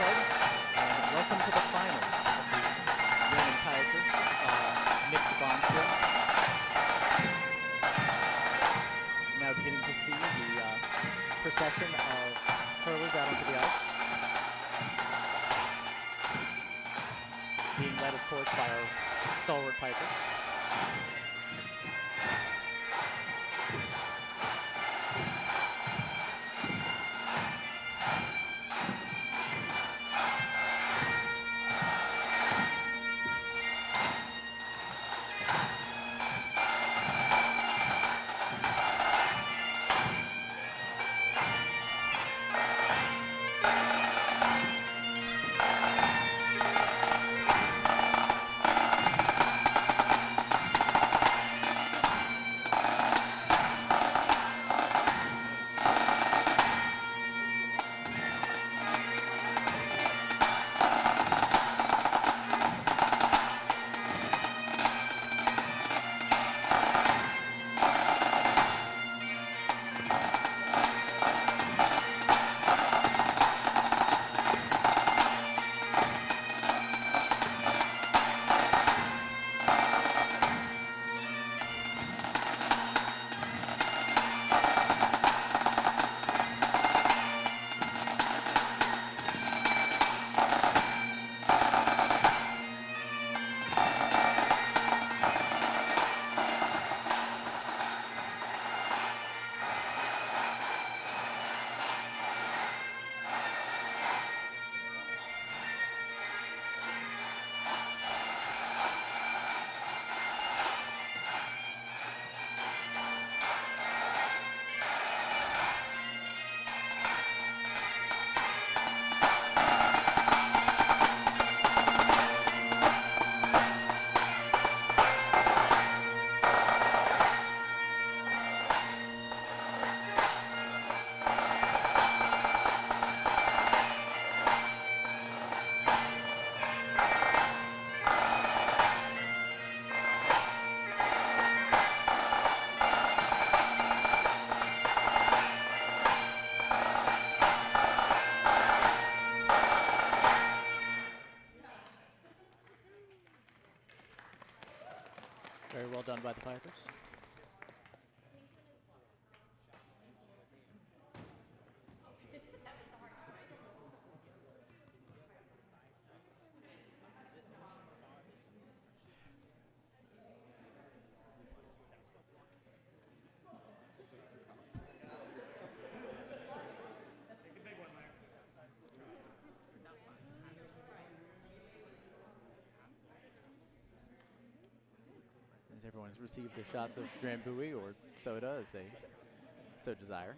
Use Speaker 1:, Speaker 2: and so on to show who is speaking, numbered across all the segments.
Speaker 1: Club. Welcome to the finals of the Raymond Kayser mixed Bonspiel. Now beginning to see the procession of hurlers out onto the ice. Being led, of course, by our stalwart pipers. Very well done by the Pipers. As everyone's received their shots of Drambuie or soda as they so desire.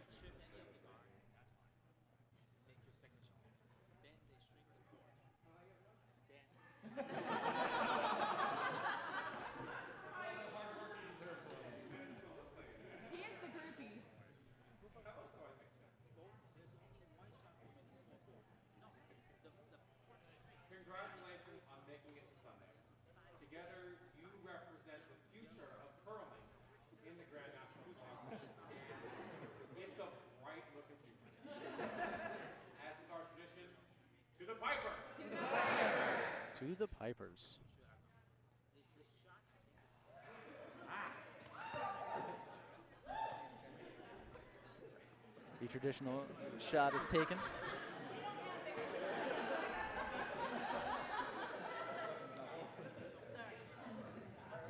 Speaker 2: Congratulations on making it to Sunday. Together, you represent the future of curling in the Grand National Final. It's a bright-looking future. As is our tradition, to the Piper! To the Pipers!
Speaker 1: To the Pipers. The traditional shot is taken.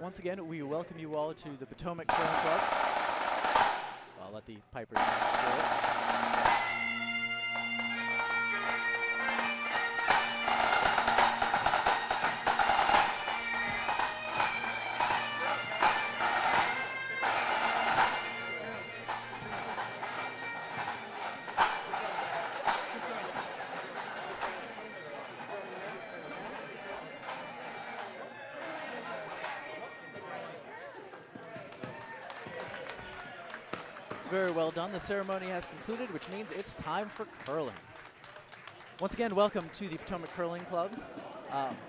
Speaker 1: Once again, we welcome you all to the Potomac Curling Club. I'll let the Pipers do it. Very well done. The ceremony has concluded, which means it's time for curling. Once again, welcome to the Potomac Curling Club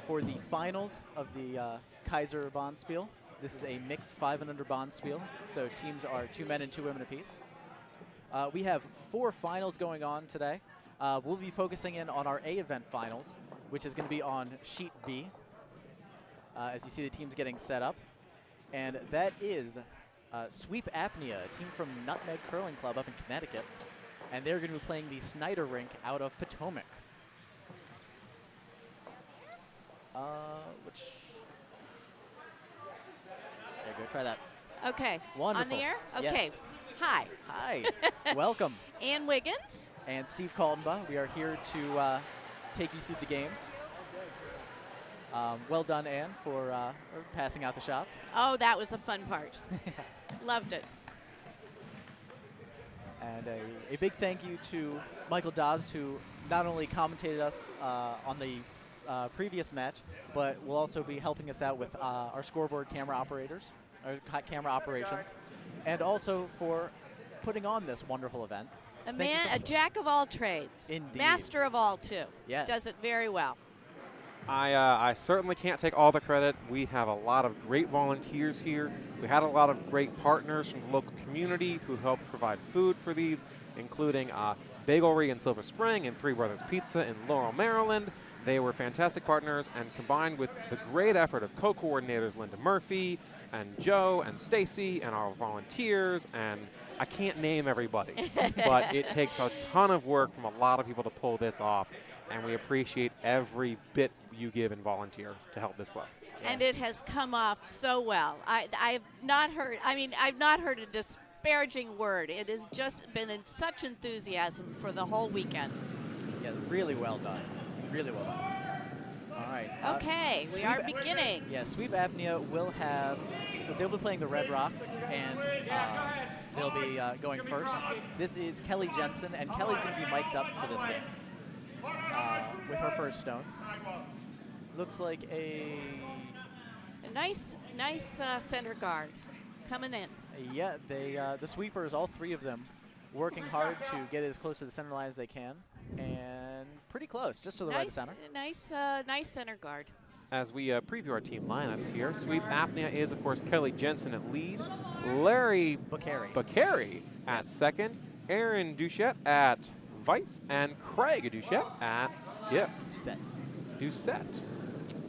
Speaker 1: for the finals of the Kayser Bonspiel. This is a mixed 5 and under Bonspiel, so teams are 2 men and 2 women apiece. We have 4 finals going on today. We'll be focusing in on our A event finals, which is going to be on sheet B, as you see the teams getting set up. And that is Sweep Apnea, a team from Nutmeg Curling Club up in Connecticut. And they're going to be playing the Snyder rink out of Potomac. There you go, try that.
Speaker 3: Okay.
Speaker 1: Wonderful.
Speaker 3: On the air? Okay.
Speaker 1: Yes.
Speaker 3: Hi.
Speaker 1: Hi. Welcome.
Speaker 3: Ann Wiggins.
Speaker 1: And Steve Kaltenbaugh. We are here to take you through the games. Well done, Ann, for passing out the shots.
Speaker 3: Oh, that was the fun part. Loved it.
Speaker 1: And a big thank you to Michael Dobbs, who not only commentated us on the previous match, but will also be helping us out with our scoreboard camera operators, our camera operations, and also for putting on this wonderful event.
Speaker 3: A jack of all trades.
Speaker 1: Indeed.
Speaker 3: Master of all, too.
Speaker 1: Yes.
Speaker 3: Does it very well.
Speaker 4: I certainly can't take all the credit. We have a lot of great volunteers here. We had a lot of great partners from the local community who helped provide food for these, including Bagelry in Silver Spring and Three Brothers Pizza in Laurel, Maryland. They were fantastic partners, and combined with the great effort of co-coordinators Linda Murphy and Joe and Stacy and our volunteers, and I can't name everybody, but it takes a ton of work from a lot of people to pull this off, and we appreciate every bit you give and volunteer to help this club.
Speaker 3: And it has come off so well. I've not heard a disparaging word. It has just been in such enthusiasm for the whole weekend.
Speaker 1: Yeah, really well done. Really well done. All right.
Speaker 3: Okay, we are beginning.
Speaker 1: Yeah, Sweep Apnea they'll be playing the Red Rocks, and they'll be going first. This is Kelly Jensen, and Kelly's going to be mic'd up for this game with her first stone. Looks like a
Speaker 3: nice center guard coming in.
Speaker 1: Yeah, the sweepers, all three of them, working hard to get as close to the center line as they can, and pretty close, just to the right center.
Speaker 3: Nice center guard.
Speaker 4: As we preview our team lineups here, Sweep Apnea is, of course, Kelly Jensen at lead, Larry Bakary at second, Aaron Duchette at vice, and Craig Duchette at skip. Doucette.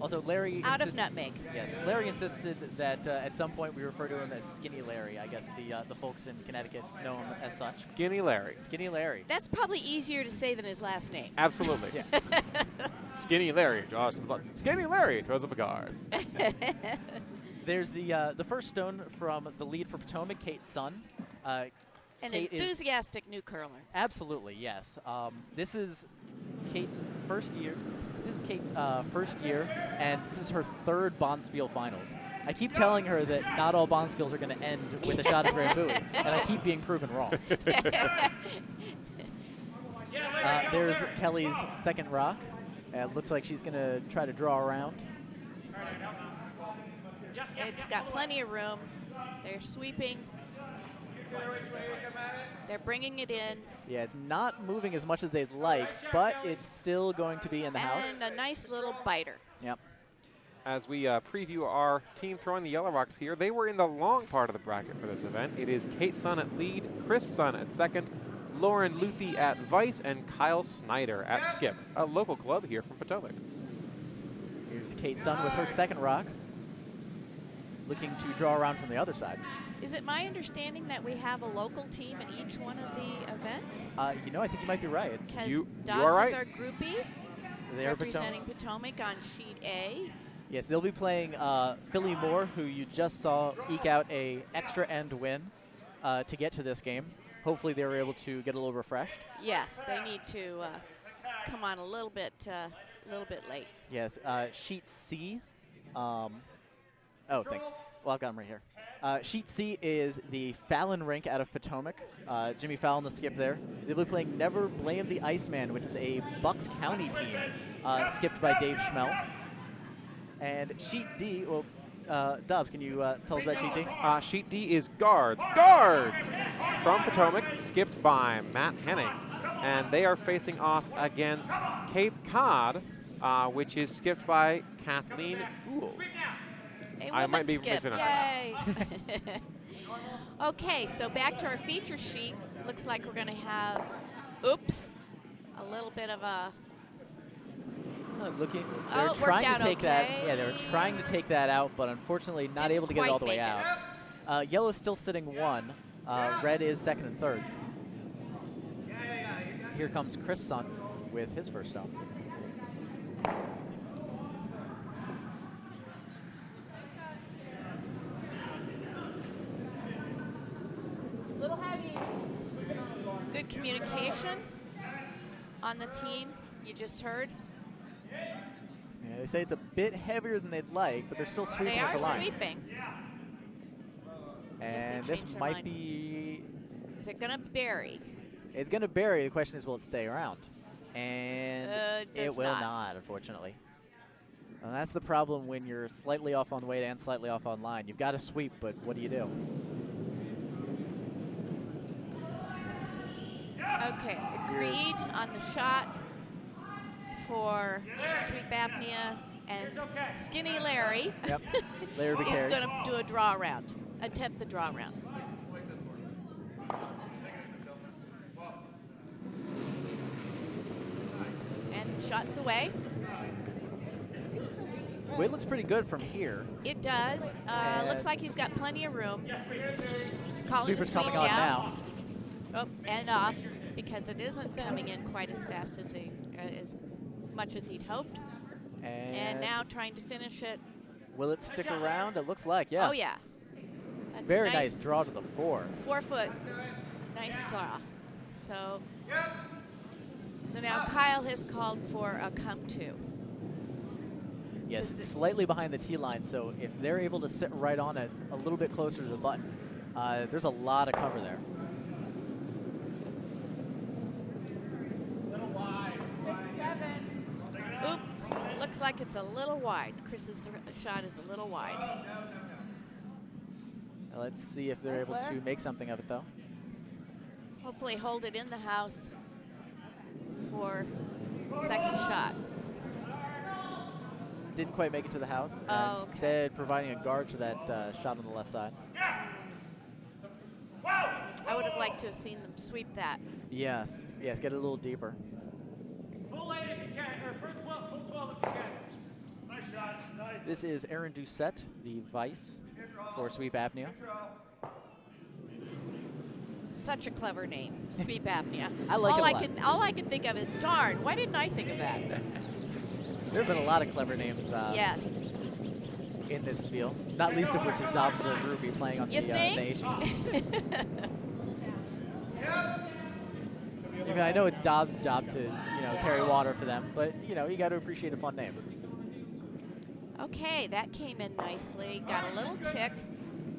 Speaker 4: Also, Larry
Speaker 3: out of Nutmeg.
Speaker 1: Yes, Larry insisted that at some point we refer to him as Skinny Larry. I guess the folks in Connecticut know him as such.
Speaker 4: Skinny Larry.
Speaker 1: Skinny Larry.
Speaker 3: That's probably easier to say than his last name.
Speaker 4: Absolutely. Yeah. Skinny Larry draws to the button. Skinny Larry throws up a guard.
Speaker 1: There's the first stone from the lead for Potomac, Kate's son.
Speaker 3: An enthusiastic new curler.
Speaker 1: Absolutely, yes. This is Kate's first year. This is Kate's first year, and this is her third Bonspiel finals. I keep telling her that not all Bonspiels are going to end with a shot of Rambo, and I keep being proven wrong. There's Kelly's second rock. Looks like she's going to try to draw around.
Speaker 3: It's got plenty of room. They're sweeping. They're bringing it in.
Speaker 1: Yeah, it's not moving as much as they'd like, but it's still going to be in the house.
Speaker 3: And a nice little biter.
Speaker 1: Yep.
Speaker 4: As we preview our team throwing the Yellow Rocks here, they were in the long part of the bracket for this event. It is Kate's son at lead, Chris' son at second, Lauren Luffy at vice, and Kyle Snyder at skip, a local club here from Potomac.
Speaker 1: Here's Kate's son with her second rock, looking to draw around from the other side.
Speaker 3: Is it my understanding that we have a local team in each one of the events?
Speaker 1: I think you might be right.
Speaker 3: Because Dobbs
Speaker 4: right.
Speaker 3: is our groupie, representing Potomac on sheet A.
Speaker 1: Yes, they'll be playing Philly Moore, who you just saw eke out a extra end win to get to this game. Hopefully they were able to get a little refreshed.
Speaker 3: Yes, they need to come on a little bit late.
Speaker 1: Yes, sheet C. Thanks. Well, I've got them right here. Sheet C is the Fallon rink out of Potomac. Jimmy Fallon, the skip there. They'll be playing Never Blame the Iceman, which is a Bucks County team, skipped by Dave Schmel. And Sheet D, Dobbs, can you tell us about Sheet D?
Speaker 4: Sheet D is Guards. Guards from Potomac, skipped by Matt Henning. And they are facing off against Cape Cod, which is skipped by Kathleen Gould. I might be mispronouncing
Speaker 3: that. Okay, so back to our feature sheet. Looks like we're going to have, a little bit of a.
Speaker 1: Looking,
Speaker 3: Oh,
Speaker 1: they're
Speaker 3: it
Speaker 1: trying
Speaker 3: worked
Speaker 1: to
Speaker 3: out
Speaker 1: take that.
Speaker 3: okay.
Speaker 1: Yeah, they were trying to take that out, but unfortunately not
Speaker 3: Didn't
Speaker 1: able to get it all the
Speaker 3: quite
Speaker 1: way
Speaker 3: make
Speaker 1: out. Yellow's still sitting 1. Red is 2nd and 3rd. Here comes Chris Sun with his first stone.
Speaker 3: Little heavy. Good communication on the team. You just heard.
Speaker 1: Yeah, they say it's a bit heavier than they'd like, but they're still sweeping
Speaker 3: They
Speaker 1: at
Speaker 3: are
Speaker 1: the line.
Speaker 3: sweeping.
Speaker 1: And
Speaker 3: changed
Speaker 1: this
Speaker 3: their
Speaker 1: might
Speaker 3: mind.
Speaker 1: be.
Speaker 3: Is it gonna bury?
Speaker 1: It's going to bury. The question is, will it stay around? And
Speaker 3: It
Speaker 1: it
Speaker 3: does
Speaker 1: will
Speaker 3: not.
Speaker 1: not, unfortunately. And that's the problem when you're slightly off on weight and slightly off on line. You've got to sweep, but what do you do?
Speaker 3: Okay, agreed on the shot for sweep apnea, and Skinny Larry
Speaker 1: Yep. Larry
Speaker 3: is
Speaker 1: Buchari.
Speaker 3: going to do a draw round, attempt the draw round. And the shot's away.
Speaker 1: Weight looks pretty good from here.
Speaker 3: It does. Looks like he's got plenty of room. He's calling
Speaker 1: Sweeper's
Speaker 3: the sweep
Speaker 1: coming on now.
Speaker 3: Oh, and off, because it isn't coming in quite as fast as as much as he'd hoped. And now trying to finish it.
Speaker 1: will it stick around? It looks like, yeah.
Speaker 3: Oh yeah. That's a
Speaker 1: Very nice draw to the 4.
Speaker 3: 4 foot. Nice draw. So now Kyle has called for a come to.
Speaker 1: Yes,
Speaker 3: Is
Speaker 1: it's
Speaker 3: it-
Speaker 1: slightly behind the tee line, so if they're able to sit right on it a little bit closer to the button, there's a lot of cover there.
Speaker 3: Oops, looks like it's a little wide. Chris's shot is a little wide.
Speaker 1: Let's see if they're able to make something of it, though.
Speaker 3: Hopefully hold it in the house for second shot.
Speaker 1: Didn't quite make it to the house.
Speaker 3: Oh, okay.
Speaker 1: Instead, providing a guard to that shot on the left side.
Speaker 3: I would have liked to have seen them sweep that.
Speaker 1: Yes, get it a little deeper.
Speaker 2: Full 8 if you can, or full 12 if you can. Nice shot. Nice.
Speaker 1: This is Aaron Doucette, the vice for sweep apnea.
Speaker 3: Such a clever name, sweep apnea.
Speaker 1: I like it a lot.
Speaker 3: All I can think of is, darn, why didn't I think of that?
Speaker 1: There have been a lot of clever names
Speaker 3: Yes.
Speaker 1: in this spiel, not least of which is Dobbs or Ruby playing on
Speaker 3: You
Speaker 1: the
Speaker 3: think?
Speaker 1: Asian. I mean, I know it's Dobbs' job to carry water for them, but you got to appreciate a fun name.
Speaker 3: Okay, that came in nicely. Got a little tick,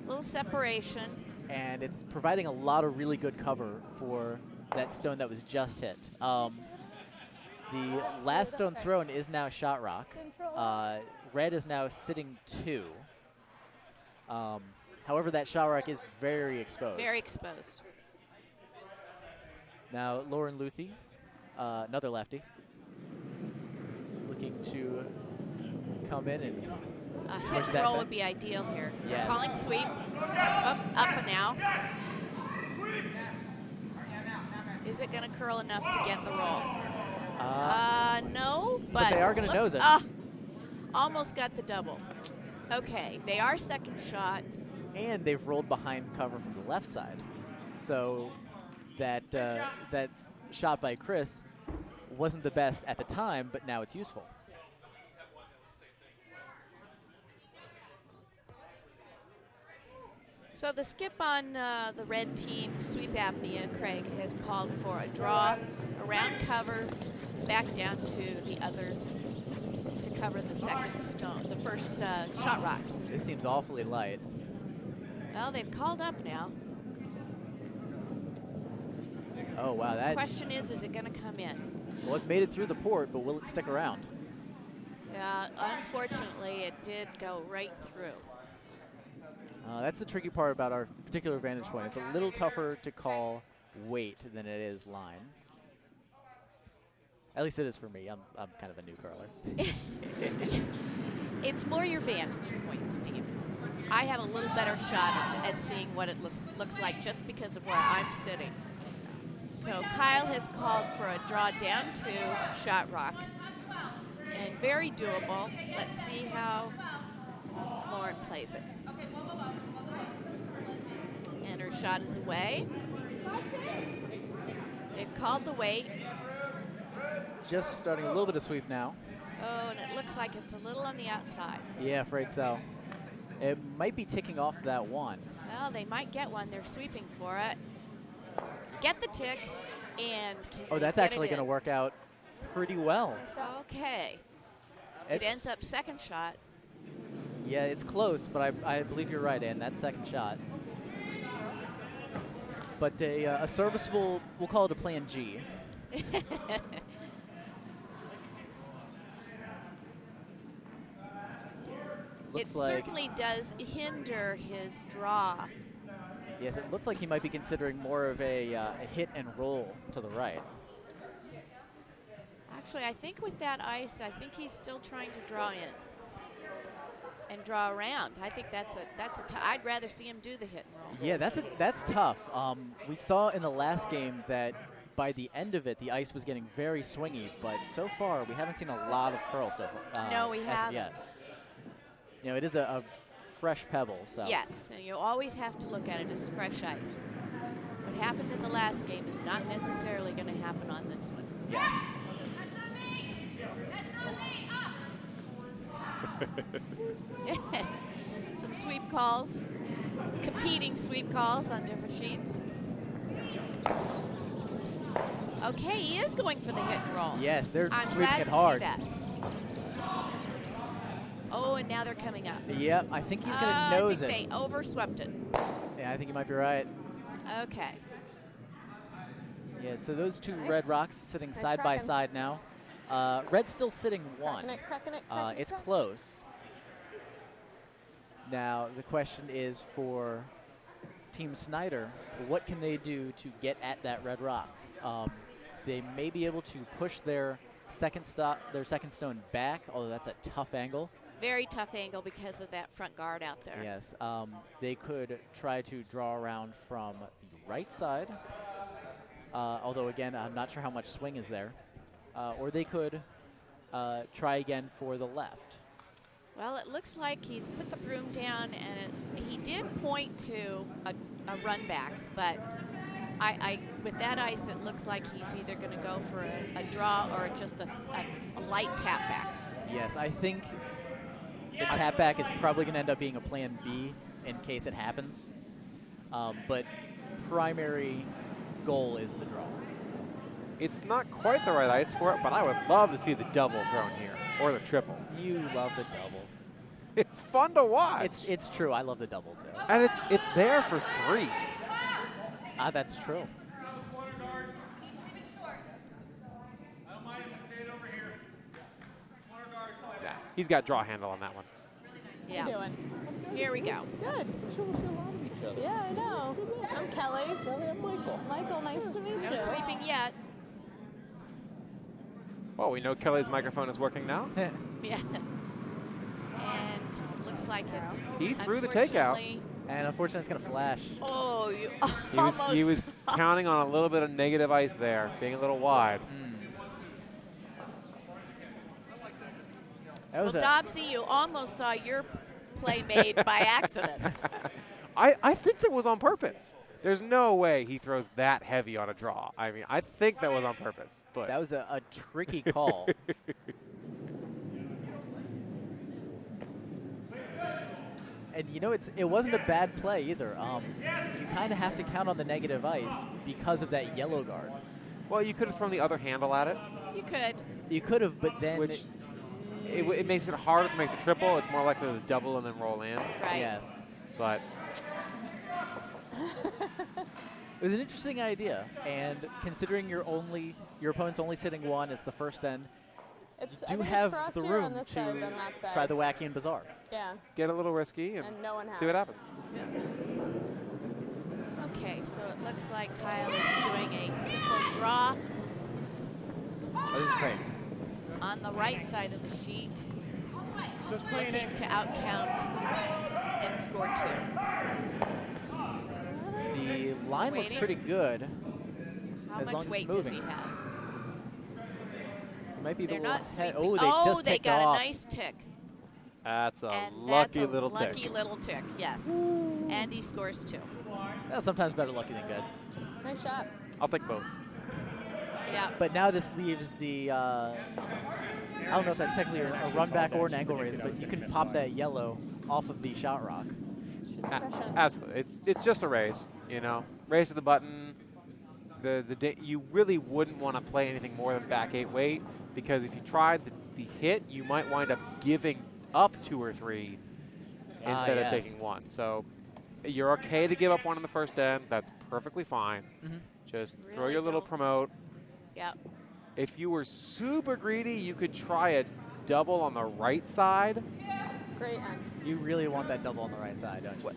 Speaker 3: little separation.
Speaker 1: And it's providing a lot of really good cover for that stone that was just hit. The last stone thrown is now shot rock. Red is now sitting 2. However, that shot rock is very exposed.
Speaker 3: Very exposed.
Speaker 1: Now, Lauren Luthi, another lefty, looking to come in and
Speaker 3: A
Speaker 1: push
Speaker 3: hit and
Speaker 1: that
Speaker 3: roll
Speaker 1: back.
Speaker 3: would be ideal here. They're
Speaker 1: Yes.
Speaker 3: calling sweep. Up and now. Is it going to curl enough to get the roll? No, but
Speaker 1: they are gonna
Speaker 3: look-
Speaker 1: nose it.
Speaker 3: Almost got the double. Okay, they are second shot.
Speaker 1: And they've rolled behind cover from the left side. So that that shot by Chris wasn't the best at the time, but now it's useful.
Speaker 3: So the skip on the red team, sweep apnea, Craig, has called for a draw, around cover, back down to the other to cover the second stone, the first shot rock.
Speaker 1: This seems awfully light.
Speaker 3: Well, they've called up now.
Speaker 1: Oh, wow.
Speaker 3: The
Speaker 1: That,
Speaker 3: question is it going to come in?
Speaker 1: well, it's made it through the port, but will it stick around?
Speaker 3: Unfortunately, it did go right through.
Speaker 1: That's the tricky part about our particular vantage point. It's a little tougher to call weight than it is line. At least it is for me. I'm kind of a new curler.
Speaker 3: It's more your vantage point, Steve. I have a little better shot at seeing what it looks like just because of where I'm sitting. So Kyle has called for a draw down to shot rock. And very doable. Let's see how Lauren plays it. And her shot is away. They've called the weight.
Speaker 1: Just starting a little bit of sweep now.
Speaker 3: Oh, and it looks like it's a little on the outside.
Speaker 1: Yeah, afraid so. It might be ticking off that one.
Speaker 3: Well, they might get one. They're sweeping for it. Get the tick, and
Speaker 1: Oh, that's actually going to work out pretty well.
Speaker 3: Okay. It ends up second shot.
Speaker 1: Yeah, it's close, but I believe you're right, Ann. That second shot. But a serviceable, we'll call it a plan G.
Speaker 3: It certainly does hinder his draw.
Speaker 1: Yes, it looks like he might be considering more of a hit and roll to the right.
Speaker 3: Actually, I think with that ice, I think he's still trying to draw in and draw around. I think I'd rather see him do the hit and roll.
Speaker 1: Yeah, that's tough. We saw in the last game that by the end of it, the ice was getting very swingy, but so far we haven't seen a lot of curl so far.
Speaker 3: No, we haven't.
Speaker 1: Yet. You know, it is a fresh pebble, so.
Speaker 3: Yes, and you always have to look at it as fresh ice. What happened in the last game is not necessarily going to happen on this one.
Speaker 1: Yes.
Speaker 3: Some sweep calls, competing sweep calls on different sheets. Okay, he is going for the hit and roll.
Speaker 1: Yes, they're
Speaker 3: I'm
Speaker 1: sweeping
Speaker 3: glad
Speaker 1: it
Speaker 3: to
Speaker 1: hard.
Speaker 3: See that. Oh, and now they're coming up.
Speaker 1: Yep, I think he's going to nose it.
Speaker 3: I think they overswept it.
Speaker 1: Yeah, I think you might be right.
Speaker 3: Okay.
Speaker 1: Yeah, so those two red rocks sitting side by side now. Red's still sitting one.
Speaker 5: Cracking it,
Speaker 1: It's close. Now, the question is for Team Snyder, what can they do to get at that red rock? They may be able to push their second stone back, although that's a tough angle.
Speaker 3: Very tough angle because of that front guard out there.
Speaker 1: Yes, they could try to draw around from the right side, although again, I'm not sure how much swing is there. Or they could try again for the left.
Speaker 3: Well, it looks like he's put the broom down, and he did point to a run back, but with that ice, it looks like he's either going to go for a draw or just a light tap back.
Speaker 1: Yes, I think the tap back is probably going to end up being a plan B in case it happens. But primary goal is the draw.
Speaker 4: It's not quite the right ice for it, but I would love to see the double thrown here, or the triple.
Speaker 1: You love the double.
Speaker 4: It's fun to watch.
Speaker 1: It's true. I love the double, too.
Speaker 4: And it's there for 3.
Speaker 1: That's true.
Speaker 4: Yeah, he's got draw handle on that one.
Speaker 3: Yeah.
Speaker 5: How you doing?
Speaker 3: Here we go.
Speaker 5: Good. Yeah, I know. I'm Kelly.
Speaker 6: Kelly, I'm Michael.
Speaker 5: Michael, nice to meet
Speaker 3: No
Speaker 5: you.
Speaker 3: sweeping yet.
Speaker 4: Well, we know Kelly's microphone is working now.
Speaker 3: Yeah. And looks like it's
Speaker 4: He threw the takeout.
Speaker 3: unfortunately-
Speaker 1: And unfortunately, it's going to flash.
Speaker 3: Oh, you
Speaker 4: He was counting on a little bit of negative ice there, being a little wide.
Speaker 1: That was
Speaker 3: Well, Dobbsy, you almost saw your play made by accident.
Speaker 4: I think that was on purpose. There's no way he throws that heavy on a draw. I mean, I think that was on purpose. But
Speaker 1: that was a tricky call. And you know, it wasn't a bad play either. You kind of have to count on the negative ice because of that yellow guard.
Speaker 4: Well, you could have thrown the other handle at it.
Speaker 3: You could.
Speaker 1: You could have, but then
Speaker 4: Which it makes it harder to make the triple. It's more likely to double and then roll in.
Speaker 3: Right.
Speaker 1: Yes.
Speaker 4: But
Speaker 1: It was an interesting idea, and considering your opponent's only sitting one, it's the first end. You do have the room to try the wacky and bizarre.
Speaker 5: Yeah.
Speaker 4: Get a little risky and
Speaker 5: no one has.
Speaker 4: see what happens.
Speaker 1: Yeah.
Speaker 3: Okay, so it looks like Kyle is doing a simple draw
Speaker 1: Oh, this is great.
Speaker 3: on the right side of the sheet,
Speaker 6: Just
Speaker 3: looking to outcount and score 2.
Speaker 1: The line looks
Speaker 3: Waiting.
Speaker 1: pretty good.
Speaker 3: How How
Speaker 1: as long
Speaker 3: much
Speaker 1: as
Speaker 3: weight
Speaker 1: it's moving.
Speaker 3: does he have?
Speaker 1: It might be a
Speaker 3: They're
Speaker 1: little
Speaker 3: not sweeping.
Speaker 1: Oh, they just
Speaker 3: they
Speaker 1: ticked
Speaker 3: got
Speaker 1: off.
Speaker 3: a nice tick.
Speaker 4: That's a
Speaker 3: And
Speaker 4: lucky
Speaker 3: that's a
Speaker 4: little
Speaker 3: lucky
Speaker 4: tick.
Speaker 3: little tick, yes. And he scores 2.
Speaker 1: Well, sometimes better lucky than good.
Speaker 5: Nice shot.
Speaker 4: I'll take both.
Speaker 3: Yeah.
Speaker 1: But now this leaves the, I don't know if that's technically a run back or an angle raise, but you can pop that yellow off of the shot rock.
Speaker 5: She's crushing.
Speaker 4: Absolutely. It's just a raise, you know. Raise to the button. You really wouldn't want to play anything more than back 8 weight, because if you tried the hit, you might wind up giving up 2 or 3 instead of taking 1. So you're okay to give up 1 in the first end. That's perfectly fine. Just throw
Speaker 3: Really
Speaker 4: your little
Speaker 3: don't.
Speaker 4: promote.
Speaker 3: Yeah.
Speaker 4: If you were super greedy, you could try a double on the right side.
Speaker 5: Great end.
Speaker 1: You really want that double on the right side, don't you?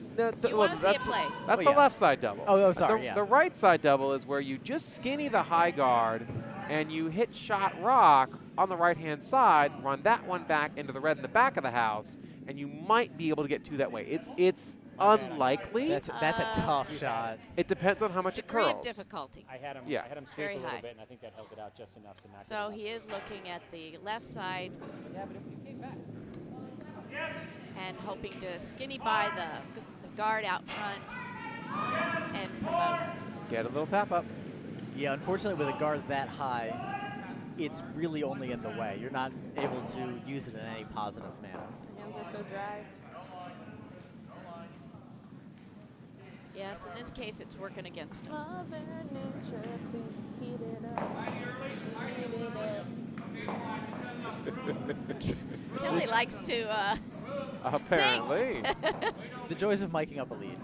Speaker 3: You want to see it play.
Speaker 4: That's
Speaker 1: Oh,
Speaker 4: the
Speaker 1: yeah.
Speaker 4: left side double.
Speaker 1: Oh, sorry, yeah.
Speaker 4: The right side double is where you just skinny the high guard and you hit shot rock on the right-hand side, run that one back into the red in the back of the house, and you might be able to get 2 that way. It's unlikely.
Speaker 1: That's a tough shot.
Speaker 4: It depends on how much it
Speaker 3: Degree of
Speaker 4: curls.
Speaker 3: difficulty.
Speaker 6: I had him sweep
Speaker 3: Very
Speaker 6: a little
Speaker 3: high.
Speaker 6: bit, and I think that helped it out just enough to knock it
Speaker 3: So
Speaker 6: out.
Speaker 3: he is looking at the left side
Speaker 6: Yeah, but if you came back.
Speaker 3: and hoping to skinny by the guard out front and promote.
Speaker 4: Get a little tap up.
Speaker 1: Yeah, unfortunately with a guard that high, it's really only in the way. You're not able to use it in any positive manner.
Speaker 5: My hands are so dry.
Speaker 3: Yes, in this case, it's working against him.
Speaker 5: Mother Nature, please heat it up.
Speaker 3: Kelly likes to
Speaker 4: Apparently.
Speaker 1: The joys of miking up a lead.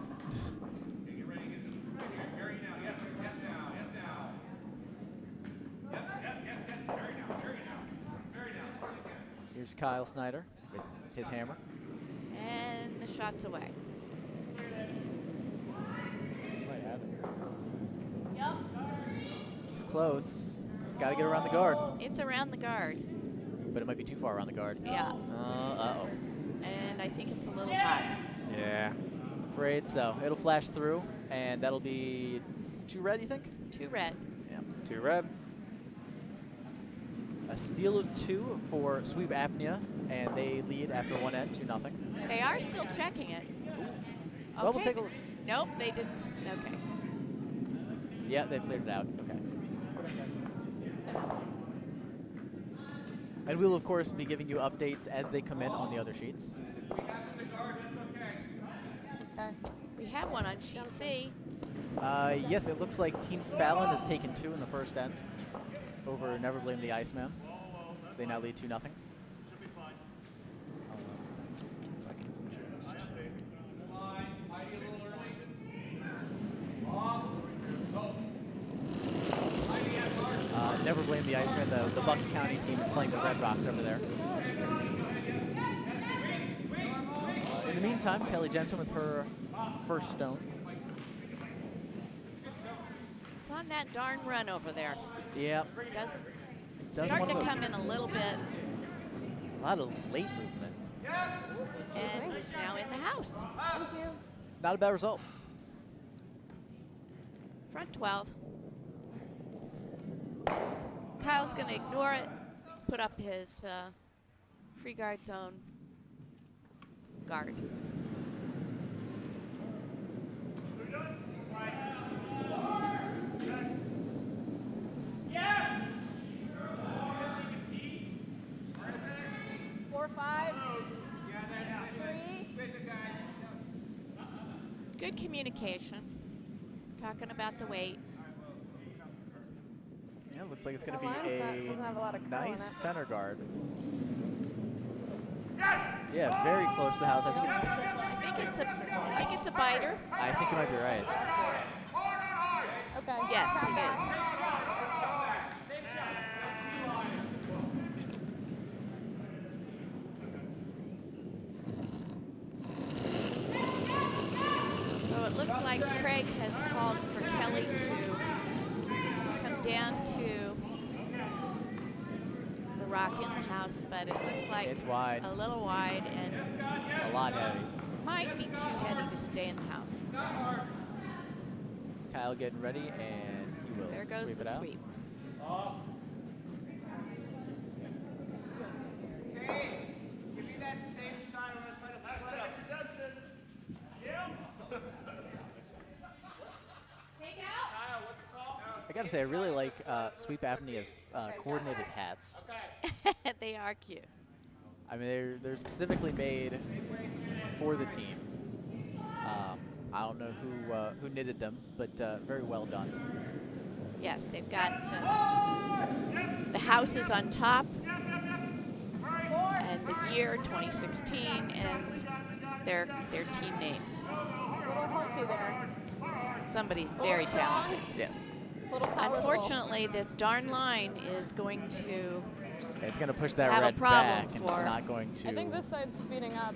Speaker 1: Here's Kyle Snyder with his hammer.
Speaker 3: and the shot's away.
Speaker 6: Might have it.
Speaker 1: He's close. He's got to get around the guard,
Speaker 3: It's around the guard.
Speaker 1: but it might be too far around the guard.
Speaker 3: Yeah,
Speaker 1: Uh-oh.
Speaker 3: and I think it's a little hot.
Speaker 4: Yeah.
Speaker 1: Afraid so. It'll flash through, and that'll be 2 red, you think?
Speaker 3: 2 red.
Speaker 1: Yeah.
Speaker 4: 2 red.
Speaker 1: A steal of 2 for Sweep Apnea, and they lead after 1 end, 2-0.
Speaker 3: They are still checking it.
Speaker 1: Well, we'll take a look.
Speaker 3: Nope, they didn't. Okay.
Speaker 1: Yeah, they've cleared it out. Okay. And we'll, of course, be giving you updates as they come in on the other sheets.
Speaker 5: Okay.
Speaker 3: We have one on sheet C.
Speaker 1: Yes, it looks like Team Fallon has taken 2 in the first end over Never Blame the Iceman. They now lead 2-0. Never Blame the Iceman. The Bucks County team is playing the Red Rocks over there. In the meantime, Kelly Jensen with her first stone.
Speaker 3: It's on that darn run over there.
Speaker 1: Yeah,
Speaker 3: Doesn't
Speaker 1: doesn't
Speaker 3: starting
Speaker 1: wanna
Speaker 3: to
Speaker 1: move.
Speaker 3: come in a little bit,
Speaker 1: a lot of late movement.
Speaker 3: and it's now in the house.
Speaker 5: Thank you.
Speaker 1: Not a bad result.
Speaker 3: Front 12. Kyle's going to ignore it, put up his free guard zone guard. Good communication, talking about the weight.
Speaker 1: Yeah, looks like it's going to be
Speaker 5: doesn't have a lot of curl in
Speaker 1: nice
Speaker 5: it.
Speaker 1: center guard. Yeah, very close to the house.
Speaker 3: I think it's a biter.
Speaker 1: I think you might be right.
Speaker 5: Okay.
Speaker 3: Yes, it is. So it looks like Craig has called for Kelly to come down to the rock in the house, but it looks like
Speaker 1: It's wide.
Speaker 3: a little wide and
Speaker 1: A lot heavy.
Speaker 3: might be too heavy to stay in the house.
Speaker 1: Kyle getting ready, and he will
Speaker 3: There goes
Speaker 1: sweep
Speaker 3: the
Speaker 1: it out.
Speaker 3: sweep.
Speaker 1: I gotta say, I really like Sweep Apnea's coordinated hats.
Speaker 3: They are cute.
Speaker 1: I mean, they're specifically made for the team. I don't know who knitted them, but very well done.
Speaker 3: Yes, they've got the houses on top and the year 2016 and their team name.
Speaker 5: Little hokey there.
Speaker 3: Somebody's very talented.
Speaker 1: Yes.
Speaker 5: Little powerful.
Speaker 3: Unfortunately, this darn line is going to
Speaker 1: It's going to push that
Speaker 3: have a
Speaker 1: red
Speaker 3: problem
Speaker 1: back, and it's
Speaker 3: for-
Speaker 1: not going to.
Speaker 5: I think this side's speeding up.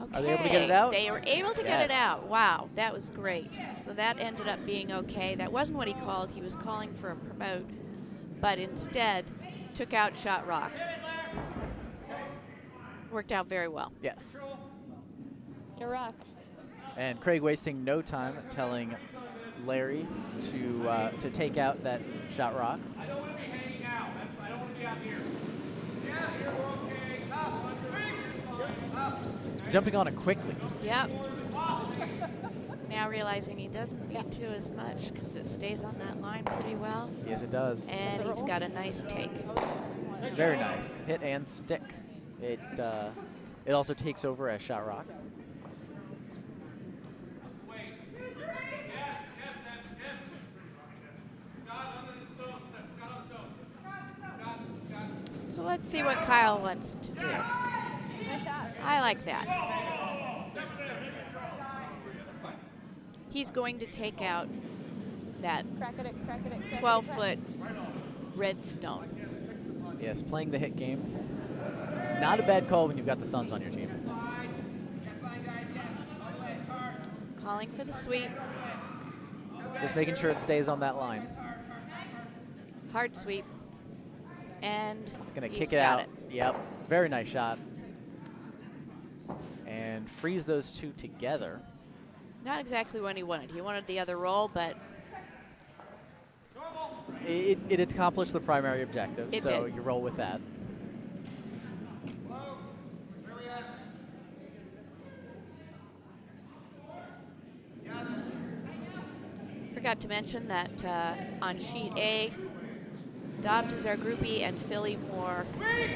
Speaker 3: Okay.
Speaker 1: Are they able to get it out?
Speaker 3: They were able to get it
Speaker 1: Yes.
Speaker 3: out. Wow, that was great. So that ended up being okay. That wasn't what he called. He was calling for a promote, but instead took out Shot Rock. Worked out very well.
Speaker 1: Yes.
Speaker 5: Iraq.
Speaker 1: And Craig wasting no time telling Larry to take out that shot rock.
Speaker 2: I don't want to be hanging out. I don't want to be out here. Yeah, here we're okay. Up.
Speaker 1: Jumping on it quickly.
Speaker 3: Yep. Now realizing he doesn't need to as much because it stays on that line pretty well.
Speaker 1: Yes, it does.
Speaker 3: And he's got a nice take.
Speaker 1: Very nice. Hit and stick. It also takes over as shot rock.
Speaker 3: So let's see what Kyle wants to do. I like that. He's going to take out that
Speaker 5: Crack at it, crack at it.
Speaker 3: 12-foot red stone.
Speaker 1: Yes, playing the hit game. Not a bad call when you've got the Suns on your team.
Speaker 3: Calling for the sweep.
Speaker 1: Just making sure it stays on that line.
Speaker 3: Hard sweep. And
Speaker 1: It's going to
Speaker 3: he's
Speaker 1: kick it
Speaker 3: got
Speaker 1: out. Yep, very nice shot. And freeze those two together.
Speaker 3: Not exactly what he wanted. He wanted the other roll, but
Speaker 1: It accomplished the primary objective,
Speaker 3: It
Speaker 1: so
Speaker 3: did.
Speaker 1: you roll with that.
Speaker 3: forgot to mention that on sheet A, Dobbs is our groupie and Philly Moore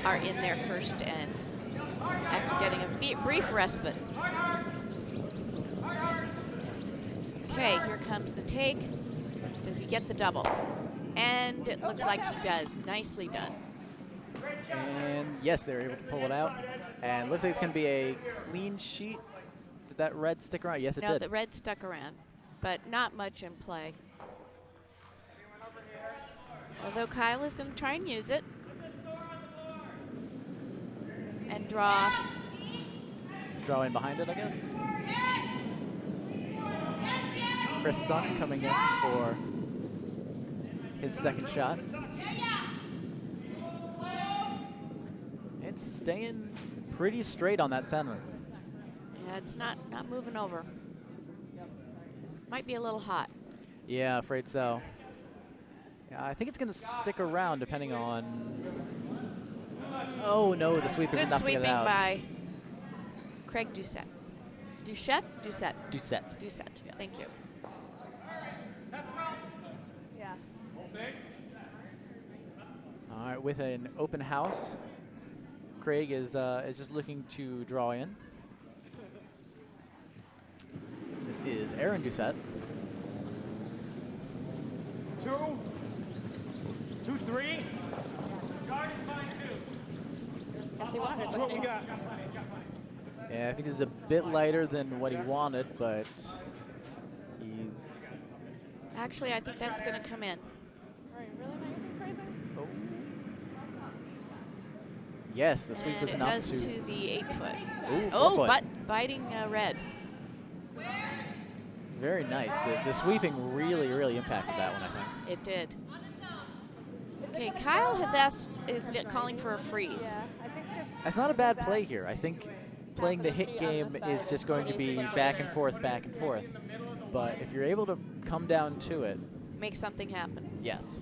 Speaker 3: are in their first end after getting a brief respite. Okay, here comes the take. Does he get the double? And it looks like he does. Nicely done.
Speaker 1: And yes, they're able to pull it out. And looks like it's going to be a clean sheet. Did that red stick around? Yes, it
Speaker 3: No,
Speaker 1: did.
Speaker 3: the red stuck around, but not much in play. Although Kyle is going to try and use it. And draw.
Speaker 1: Draw in behind it, I guess. Chris Sun coming in for his second shot. It's staying pretty straight on that center.
Speaker 3: Yeah, it's not moving over. Might be a little hot.
Speaker 1: Yeah, afraid so. Yeah, I think it's going to stick around depending on... Oh, no, the sweep is
Speaker 3: Good
Speaker 1: enough to
Speaker 3: sweeping
Speaker 1: get it out.
Speaker 3: by Craig Doucette. Doucette? Doucette.
Speaker 1: Doucette.
Speaker 3: Doucette.
Speaker 1: Yes.
Speaker 3: Thank you.
Speaker 5: Yeah.
Speaker 1: All right, with an open house, Craig is just looking to draw in. This is Aaron Doucette.
Speaker 2: 2, 2, 3. Guard is fine too.
Speaker 5: Yes, he wanted
Speaker 2: That's what we got.
Speaker 1: Yeah, I think this is a bit lighter than what he wanted, but he's...
Speaker 3: Actually, I think that's going to come in.
Speaker 5: Are you really making crazy?
Speaker 1: Oh. Yes, the sweep
Speaker 3: And
Speaker 1: was
Speaker 3: it
Speaker 1: enough
Speaker 3: does
Speaker 1: to...
Speaker 3: to the 8-foot.
Speaker 1: Ooh,
Speaker 3: Oh,
Speaker 1: 4 foot.
Speaker 3: but biting red.
Speaker 1: Very nice. The sweeping really, really impacted that one, I think.
Speaker 3: It did. Okay, Kyle has asked, is calling for a freeze.
Speaker 5: Yeah, I think it's...
Speaker 1: That's not a bad play here. I think playing the hit game is just going to be back and forth, back and forth. But if you're able to come down to it,
Speaker 3: make something happen.
Speaker 1: Yes.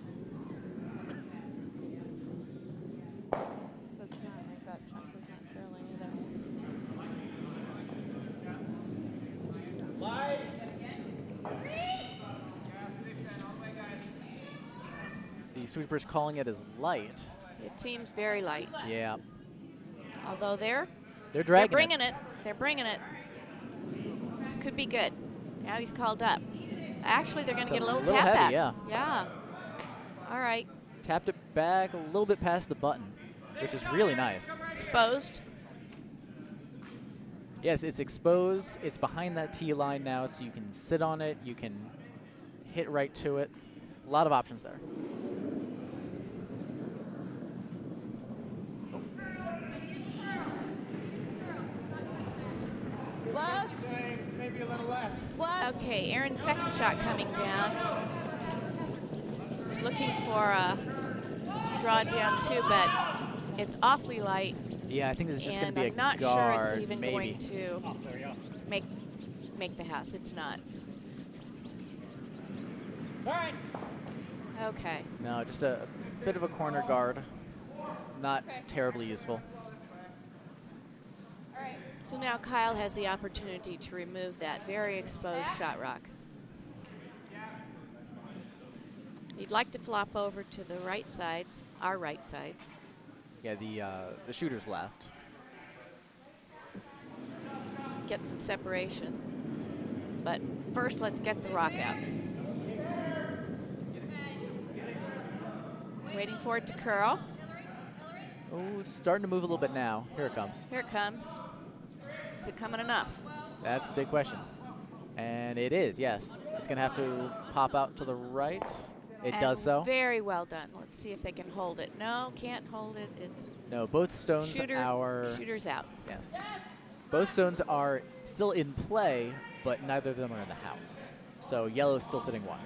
Speaker 5: That's not like that chunk is not curling either.
Speaker 1: The sweeper's calling it as light.
Speaker 3: It seems very light.
Speaker 1: Yeah.
Speaker 3: Although they're
Speaker 1: Dragging
Speaker 3: bringing it. They're bringing it. This could be good. Now he's called up. Actually, they're going to
Speaker 1: It's
Speaker 3: get a
Speaker 1: a
Speaker 3: little
Speaker 1: little
Speaker 3: tap
Speaker 1: heavy,
Speaker 3: back.
Speaker 1: yeah.
Speaker 3: Yeah. All right.
Speaker 1: Tapped it back a little bit past the button, which is really nice.
Speaker 3: Exposed.
Speaker 1: Yes, it's exposed. It's behind that tee line now, so you can sit on it. You can hit right to it. A lot of options there.
Speaker 5: Less.
Speaker 2: Maybe a little less.
Speaker 5: It's less.
Speaker 3: Okay, Aaron's second shot coming down. He's looking for a draw down too, but it's awfully light.
Speaker 1: Yeah, I think this is just going to
Speaker 3: And
Speaker 1: be
Speaker 3: I'm
Speaker 1: a
Speaker 3: not
Speaker 1: guard,
Speaker 3: sure it's even
Speaker 1: maybe.
Speaker 3: going to
Speaker 6: Oh, there we go.
Speaker 3: make the house. It's not.
Speaker 6: All right.
Speaker 3: Okay.
Speaker 1: No, just a bit of a corner guard. Not terribly useful.
Speaker 3: So now Kyle has the opportunity to remove that very exposed shot rock. He'd like to flop over to the right side, our right side.
Speaker 1: Yeah, the shooter's left.
Speaker 3: Get some separation. But first, let's get the rock out. Waiting for it to curl.
Speaker 1: Oh, starting to move a little bit now. Here it comes.
Speaker 3: Here it comes. Is it coming enough?
Speaker 1: That's the big question. And it is, yes. It's going to have to pop out to the right. It
Speaker 3: And
Speaker 1: does so.
Speaker 3: Very well done. Let's see if they can hold it. No, can't hold it. It's
Speaker 1: No, both stones
Speaker 3: shooter's out.
Speaker 1: Yes. Both stones are still in play, but neither of them are in the house. So yellow's still sitting one.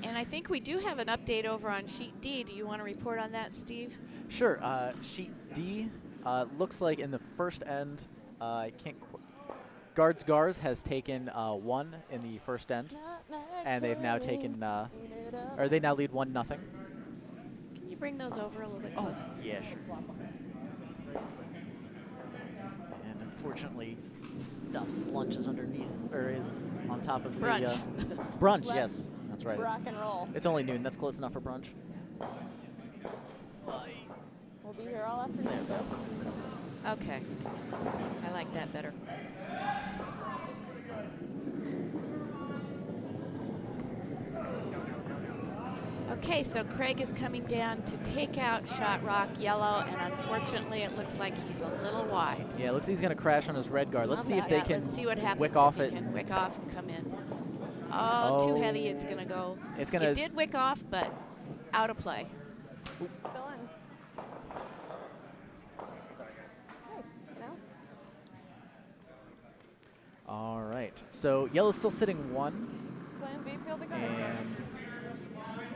Speaker 3: And I think we do have an update over on sheet D. Do you want to report on that, Steve?
Speaker 1: Sure. Sheet D looks like in the first end, I can't. Guards Gars has taken 1 in the first end, and they've now taken, or they now lead 1-0.
Speaker 3: Can you bring those over a little bit
Speaker 1: Oh,
Speaker 3: closer?
Speaker 1: yeah, sure. And unfortunately, Duff's lunch is underneath, or is on top of
Speaker 3: Brunch.
Speaker 1: the brunch.
Speaker 5: Let's
Speaker 1: Yes, that's right.
Speaker 5: Rock and roll.
Speaker 1: It's only noon. That's close enough for brunch.
Speaker 5: We'll be here all afternoon, folks.
Speaker 3: Okay. I like that better. Okay, so Craig is coming down to take out shot rock yellow, and unfortunately it looks like he's a little wide.
Speaker 1: Yeah, it looks like he's going to crash on his red guard. Let's see if they
Speaker 3: Yeah,
Speaker 1: can
Speaker 3: let's see what happens
Speaker 1: wick
Speaker 3: if
Speaker 1: off
Speaker 3: he
Speaker 1: it.
Speaker 3: can wick off and come in. Oh, too heavy, it's gonna go.
Speaker 1: It's gonna.
Speaker 3: It did wick off, but out of play.
Speaker 5: Fill in. Hey, you know?
Speaker 1: All right. So yellow's still sitting 1,
Speaker 5: Plan B, field the guard.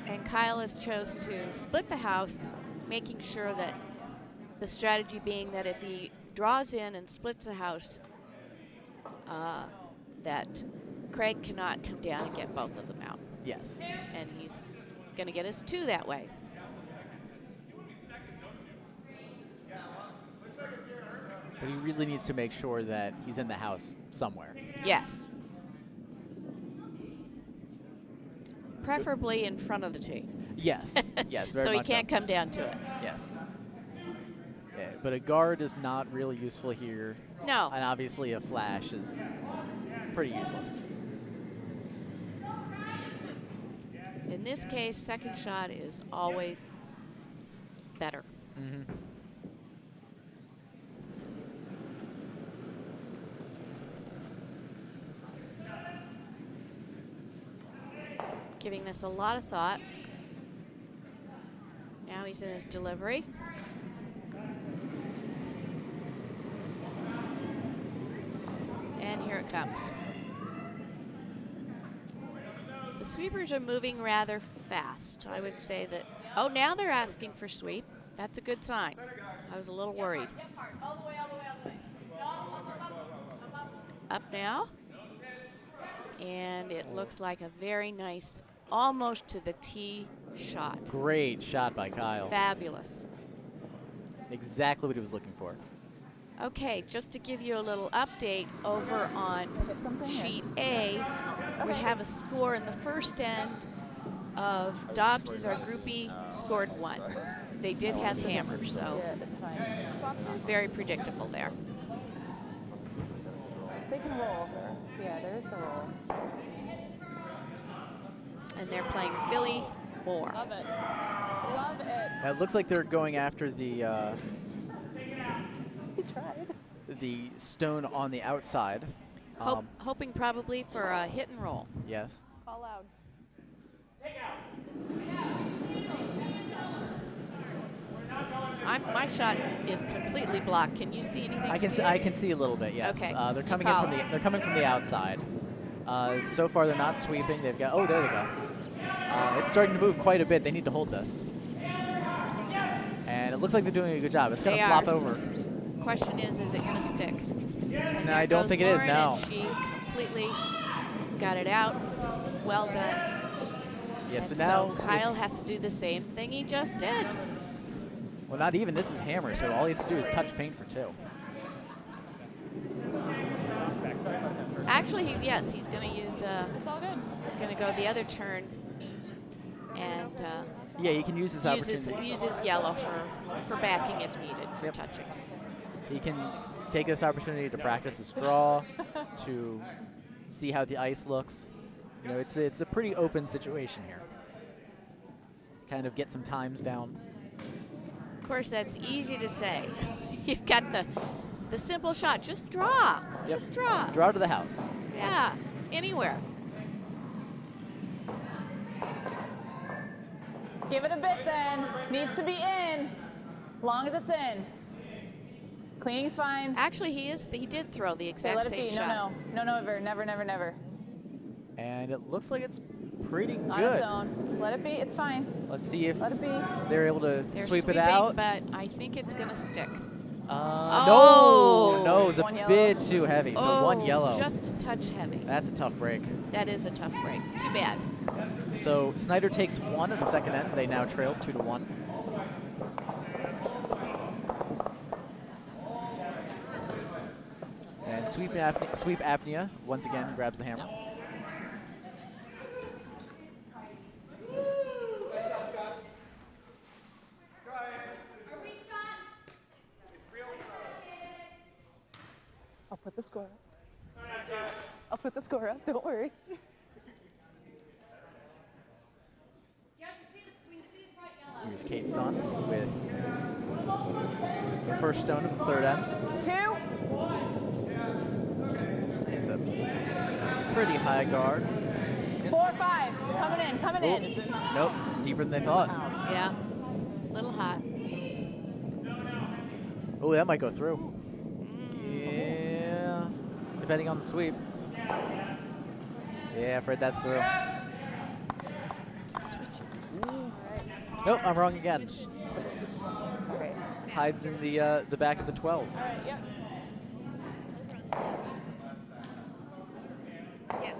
Speaker 3: And Kyle has chose to split the house, making sure that the strategy being that if he draws in and splits the house, that Craig cannot come down and get both of them out.
Speaker 1: yes.
Speaker 3: And he's going to get us 2 that way.
Speaker 1: But he really needs to make sure that he's in the house somewhere.
Speaker 3: Yes. Preferably in front of the tee.
Speaker 1: Yes. Yes. Very
Speaker 3: So he
Speaker 1: much
Speaker 3: can't come down to it.
Speaker 1: Yes. Yeah, but a guard is not really useful here.
Speaker 3: No.
Speaker 1: And obviously a flash is pretty useless.
Speaker 3: In this case, second shot is always better.
Speaker 1: Mm-hmm.
Speaker 3: Giving this a lot of thought. Now he's in his delivery. And here it comes. The sweepers are moving rather fast. I would say that, oh, now they're asking for sweep. That's a good sign. I was a little worried. Up now. And it looks like a very nice, almost to the tee shot.
Speaker 1: Great shot by Kyle.
Speaker 3: Fabulous.
Speaker 1: Exactly what he was looking for.
Speaker 3: Okay, just to give you a little update over on sheet A, we have a score in the first end of Dobbs is our groupie, scored 1. They did have hammers, so
Speaker 5: Yeah, it's fine.
Speaker 3: very predictable there.
Speaker 5: They can roll. Yeah, there is a roll.
Speaker 3: And they're playing Philly Moore.
Speaker 5: Love it. Love it.
Speaker 1: Now, it looks like they're going after the
Speaker 5: He tried.
Speaker 1: the stone on the outside.
Speaker 3: Hoping probably for a hit and roll.
Speaker 1: Yes.
Speaker 5: Call loud.
Speaker 3: My shot is completely blocked. Can you see anything?
Speaker 1: I can see a little bit. Yes.
Speaker 3: Okay.
Speaker 1: They're coming in from the outside. So far they're not sweeping. They've got there they go. It's starting to move quite a bit. They need to hold this. And it looks like they're doing a good job. It's going to flop over.
Speaker 3: Question is it going to stick? And
Speaker 1: No, I don't think it is.
Speaker 3: Lauren,
Speaker 1: No.
Speaker 3: and she completely got it out. Well done.
Speaker 1: Yeah. So
Speaker 3: And
Speaker 1: now
Speaker 3: Kyle has to do the same thing he just did.
Speaker 1: well, not even. This is hammer. So all he has to do is touch paint for 2.
Speaker 3: Actually, he's going to use.
Speaker 5: It's all good.
Speaker 3: He's going to go the other turn, and
Speaker 1: Yeah, he can use this opportunity.
Speaker 3: uses yellow for backing if needed for touching.
Speaker 1: He can take this opportunity to practice his draw, to see how the ice looks. You know, it's a pretty open situation here. Kind of get some times down.
Speaker 3: Of course, that's easy to say. You've got the simple shot. Just draw.
Speaker 1: Yep.
Speaker 3: Just draw.
Speaker 1: Draw to the house.
Speaker 3: Yeah, anywhere.
Speaker 5: Give it a bit then. Needs to be in. Long as it's in. Cleaning's fine.
Speaker 3: Actually, he did throw the
Speaker 5: Okay,
Speaker 3: exact
Speaker 5: let it
Speaker 3: same
Speaker 5: be.
Speaker 3: shot.
Speaker 5: No, never.
Speaker 1: And it looks like it's pretty
Speaker 5: On
Speaker 1: good.
Speaker 5: its own. Let it be. It's fine.
Speaker 1: Let's see if
Speaker 5: Let it be.
Speaker 1: they're able to
Speaker 3: They're
Speaker 1: sweep it
Speaker 3: sweeping,
Speaker 1: out.
Speaker 3: but I think it's going to stick.
Speaker 1: No, it was a
Speaker 5: One yellow.
Speaker 1: bit too heavy. So 1 yellow.
Speaker 3: Just a touch heavy.
Speaker 1: That's a tough break.
Speaker 3: That is a tough break. Too bad.
Speaker 1: So Snyder takes 1 in the second end. They now trail 2-1. And sweep apnea once again grabs the hammer.
Speaker 5: I'll put the score up. I'll put the score up. Don't worry.
Speaker 1: Here's Kate's son with the first stone of the third end.
Speaker 5: 2.
Speaker 1: So it's a pretty high guard.
Speaker 5: 4, 5. Coming in.
Speaker 1: Nope, it's deeper than they thought.
Speaker 3: Yeah. Little hot.
Speaker 1: Oh, that might go through. Yeah, depending on the sweep. Yeah, afraid that's through. Nope, I'm wrong again.
Speaker 5: It's all right.
Speaker 1: Hides in the back of the 12.
Speaker 5: All right, yep.
Speaker 3: Yes.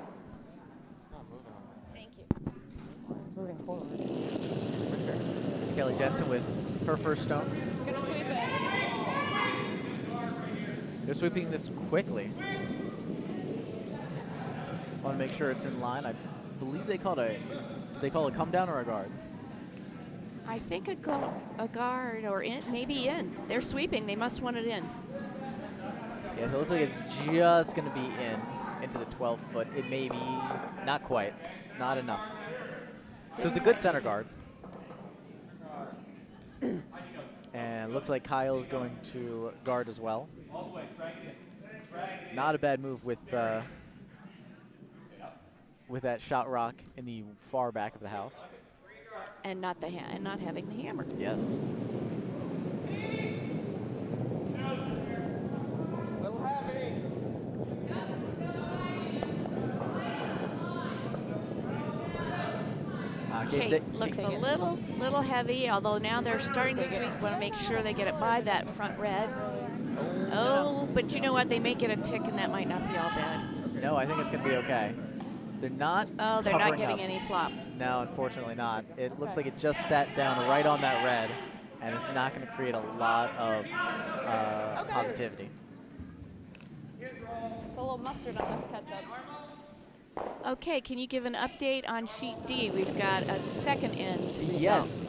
Speaker 3: Thank you.
Speaker 5: It's moving forward.
Speaker 1: For sure. Here's Kelly Jensen with her first stone.
Speaker 5: Gonna sweep it.
Speaker 1: They're sweeping this quickly. Want to make sure it's in line. I believe they call it did they call a come down or a guard?
Speaker 3: I think a guard or maybe in. They're sweeping. They must want it in.
Speaker 1: Yeah, it looks like it's just going to be into the 12 foot. It may be not quite, not enough. So it's a good center guard. And looks like Kyle's going to guard as well. Not a bad move with that shot rock in the far back of the house.
Speaker 3: And not having the hammer.
Speaker 1: Yes.
Speaker 3: Kate looks a little heavy, although now they're starting to sweep. Want to make sure they get it by that front red. Oh, but you know what? They may get a tick, and that might not be all bad.
Speaker 1: No, I think it's going to be okay. They're not.
Speaker 3: Oh, they're not
Speaker 1: covering
Speaker 3: getting
Speaker 1: up.
Speaker 3: any flop.
Speaker 1: No, unfortunately not. It looks like it just sat down right on that red, and it's not going to create a lot of positivity.
Speaker 5: Put a little mustard on this ketchup.
Speaker 3: Okay, can you give an update on sheet D? We've got a second end result.
Speaker 1: Yes.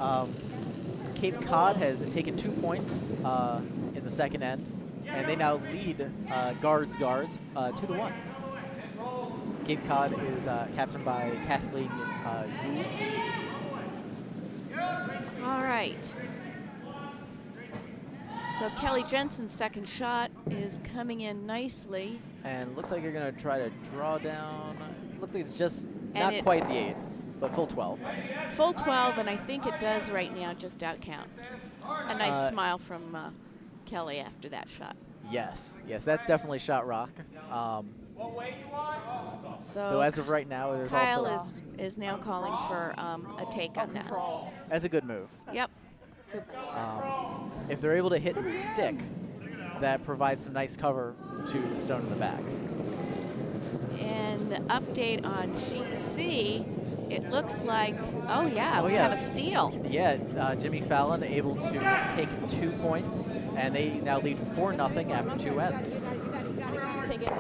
Speaker 1: Cape Cod has taken 2 points in the second end, and they now lead guards 2-1. Cape Cod is captained by Kathleen Yu.
Speaker 3: All right. So Kelly Jensen's second shot is coming in nicely.
Speaker 1: And looks like you're going to try to draw down. Looks like it's just
Speaker 3: And
Speaker 1: not quite the 8, but full 12.
Speaker 3: Full 12, and I think it does right now just out count. A nice smile from Kelly after that shot.
Speaker 1: Yes, that's definitely shot rock.
Speaker 3: So
Speaker 1: Though as of right now, there's
Speaker 3: Kyle
Speaker 1: also
Speaker 3: is now calling for a take on that.
Speaker 1: that's a good move.
Speaker 3: Yep.
Speaker 1: If they're able to hit and stick, that provides some nice cover to the stone in the back.
Speaker 3: And update on sheet C, it looks like, we
Speaker 1: yeah.
Speaker 3: have a steal.
Speaker 1: Yeah, Jimmy Fallon able to take 2 points, and they now lead 4-0 after 2 ends.
Speaker 5: Take it.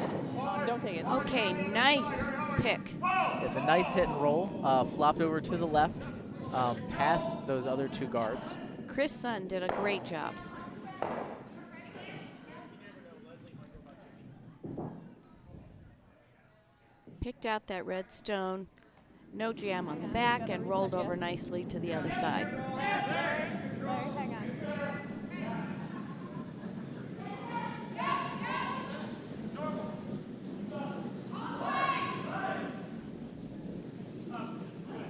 Speaker 5: Don't take it.
Speaker 3: Okay, nice pick.
Speaker 1: It's a nice hit and roll, flopped over to the left, past those other 2 guards.
Speaker 3: Chris Sun did a great job. Picked out that red stone, no jam on the back, and rolled over nicely to the other side.
Speaker 5: Hang on.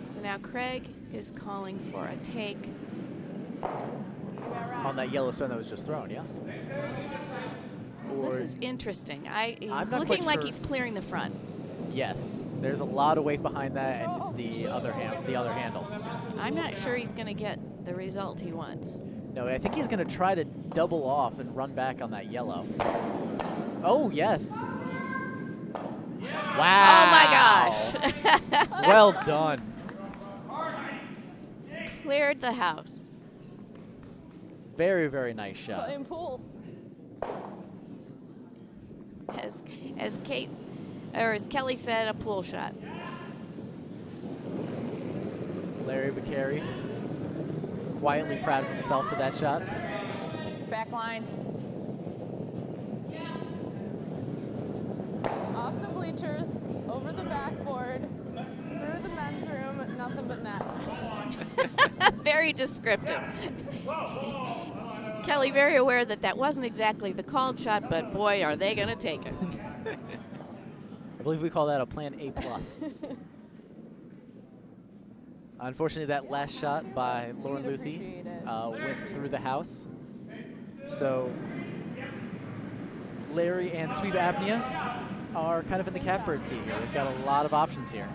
Speaker 3: So now Craig is calling for a take.
Speaker 1: On that yellow stone that was just thrown, yes?
Speaker 3: This is interesting. He's
Speaker 1: I'm not
Speaker 3: looking
Speaker 1: quite
Speaker 3: like
Speaker 1: sure.
Speaker 3: he's clearing the front.
Speaker 1: Yes, there's a lot of weight behind that, and it's the other handle.
Speaker 3: I'm not sure he's going to get the result he wants.
Speaker 1: No, I think he's going to try to double off and run back on that yellow. Oh, yes. Wow.
Speaker 3: Oh, my gosh.
Speaker 1: Well done.
Speaker 3: Cleared the house.
Speaker 1: Very, very nice shot.
Speaker 5: In pool.
Speaker 3: As Kelly said, a pool shot.
Speaker 1: Larry Bakary, quietly proud of himself for that shot.
Speaker 5: Back line. Off the bleachers, over the backboard, through the men's room, nothing but net.
Speaker 3: Very descriptive. Kelly very aware that that wasn't exactly the called shot, but boy, are they going to take it.
Speaker 1: I believe we call that a plan A+. Unfortunately, that last shot by Lauren Luthi went through the house. So Larry and Sweet Apnea are kind of in the catbird seat here. They've got a lot of options here.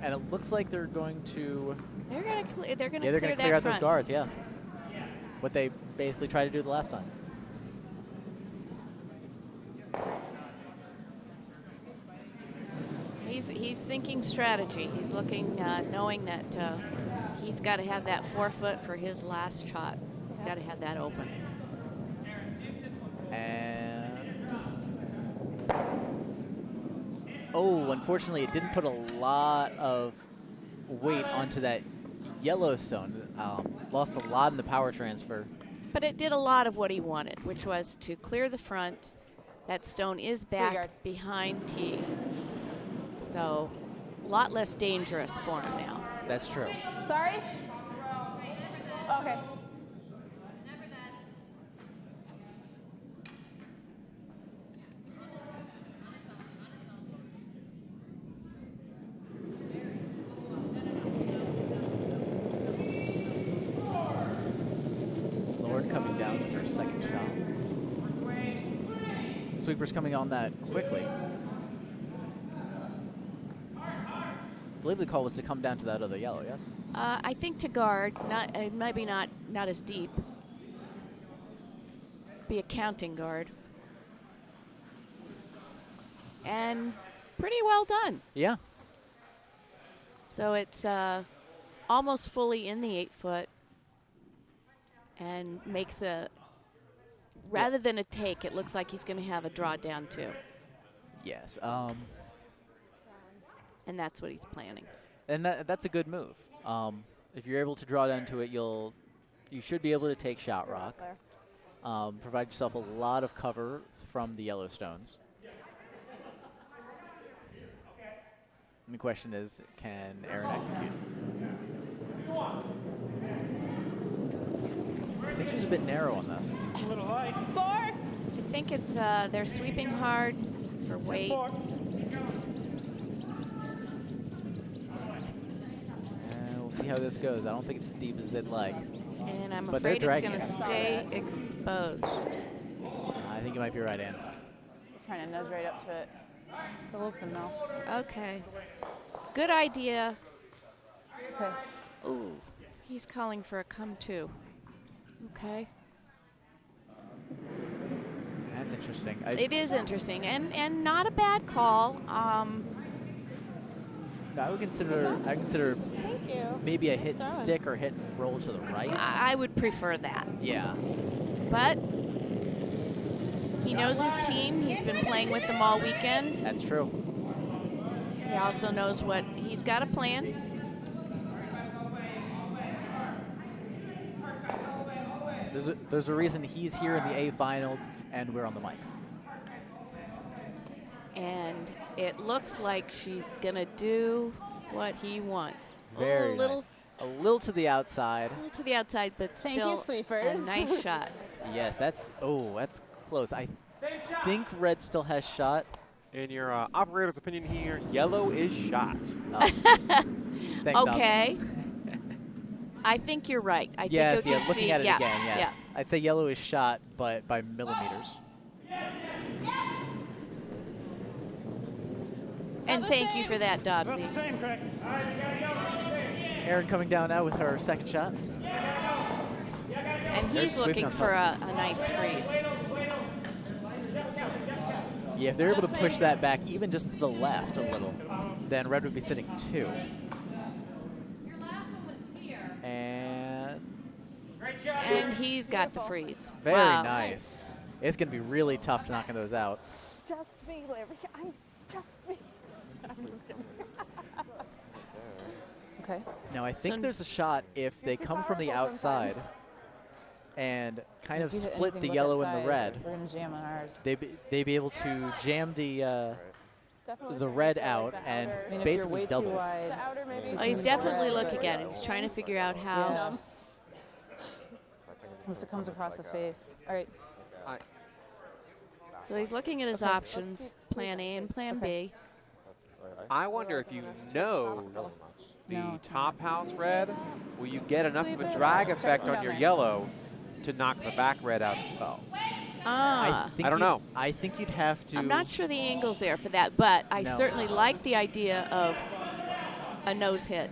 Speaker 1: And it looks like they're going to...
Speaker 3: They're going to clear
Speaker 1: they're
Speaker 3: that
Speaker 1: going to clear out
Speaker 3: front.
Speaker 1: those guards, yeah. What they basically tried to do the last time.
Speaker 3: He's thinking strategy. He's looking, knowing that he's got to have that 4 foot for his last shot. He's got to have that open.
Speaker 1: And oh, unfortunately, it didn't put a lot of weight onto that Yellowstone. Lost a lot in the power transfer.
Speaker 3: But it did a lot of what he wanted, which was to clear the front. That stone is back
Speaker 5: yard.
Speaker 3: behind tee. So a lot less dangerous for him now.
Speaker 1: That's true.
Speaker 5: Sorry? Okay.
Speaker 1: Lauren coming down with her second shot. Sweeper's coming on that quickly. I believe the call was to come down to that other yellow, yes?
Speaker 3: I think to guard, maybe not as deep. Be a counting guard. And pretty well done.
Speaker 1: Yeah.
Speaker 3: So it's almost fully in the 8-foot and makes a, rather than a take, it looks like he's going to have a draw down too.
Speaker 1: Yes.
Speaker 3: And that's what he's planning.
Speaker 1: And that's a good move. If you're able to draw down to it, you should be able to take shot rock. Provide yourself a lot of cover from the Yellowstones. And the question is, can Aaron execute? I think she's a bit narrow on this.
Speaker 6: A little high.
Speaker 5: 4.
Speaker 3: I think it's they're sweeping hard for weight.
Speaker 6: 4.
Speaker 1: We'll see how this goes. I don't think it's as deep as they'd like.
Speaker 3: And I'm
Speaker 1: But they're
Speaker 3: afraid it's
Speaker 1: dragging
Speaker 3: going to
Speaker 1: it.
Speaker 3: stay exposed.
Speaker 1: I think you might be right, Ann.
Speaker 5: Trying to nose right up to it. It's still open though.
Speaker 3: Okay. Good idea.
Speaker 5: Okay.
Speaker 3: Ooh, he's calling for a come to. Okay.
Speaker 1: That's interesting.
Speaker 3: It is interesting and not a bad call.
Speaker 1: No, I consider
Speaker 5: Thank you.
Speaker 1: maybe a hit and stick or hit and roll to the right.
Speaker 3: I would prefer that.
Speaker 1: Yeah.
Speaker 3: But he knows his team. He's been playing with them all weekend.
Speaker 1: That's true.
Speaker 3: He also knows what he's got a plan.
Speaker 1: So there's a reason he's here in the A finals and we're on the mics.
Speaker 3: And it looks like she's going to do what he wants.
Speaker 1: Very
Speaker 3: a little,
Speaker 1: nice. A little to the outside.
Speaker 3: a little to the outside, but
Speaker 5: Thank
Speaker 3: still
Speaker 5: you, sweepers.
Speaker 3: a nice shot.
Speaker 1: Yes, that's close. I think red still has shot.
Speaker 4: In your operator's opinion here, yellow is shot.
Speaker 1: Thanks, Tom.
Speaker 3: Okay. I think you're right. I
Speaker 1: Yes,
Speaker 3: think you
Speaker 1: yeah,
Speaker 3: can
Speaker 1: looking
Speaker 3: see,
Speaker 1: at it
Speaker 3: yeah,
Speaker 1: again, yes.
Speaker 3: yeah.
Speaker 1: I'd say yellow is shot, but by millimeters.
Speaker 3: And thank you for that,
Speaker 6: About the
Speaker 3: Dobbsy.
Speaker 6: same, Craig.
Speaker 1: Erin coming down now with her second shot.
Speaker 3: And
Speaker 1: They're
Speaker 3: he's
Speaker 1: sweeping
Speaker 3: looking
Speaker 1: on
Speaker 3: for
Speaker 1: top.
Speaker 3: a nice freeze.
Speaker 1: Yeah, if they're able to push that back even just to the left a little, then red would be sitting 2. And
Speaker 3: And he's got the freeze.
Speaker 1: very
Speaker 3: Wow.
Speaker 1: nice. It's going to be really tough to knocking those out.
Speaker 5: Just me, Larry. Just me. I'm just kidding. Okay.
Speaker 1: Now, I think
Speaker 3: So-
Speaker 1: there's a shot if they come from the outside and kind of
Speaker 5: If you hit
Speaker 1: split
Speaker 5: anything
Speaker 1: the
Speaker 5: but
Speaker 1: yellow
Speaker 5: that
Speaker 1: and the
Speaker 5: side,
Speaker 1: red.
Speaker 5: We're gonna jam on ours.
Speaker 1: They'd be able to jam the red out and
Speaker 5: I mean, if you're
Speaker 1: basically
Speaker 5: way too
Speaker 1: double.
Speaker 5: wide.
Speaker 3: Oh, he's definitely looking at it. He's trying to figure out how.
Speaker 5: Yeah. Unless it comes across the face. All right.
Speaker 3: So he's looking at his
Speaker 5: Okay,
Speaker 3: options, plan A and plan
Speaker 5: Okay.
Speaker 3: B.
Speaker 4: I wonder if you know the
Speaker 5: No, it's
Speaker 4: top house red, will you get enough of
Speaker 5: Sweep
Speaker 4: a
Speaker 5: it.
Speaker 4: drag
Speaker 5: Check
Speaker 4: effect
Speaker 5: from
Speaker 4: on
Speaker 5: down
Speaker 4: your
Speaker 5: there.
Speaker 4: yellow to knock the back red out as well?
Speaker 3: Ah,
Speaker 1: think
Speaker 4: I don't
Speaker 1: you'd-
Speaker 4: know.
Speaker 1: I think you'd have to.
Speaker 3: I'm not sure the angle's there for that, but I
Speaker 1: No.
Speaker 3: certainly like the idea of a nose hit.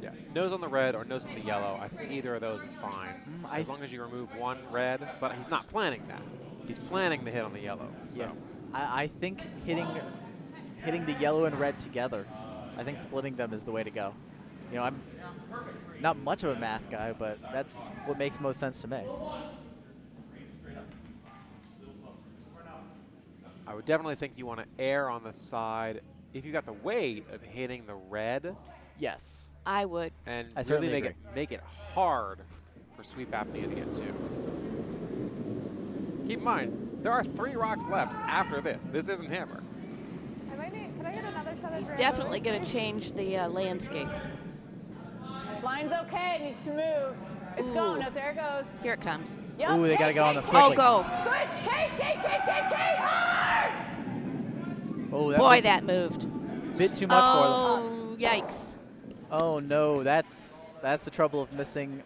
Speaker 4: Yeah, nose on the red or nose on the yellow. I think either of those is fine, as long as you remove one red. But he's not planning that. He's planning the hit on the yellow. So.
Speaker 1: Yes, I think hitting the yellow and red together. I think splitting them is the way to go. You know, I'm not much of a math guy, but that's what makes most sense to me.
Speaker 4: I would definitely think you want to err on the side if you got the weight of hitting the red
Speaker 1: Yes.
Speaker 3: I would.
Speaker 4: and
Speaker 1: I
Speaker 4: really
Speaker 1: certainly
Speaker 4: make it hard for sweep apnea to get to. Keep in mind, there are 3 rocks left after this. This isn't hammer.
Speaker 5: Can I get another shot
Speaker 3: He's definitely going to change the landscape.
Speaker 5: Line's okay. It needs to move. It's
Speaker 3: Ooh.
Speaker 5: going. No, there it goes.
Speaker 3: Here it comes.
Speaker 5: Yep.
Speaker 1: Ooh, they
Speaker 5: Kate,
Speaker 1: gotta get on
Speaker 5: Kate,
Speaker 1: this
Speaker 5: Kate.
Speaker 1: quickly.
Speaker 3: Oh, go.
Speaker 5: Switch. Kate, hard!
Speaker 1: Oh,
Speaker 3: Boy,
Speaker 1: was
Speaker 3: that moved.
Speaker 1: a bit too much for them.
Speaker 3: Oh, yikes.
Speaker 1: Oh no, that's the trouble of missing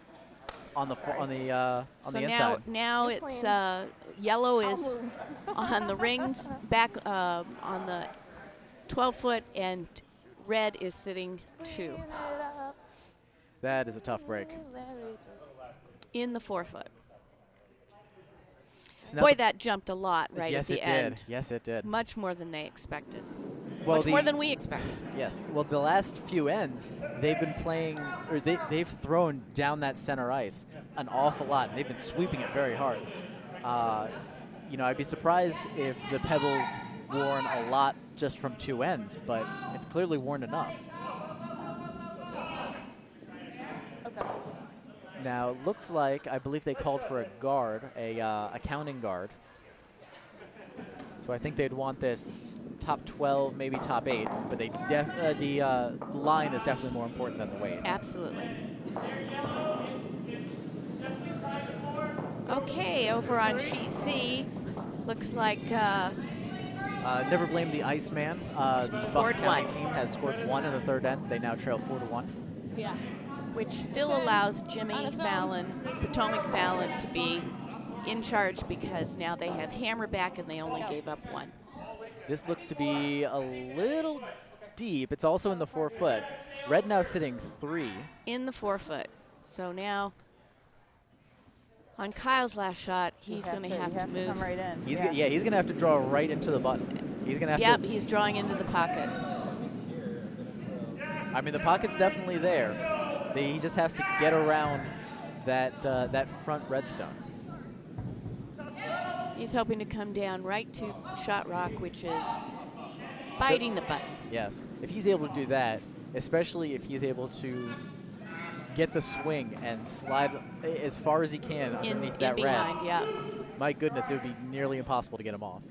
Speaker 1: on the
Speaker 3: So
Speaker 1: inside.
Speaker 3: now it's yellow is on the rings, back on the 12-foot, and red is sitting 2
Speaker 1: That is a tough break.
Speaker 3: in the 4-foot.
Speaker 1: So now
Speaker 3: Boy,
Speaker 1: the-
Speaker 3: that jumped a lot right
Speaker 1: yes,
Speaker 3: at the
Speaker 1: it
Speaker 3: end.
Speaker 1: did. Yes, it did.
Speaker 3: Much more than they expected.
Speaker 1: Well,
Speaker 3: Much more than we expected.
Speaker 1: Yes. Well, the last few ends, they've been playing, or they've thrown down that center ice an awful lot, and they've been sweeping it very hard. You know, I'd be surprised if the pebbles worn a lot just from 2 ends, but it's clearly worn enough.
Speaker 5: Okay.
Speaker 1: Now, it looks like, I believe they called for a guard, a counting guard. So I think they'd want this top 12, maybe top 8, but they the line is definitely more important than the weight.
Speaker 3: Absolutely. Okay, over on sheet C, looks like
Speaker 1: Never blame the Iceman. The Bucks
Speaker 3: Scored
Speaker 1: County
Speaker 3: 1.
Speaker 1: team has scored 1 in the 3rd end. They now trail 4-1.
Speaker 5: Yeah.
Speaker 3: which still allows Jimmy Fallon, Potomac Fallon, to be in charge because now they have Hammer back and they only gave up 1.
Speaker 1: This looks to be a little deep. It's also in the 4-foot. Red now sitting 3.
Speaker 3: In the 4-foot. So now on Kyle's last shot, he's going to have to move.
Speaker 5: Come right in.
Speaker 1: He's he's going to have to draw right into the button. He's going to have
Speaker 3: Yep,
Speaker 1: to.
Speaker 3: he's drawing into the pocket.
Speaker 1: I mean, the pocket's definitely there. He just has to get around that front redstone.
Speaker 3: He's hoping to come down right to shot rock, which is biting the button.
Speaker 1: Yes. If he's able to do that, especially if he's able to get the swing and slide as far as he can underneath that red.
Speaker 3: Behind, yeah.
Speaker 1: My goodness, it would be nearly impossible to get him off.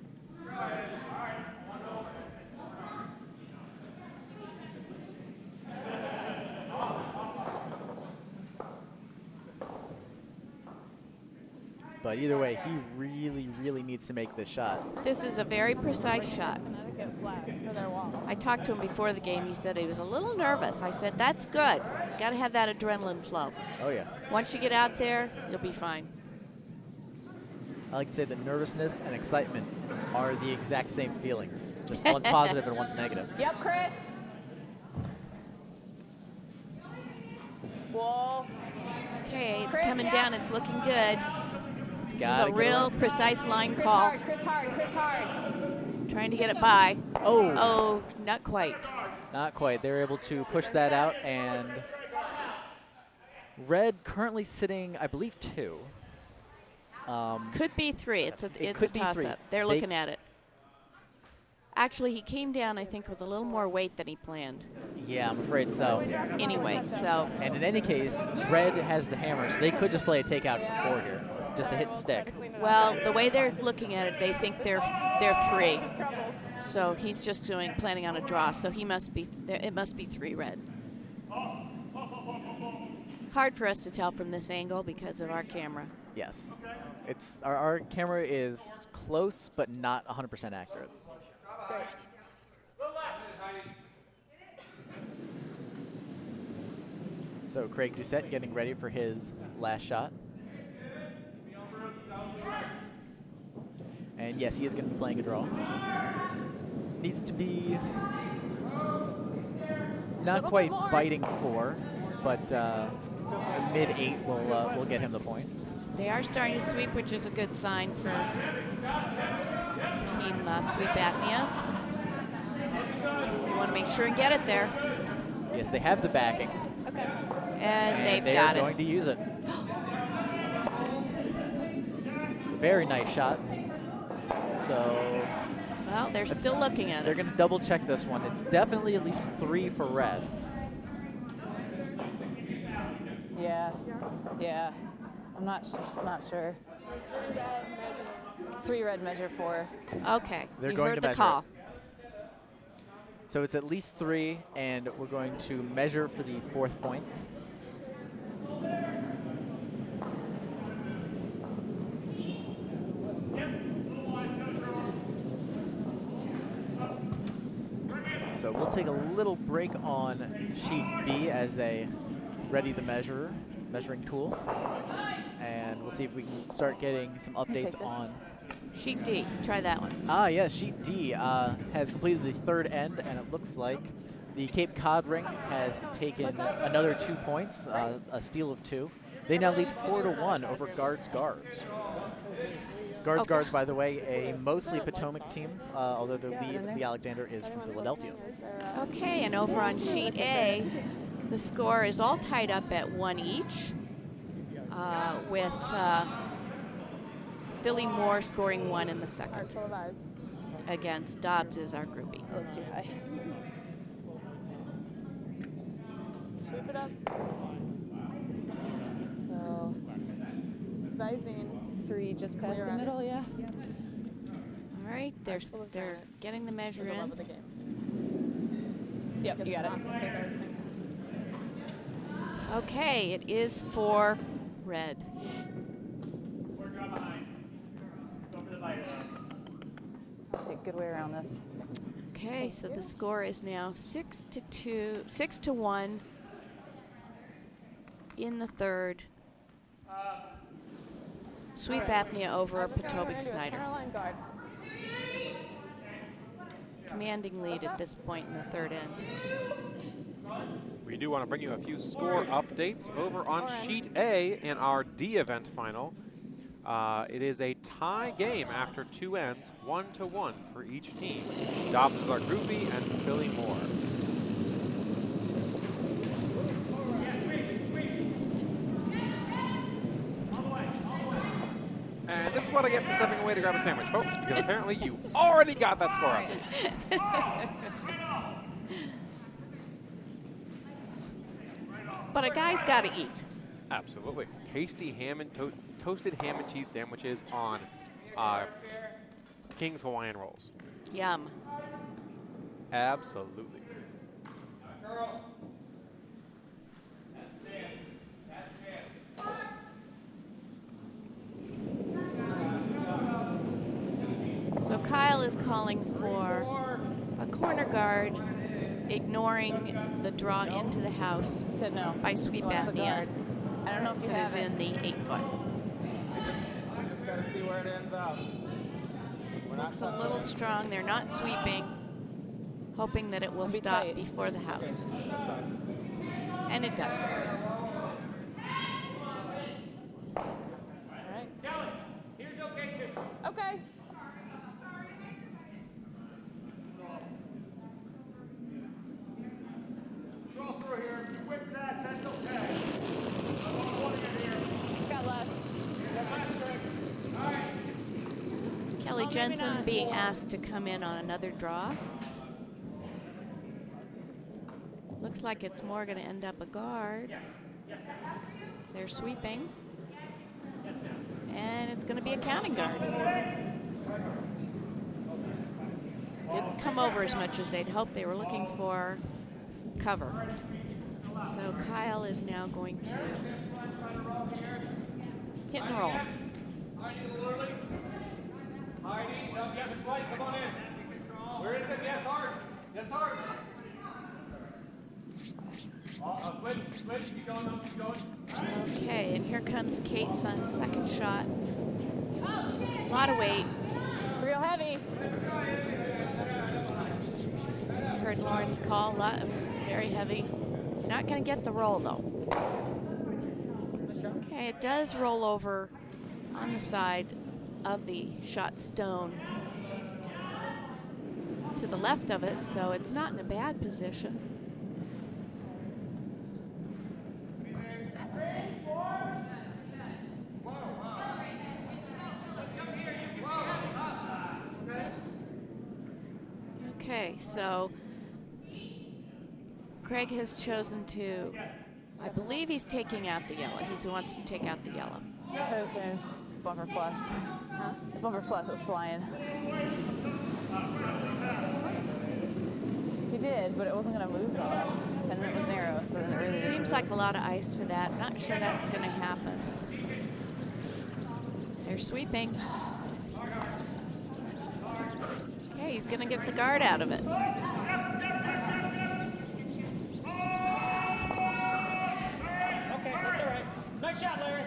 Speaker 1: But either way, he really, really needs to make this shot.
Speaker 3: This is a very precise shot.
Speaker 1: Yes.
Speaker 3: I talked to him before the game. He said he was a little nervous. I said, that's good. Got to have that adrenaline flow.
Speaker 1: Oh, yeah.
Speaker 3: Once you get out there, you'll be fine.
Speaker 1: I like to say that nervousness and excitement are the exact same feelings. Just one's positive and one's negative.
Speaker 5: Yep, Chris. Whoa.
Speaker 3: Okay, it's
Speaker 5: Chris,
Speaker 3: coming
Speaker 5: yeah.
Speaker 3: down. It's looking good. This is
Speaker 1: Gotta
Speaker 3: a
Speaker 1: get
Speaker 3: real
Speaker 1: around.
Speaker 3: precise line
Speaker 5: Chris
Speaker 3: call.
Speaker 5: hard, Chris hard, Chris hard.
Speaker 3: Trying to get it by.
Speaker 1: Oh.
Speaker 3: Oh, not quite.
Speaker 1: Not quite. They're able to push that out, and Red currently sitting, I believe, 2.
Speaker 3: Could be 3. It's a
Speaker 1: could be 3.
Speaker 3: toss-up. They're looking at it. Actually, he came down, I think, with a little more weight than he planned.
Speaker 1: Yeah, I'm afraid so.
Speaker 3: Anyway, so
Speaker 1: And in any case, Red has the hammers. They could just play a takeout for 4 here, just to hit and stick.
Speaker 3: well, the way they're looking at it, they think they're 3. So he's just planning on a draw. So he must be it must be 3 red. Hard for us to tell from this angle because of our camera.
Speaker 1: Yes. It's our camera is close, but not 100% accurate. So Craig Doucette getting ready for his last shot. And yes, he is going to be playing a draw. Needs to be not quite biting 4, but mid-8 will get him the point.
Speaker 3: They are starting to sweep, which is a good sign for Team Sweep Apnea. We want to make sure and get it there.
Speaker 1: Yes, they have the backing.
Speaker 5: Okay.
Speaker 3: And they've
Speaker 1: they
Speaker 3: got
Speaker 1: are going to use it. Very nice shot. So
Speaker 3: Well, they're still looking at
Speaker 1: they're
Speaker 3: it.
Speaker 1: going to double check this one. It's definitely at least 3 for Red.
Speaker 5: Yeah. Yeah. I'm not. Just not sure. 3 red measure 4.
Speaker 3: Okay,
Speaker 1: They're
Speaker 3: you
Speaker 1: going
Speaker 3: heard
Speaker 1: to
Speaker 3: the
Speaker 1: measure
Speaker 3: call.
Speaker 1: So it's at least 3, and we're going to measure for the 4th point. So we'll take a little break on sheet B as they ready the measuring tool. And we'll see if we can start getting some
Speaker 5: take
Speaker 1: updates
Speaker 5: this.
Speaker 1: on.
Speaker 3: Sheet D, try that one.
Speaker 1: Ah, yes, sheet D has completed the 3rd end, and it looks like the Cape Cod ring has taken another 2 points, a steal of 2. They now lead 4-1 over Guards. Guards,
Speaker 3: Okay.
Speaker 1: guards, by the way, a mostly Potomac team, although the lead, the Alexander, is from Philadelphia.
Speaker 3: Okay, and over on sheet A, the score is all tied up at 1 each, with Philly Moore scoring 1 in the second against Dobbs is our groupie.
Speaker 5: That's too high. Sweep it up. So, advising 3 just past the middle, yeah.
Speaker 3: All right, they're getting the measure in.
Speaker 5: Yep, you got it.
Speaker 3: Okay, it is for red.
Speaker 5: Let's see, good way around this.
Speaker 3: Okay, so the score is now 6-1 in the third. Sweep Apnea over Potomac Snyder. Commanding lead at this point in the third end.
Speaker 4: We do want to bring you a few score updates over on sheet A in our D event final. It is a tie game after 2 ends, 1-1 for each team. Dobbs is our groupie and Philly Moore. And this is what I get for stepping away to grab a sandwich, folks, because apparently you already got that score update.
Speaker 3: But a guy's got to eat.
Speaker 4: Absolutely. Tasty ham and toasted ham and cheese sandwiches on King's Hawaiian Rolls.
Speaker 3: Yum.
Speaker 4: Absolutely.
Speaker 3: So Kyle is calling for a corner guard, ignoring the draw into the house
Speaker 5: Said no.
Speaker 3: by Sweep
Speaker 5: Wants the
Speaker 3: Apnea.
Speaker 5: guard. I don't know if you
Speaker 3: That
Speaker 5: have
Speaker 3: is
Speaker 5: it.
Speaker 3: in the 8-foot.
Speaker 2: I just got to see where it ends up. We're not
Speaker 3: Looks a little strong. They're not sweeping, hoping that it will
Speaker 5: It's gonna be
Speaker 3: stop
Speaker 5: tight.
Speaker 3: before the house. And it does.
Speaker 5: All right.
Speaker 2: Kelly, here's okay too.
Speaker 5: Okay.
Speaker 2: Draw through here. If you whip that, that's okay. I want one in here.
Speaker 5: It's got less.
Speaker 2: All right.
Speaker 3: Kelly Jensen being asked to come in on another draw. Looks like it's more going to end up a guard. They're sweeping. And it's going to be a counting guard. Didn't come over as much as they'd hoped. They were looking for cover. So Kyle is now going to hit and roll.
Speaker 2: Heidi, a little early. Heidi, no, yeah, it's light. Come on in. Where is it? Yes, hard. Yes, hard. Switch. Keep going, no, keep going.
Speaker 3: Okay, and here comes Kate's on second shot. A lot of weight.
Speaker 5: Real heavy.
Speaker 3: Heard Lauren's call, very heavy. Not going to get the roll though. Okay, it does roll over on the side of the shot stone to the left of it, so it's not in a bad position. Okay, so Craig has chosen to, I believe he's taking out the yellow. He wants to take out the yellow.
Speaker 5: That was a bumper plus. Huh? The bumper plus was flying. He did, but it wasn't going to move at all. And it was narrow, so then it really didn't
Speaker 3: Seems
Speaker 5: move.
Speaker 3: like a lot of ice for that. Not sure that's going to happen. They're sweeping. Okay, he's going to get the guard out of it.
Speaker 6: Okay, that's all right. Nice shot, Larry.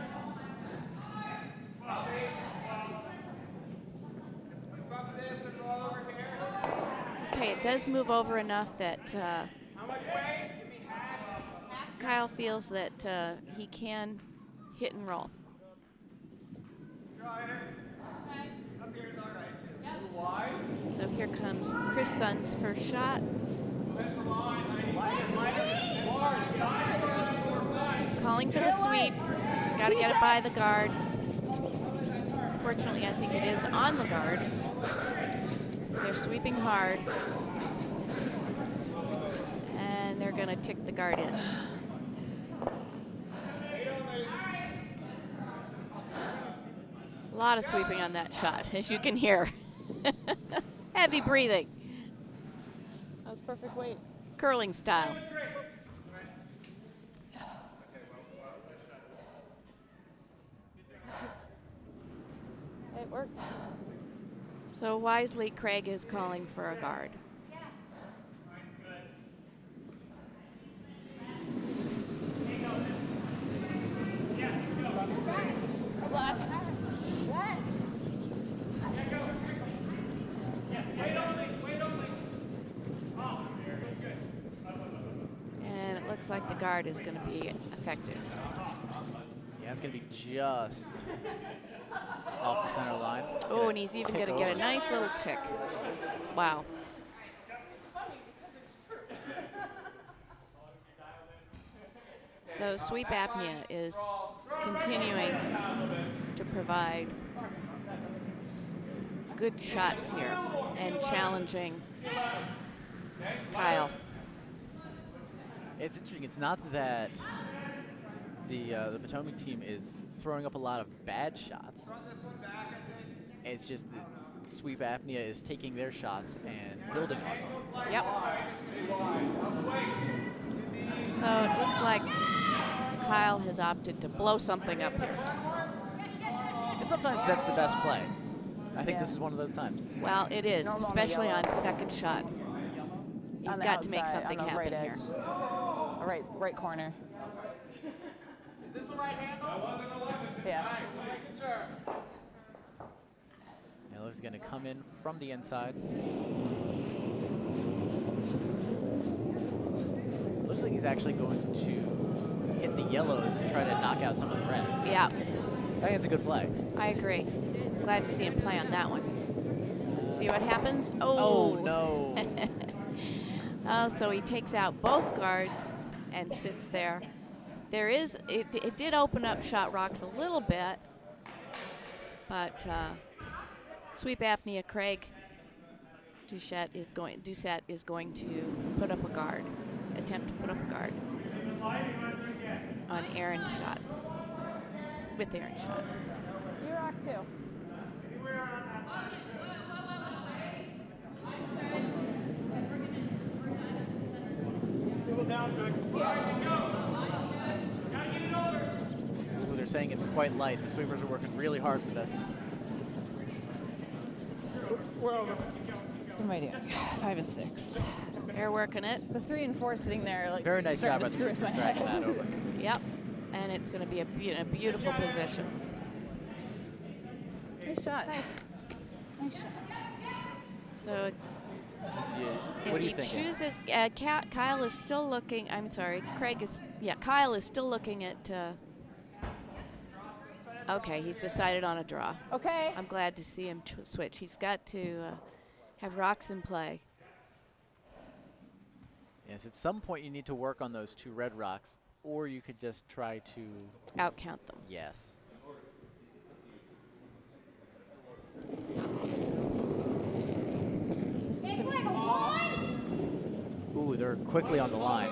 Speaker 3: Okay, it does move over enough that Kyle feels that he can hit and roll. comes Chris Sun's first shot. Calling for the sweep. Got to get it by the guard. Fortunately, I think it is on the guard. They're sweeping hard. And they're going to tick the guard in. A lot of sweeping on that shot, as you can hear. Heavy breathing.
Speaker 5: That was perfect weight.
Speaker 3: Curling style.
Speaker 5: It worked.
Speaker 3: So wisely, Craig is calling for a guard.
Speaker 5: Bless.
Speaker 3: And it looks like the guard is going to be effective.
Speaker 1: Yeah, it's going to be just off the center line.
Speaker 3: Oh, and he's even going to get a nice little tick. Wow. So sweep apnea is continuing to provide good shots here and challenging Kyle.
Speaker 1: It's interesting. It's not that the Potomac team is throwing up a lot of bad shots. It's just that sweep apnea is taking their shots and building on them.
Speaker 3: Yep. So it looks like Kyle has opted to blow something up here.
Speaker 1: And sometimes that's the best play. I think this is one of those times.
Speaker 3: Well, it is,
Speaker 5: Normal on the
Speaker 3: especially
Speaker 5: yellow.
Speaker 3: on second shots. He's
Speaker 5: On the
Speaker 3: got to make
Speaker 5: outside,
Speaker 3: something
Speaker 5: on the
Speaker 3: happen
Speaker 5: right
Speaker 3: here.
Speaker 5: edge. Right corner.
Speaker 2: Is this the right handle? That wasn't 11.
Speaker 5: Yeah.
Speaker 2: All right, we're making sure.
Speaker 1: Now this is going to come in from the inside. Looks like he's actually going to hit the yellows and try to knock out some of the reds.
Speaker 3: Yeah,
Speaker 1: I think it's a good play.
Speaker 3: I agree. Glad to see him play on that one. Let's see what happens.
Speaker 1: Oh, no.
Speaker 3: Oh, so he takes out both guards and sits there. There is, it did open up shot rocks a little bit, but sweep apnea, Craig Doucette is going to put up a guard, attempt to put up a guard on Aaron's shot, with Aaron's shot.
Speaker 5: You rock too.
Speaker 1: Ooh, they're saying it's quite light. The sweepers are working really hard for this.
Speaker 5: What am I doing? 5 and 6.
Speaker 3: They're working it.
Speaker 5: The 3 and 4 sitting there, like
Speaker 1: Very nice job
Speaker 5: starting
Speaker 1: by
Speaker 5: to
Speaker 1: the
Speaker 5: screw with
Speaker 1: sweepers
Speaker 5: my
Speaker 1: dragging
Speaker 5: head.
Speaker 1: that over.
Speaker 3: Yep, and it's going to be a beautiful position.
Speaker 5: Nice shot. Nice shot.
Speaker 3: So
Speaker 1: What
Speaker 3: if
Speaker 1: do you
Speaker 3: he
Speaker 1: think?
Speaker 3: chooses, Kyle is still looking. I'm sorry, Craig is. Yeah, Kyle is still looking at. Okay, he's decided on a draw.
Speaker 5: Okay.
Speaker 3: I'm glad to see him switch. He's got to have rocks in play.
Speaker 1: Yes, at some point you need to work on those 2 red rocks, or you could just try to
Speaker 3: Outcount them.
Speaker 1: Yes. Ooh, they're quickly on the line.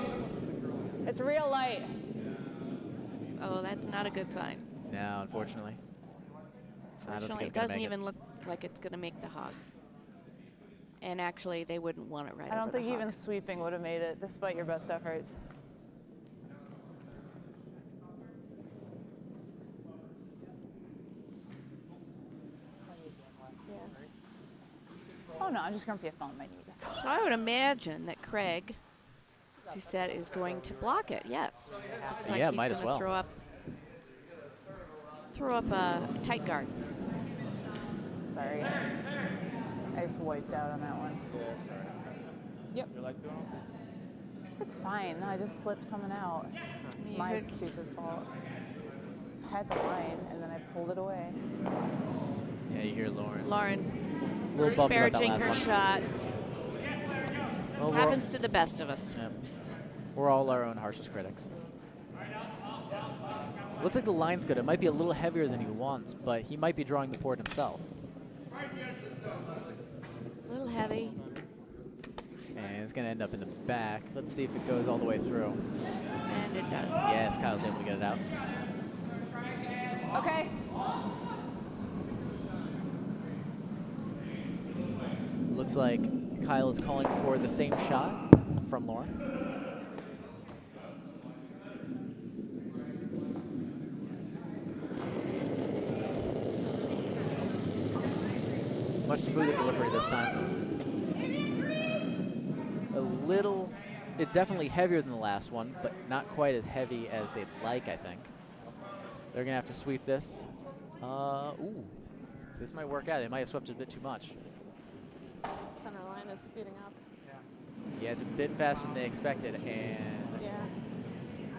Speaker 5: It's real light.
Speaker 3: Oh, that's not a good sign.
Speaker 1: No, unfortunately. I don't think
Speaker 3: Fortunately,
Speaker 1: it's
Speaker 3: it
Speaker 1: gonna
Speaker 3: doesn't
Speaker 1: make
Speaker 3: even look like it's going to make the hog. And actually, they wouldn't want it right
Speaker 5: I don't
Speaker 3: over the
Speaker 5: think
Speaker 3: hog.
Speaker 5: even sweeping would have made it, despite your best efforts. Oh no, I'm just grumpy. I fell on my knee. That's all.
Speaker 3: So I would imagine that Craig Doucette is going to block it. Yes. Looks like
Speaker 1: Yeah,
Speaker 3: he's
Speaker 1: might as
Speaker 3: going to
Speaker 1: well.
Speaker 3: throw up a tight guard.
Speaker 5: Sorry. I just wiped out on that one. Yep. It's fine. I just slipped coming out. It's
Speaker 3: You
Speaker 5: my
Speaker 3: heard-
Speaker 5: stupid fault. I had the line and then I pulled it away.
Speaker 1: Yeah, you hear Lauren.
Speaker 3: Lauren
Speaker 1: little bummed about that
Speaker 3: Disparaging
Speaker 1: last
Speaker 3: her
Speaker 1: one.
Speaker 3: shot.
Speaker 1: Well,
Speaker 3: Happens to the best of us.
Speaker 1: Yeah. We're all our own harshest critics. Looks like the line's good. It might be a little heavier than he wants, but he might be drawing the port himself.
Speaker 3: A little heavy.
Speaker 1: And it's going to end up in the back. Let's see if it goes all the way through.
Speaker 3: And it does.
Speaker 1: Yes, Kyle's able to get it out.
Speaker 5: Okay.
Speaker 1: Looks like Kyle is calling for the same shot from Lauren. Much smoother delivery this time. A little, it's definitely heavier than the last one, but not quite as heavy as they'd like, I think. They're gonna have to sweep this. Ooh, this might work out. They might have swept it a bit too much.
Speaker 5: Center line is speeding up.
Speaker 1: Yeah, it's a bit faster than they expected, and
Speaker 5: Yeah.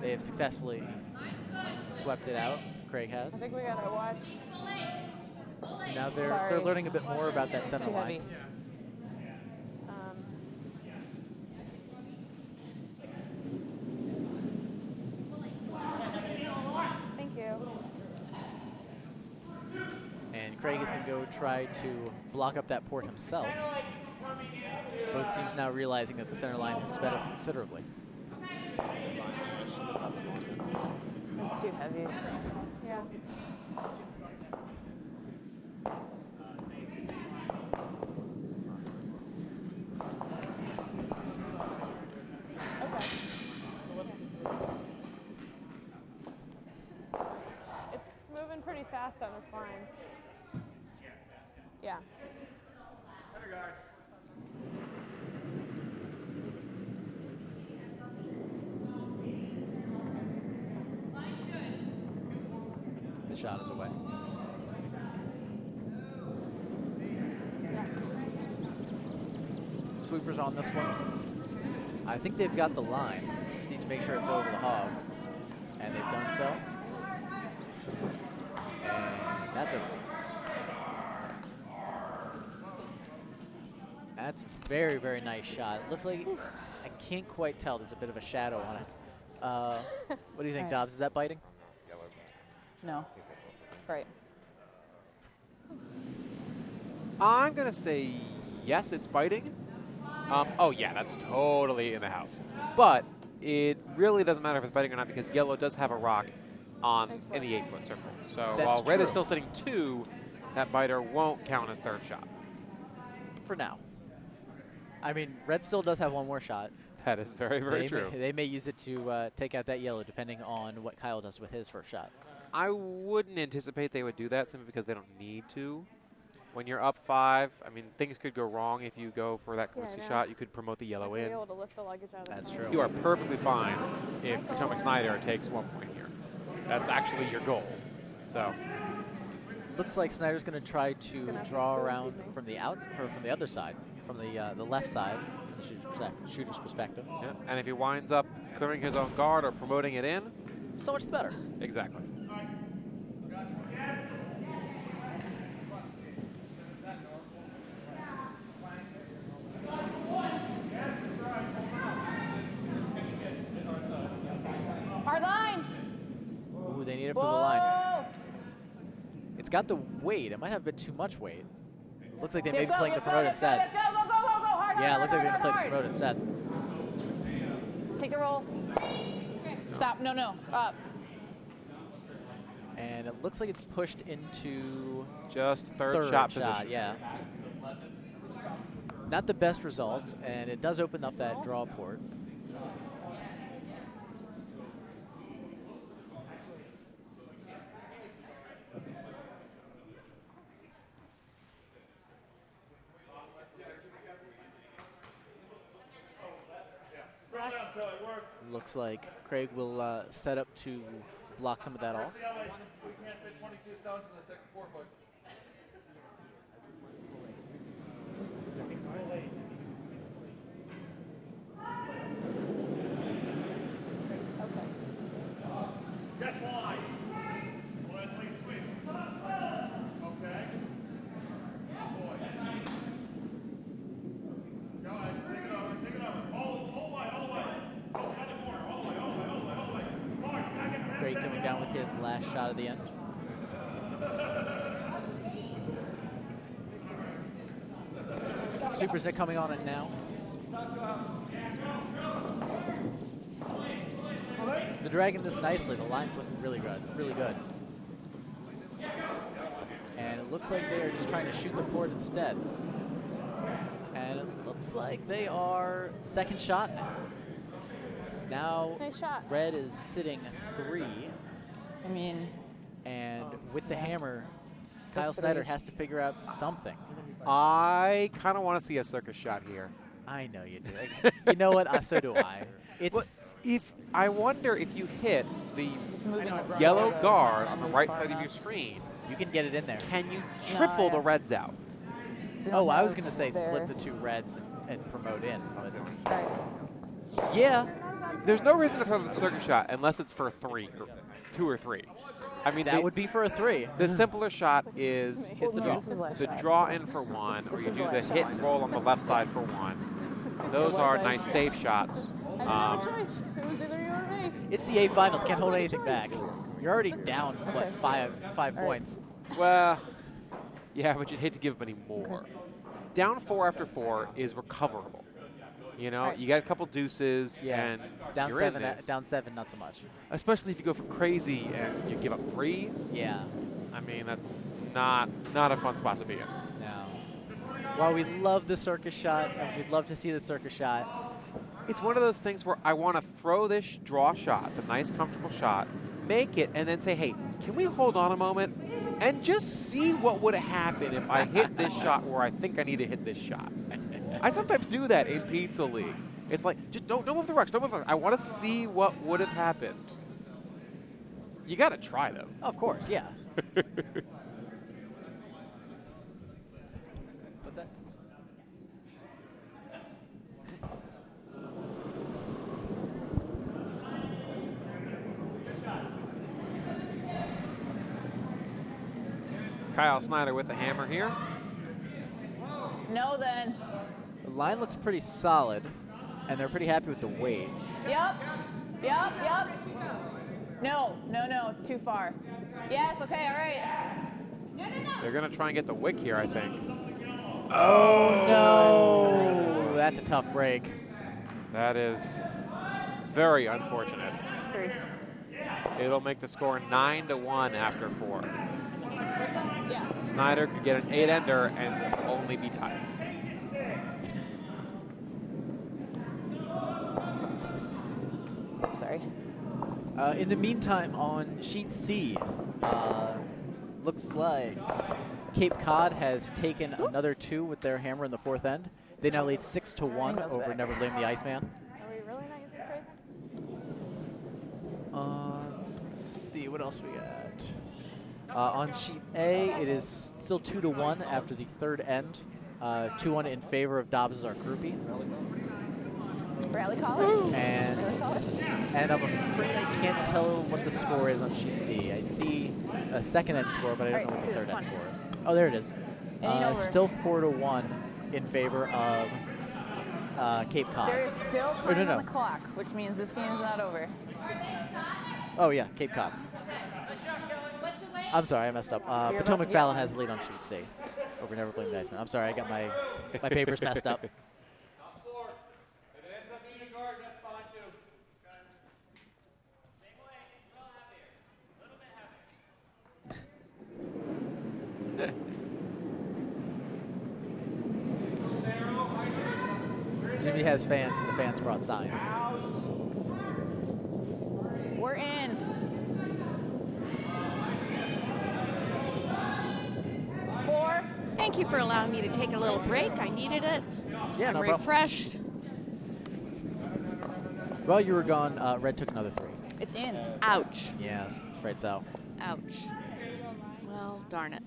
Speaker 1: they have successfully swept it out. Craig has.
Speaker 5: I think we gotta watch.
Speaker 1: So now they're
Speaker 5: Sorry.
Speaker 1: learning a bit more about that
Speaker 5: It's
Speaker 1: center
Speaker 5: too
Speaker 1: line.
Speaker 5: heavy. Thank you.
Speaker 1: And Craig is going to go try to block up that port himself. Both teams now realizing that the center line has sped up considerably.
Speaker 5: It's too heavy. Yeah. Okay. It's moving pretty fast on this line. Yeah.
Speaker 1: The shot is away. Sweepers on this one. I think they've got the line. Just need to make sure it's over the hog. And they've done so. And that's a very, very nice shot. It looks like, I can't quite tell. There's a bit of a shadow on it. What do you think,
Speaker 5: Right.
Speaker 1: Dobbs? Is that biting?
Speaker 5: No. Right.
Speaker 4: I'm going to say yes, it's biting. Oh, yeah, that's totally in the house. But it really doesn't matter if it's biting or not because yellow does have a rock on in the 8-foot circle. So
Speaker 1: That's
Speaker 4: while red is
Speaker 1: true.
Speaker 4: still sitting 2, that biter won't count as third shot.
Speaker 1: For now. I mean, red still does have one more shot.
Speaker 4: That is very, very true.
Speaker 1: They may use it to take out that yellow, depending on what Kyle does with his first shot.
Speaker 4: I wouldn't anticipate they would do that simply because they don't need to. When you're up 5, I mean, things could go wrong if you go for that
Speaker 5: Yeah, I
Speaker 4: close
Speaker 5: know.
Speaker 4: shot. You could promote the yellow
Speaker 5: Be
Speaker 4: in.
Speaker 5: able to lift the luggage out of the
Speaker 1: That's
Speaker 5: car.
Speaker 1: true.
Speaker 4: You are perfectly fine if Potomac Snyder takes 1 point here. That's actually your goal. So
Speaker 1: Looks like Snyder's going to try to
Speaker 5: gonna have to
Speaker 1: draw
Speaker 5: spoon
Speaker 1: around
Speaker 5: feed me.
Speaker 1: from the from the other side, from the left side, from the shooter's perspective.
Speaker 4: yeah. And if he winds up clearing his own guard or promoting it in,
Speaker 1: So much the better.
Speaker 4: exactly.
Speaker 5: Hard line.
Speaker 1: Ooh, they need it for the line. It's got the weight. It might have a bit too much weight. It looks like they may be playing the promoted set.
Speaker 5: Go, go, go, go, go. Hard,
Speaker 1: Yeah, it
Speaker 5: hard,
Speaker 1: looks like
Speaker 5: hard,
Speaker 1: they're going to
Speaker 5: hard,
Speaker 1: play the promoted set.
Speaker 5: hard. Take the roll. Stop. No, no. Up.
Speaker 1: And it looks like it's pushed into
Speaker 4: Just third shot position.
Speaker 1: yeah. Not the best result, and it does open up that draw port. Looks like Craig will set up to block some of that off.
Speaker 7: Yes, line. Go ahead, please sweep. Okay. Boys.
Speaker 1: down with his last shot of the end. Sweepers net coming on it now. They're dragging this nicely. The line's looking really good, really good. And it looks like they are just trying to shoot the port instead. And it looks like they are second shot now. Now
Speaker 5: Nice shot.
Speaker 1: red is sitting 3.
Speaker 5: I mean,
Speaker 1: And with the hammer, Kyle
Speaker 5: 3.
Speaker 1: Snyder has to figure out something.
Speaker 4: I kind of want to see a circus shot here.
Speaker 1: I know you do. You know what? So do I. It's
Speaker 4: Well, I wonder if you hit the
Speaker 5: it's moving. it
Speaker 4: yellow
Speaker 5: slow, though.
Speaker 4: guard
Speaker 5: It's
Speaker 4: on the
Speaker 5: moved
Speaker 4: right
Speaker 5: far
Speaker 4: side of
Speaker 5: enough.
Speaker 4: your screen,
Speaker 1: you can get it in there.
Speaker 4: can you
Speaker 5: No,
Speaker 4: triple the
Speaker 5: yeah.
Speaker 4: reds out?
Speaker 5: We don't
Speaker 1: Oh, I
Speaker 5: know
Speaker 1: was
Speaker 5: if
Speaker 1: going to say
Speaker 5: they're-
Speaker 1: split the 2 reds and promote in. But
Speaker 5: Right.
Speaker 1: yeah,
Speaker 4: There's no reason to throw the circus shot unless it's for 3, or 2 or 3. I mean,
Speaker 1: that would be for a 3.
Speaker 4: the simpler shot is
Speaker 1: Is the draw.
Speaker 5: This is last
Speaker 4: the
Speaker 5: shot,
Speaker 4: draw
Speaker 5: so-
Speaker 4: in for 1, or
Speaker 5: This
Speaker 4: you
Speaker 5: is
Speaker 4: do the
Speaker 5: last
Speaker 4: hit
Speaker 5: shot.
Speaker 4: and roll on the left side for 1. Those
Speaker 5: what
Speaker 4: are
Speaker 5: size?
Speaker 4: nice safe shots.
Speaker 5: I didn't have a choice. It was either you or me.
Speaker 1: It's the A finals. Can't hold anything back. You're already down, what,
Speaker 5: Okay.
Speaker 1: five
Speaker 5: All right.
Speaker 1: points.
Speaker 4: Well, yeah, but you'd hate to give up any more. Down 4 after 4 is recoverable. You know,
Speaker 5: Right.
Speaker 4: you got a couple deuces,
Speaker 1: Yeah.
Speaker 4: and
Speaker 1: Down
Speaker 4: you're
Speaker 1: 7,
Speaker 4: in this.
Speaker 1: down 7, not so much.
Speaker 4: Especially if you go for crazy and you give up 3.
Speaker 1: Yeah.
Speaker 4: I mean, that's not a fun spot to be in.
Speaker 1: No. While we love the circus shot, and we'd love to see the circus shot,
Speaker 4: It's one of those things where I want to throw this draw shot, the nice, comfortable shot, make it, and then say, hey, can we hold on a moment and just see what would happen if I hit this shot where I think I need to hit this shot? I sometimes do that in Pizza League. It's like, just don't move the rocks, don't move the rocks. I want to see what would have happened. You got to try, though.
Speaker 1: of course, yeah. What's that?
Speaker 4: Kyle Snyder with the hammer here.
Speaker 5: No, then.
Speaker 1: The line looks pretty solid, and they're pretty happy with the weight.
Speaker 5: Yep. Yep. Yep. No. No. No. It's too far. Yes. Okay. All right.
Speaker 4: They're going to try and get the wick here, I think.
Speaker 1: Oh, no. That's a tough break.
Speaker 4: That is very unfortunate.
Speaker 5: 3.
Speaker 4: It'll make the score 9-1 after 4.
Speaker 5: Yeah.
Speaker 4: Snyder could get an 8-ender and only be tied.
Speaker 5: I'm sorry.
Speaker 1: In the meantime, on sheet C, looks like Cape Cod has taken another 2 with their hammer in the 4th end. They now lead 6-1
Speaker 5: Rainbow's
Speaker 1: over
Speaker 5: back.
Speaker 1: Never Blame the Iceman.
Speaker 5: Are we really not using phrasing?
Speaker 1: Let's see what else we got. On sheet A, it is still 2-1 after the 3rd end. 2-1 in favor of Dobbs as our groupie.
Speaker 5: Rally caller?
Speaker 1: And
Speaker 5: Rally caller?
Speaker 1: And I'm afraid I can't tell what the score is on sheet D. I see a 2nd end score, but I don't
Speaker 5: All
Speaker 1: know
Speaker 5: right,
Speaker 1: what the
Speaker 5: let's do
Speaker 1: 3rd
Speaker 5: this
Speaker 1: end
Speaker 5: one.
Speaker 1: score is. Oh, there it is.
Speaker 5: Ain't over.
Speaker 1: Still 4-1 in favor of Cape Cod.
Speaker 5: There is still
Speaker 1: Or
Speaker 5: time
Speaker 1: no,
Speaker 5: on the clock, which means this game is not over.
Speaker 1: Oh, yeah, Cape Cod. I'm sorry, I messed up.
Speaker 5: You're about
Speaker 1: Potomac
Speaker 5: to get
Speaker 1: Fallon
Speaker 5: one.
Speaker 1: has the lead on sheet C over Never Blame the Iceman. I'm sorry, I got my papers messed up.
Speaker 2: Top 4. If it ends up being a guard, that's fine too. Same way, a little heavier.
Speaker 1: Jimmy has fans, and the fans brought signs.
Speaker 5: We're in. 4.
Speaker 3: Thank you for allowing me to take a little break. I needed it.
Speaker 1: Yeah,
Speaker 3: I'm
Speaker 1: no problem.
Speaker 3: refreshed.
Speaker 1: While you were gone, Red took another 3.
Speaker 5: It's in.
Speaker 3: Ouch.
Speaker 1: Yes, afraid so.
Speaker 3: Ouch. Well, darn it.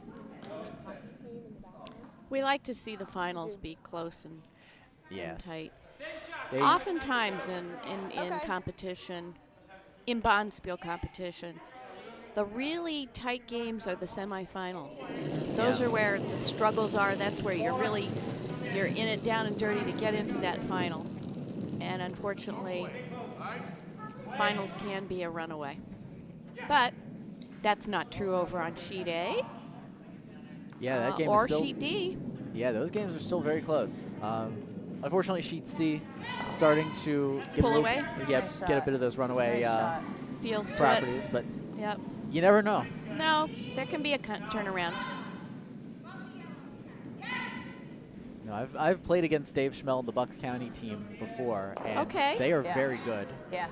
Speaker 3: We like to see the finals be close and
Speaker 1: Yes.
Speaker 3: tight.
Speaker 1: They-
Speaker 3: Oftentimes in
Speaker 5: Okay.
Speaker 3: competition, in Bonspiel competition, the really tight games are the semifinals. Those
Speaker 1: Yeah.
Speaker 3: are where the struggles are. That's where you're in it down and dirty to get into that final. And unfortunately, finals can be a runaway. But that's not true over on sheet A
Speaker 1: Yeah, that game is
Speaker 3: or
Speaker 1: still.
Speaker 3: sheet D.
Speaker 1: Yeah, those games are still very close. Unfortunately, sheet C starting to get
Speaker 3: Pull
Speaker 1: a little,
Speaker 3: away?
Speaker 1: yeah,
Speaker 5: Nice
Speaker 1: get a
Speaker 5: shot.
Speaker 1: bit of those runaway
Speaker 5: Nice shot.
Speaker 3: Feels to
Speaker 1: properties, but
Speaker 3: it. Yep.
Speaker 1: you never know.
Speaker 3: No, there can be a turnaround.
Speaker 1: No, I've played against Dave Schmell and the Bucks County team before, and
Speaker 3: Okay.
Speaker 1: they are
Speaker 5: Yeah.
Speaker 1: very good.
Speaker 5: Yeah.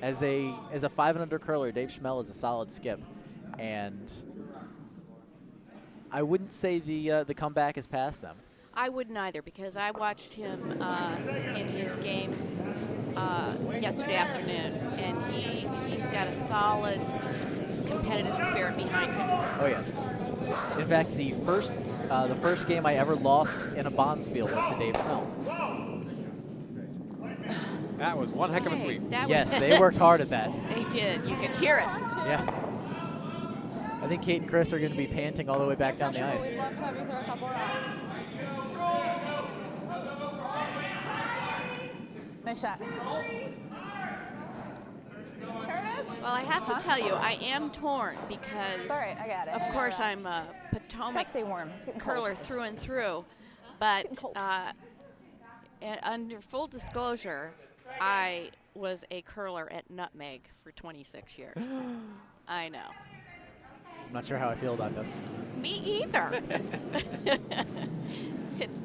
Speaker 1: As a 5 and under curler, Dave Schmell is a solid skip, and I wouldn't say the comeback is past them.
Speaker 3: I wouldn't either, because I watched him in his game yesterday afternoon, and he's got a solid competitive spirit behind him.
Speaker 1: Oh yes. In fact, the first game I ever lost in a Bonspiel was to Dave Schmell.
Speaker 4: That was one heck of a sweep.
Speaker 3: That
Speaker 1: Yes,
Speaker 3: was
Speaker 1: they worked hard at that.
Speaker 3: They did. You could hear it.
Speaker 1: Yeah. I think Kate and Chris are going to be panting all the way back down the ice.
Speaker 5: We'd love to have you throw a couple rocks. Nice shot.
Speaker 3: Well, I have to tell you, I am torn because,
Speaker 5: It's all right, I got it.
Speaker 3: of course, I'm a Potomac
Speaker 5: Gotta stay warm. It's getting
Speaker 3: curler
Speaker 5: cold.
Speaker 3: through and through. But
Speaker 5: Getting cold.
Speaker 3: under full disclosure, I was a curler at Nutmeg for 26 years. I know.
Speaker 1: I'm not sure how I feel about this.
Speaker 3: Me either. It's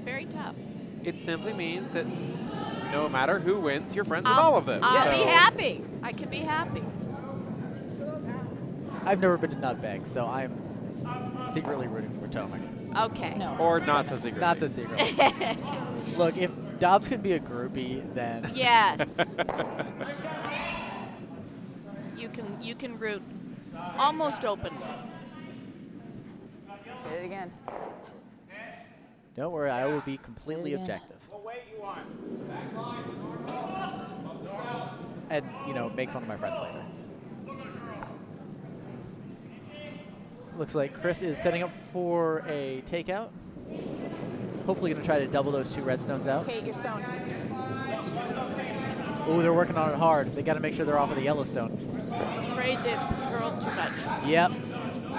Speaker 3: very tough.
Speaker 4: It simply means that no matter who wins, you're friends with
Speaker 3: I'll-
Speaker 4: all of them.
Speaker 3: I'll
Speaker 4: So-
Speaker 3: be happy. I can be happy.
Speaker 1: I've never been to Nutmeg, so I'm secretly rooting for Potomac.
Speaker 3: Okay.
Speaker 5: No.
Speaker 4: Or not so secret.
Speaker 1: Not so secretly. Look, if Dobbs can be a groupie, then
Speaker 3: Yes. You can root almost openly.
Speaker 5: Hit it again.
Speaker 1: don't worry, I will be completely
Speaker 5: again.
Speaker 1: objective.
Speaker 2: What weight you want?
Speaker 1: And, make fun of my friends later. Looks like Chris is setting up for a takeout. Hopefully going to try to double those 2 redstones out.
Speaker 5: Kate, you're stoned.
Speaker 1: Oh, they're working on it hard. They got to make sure they're off of the Yellowstone.
Speaker 3: Afraid they've curled too much.
Speaker 1: Yep.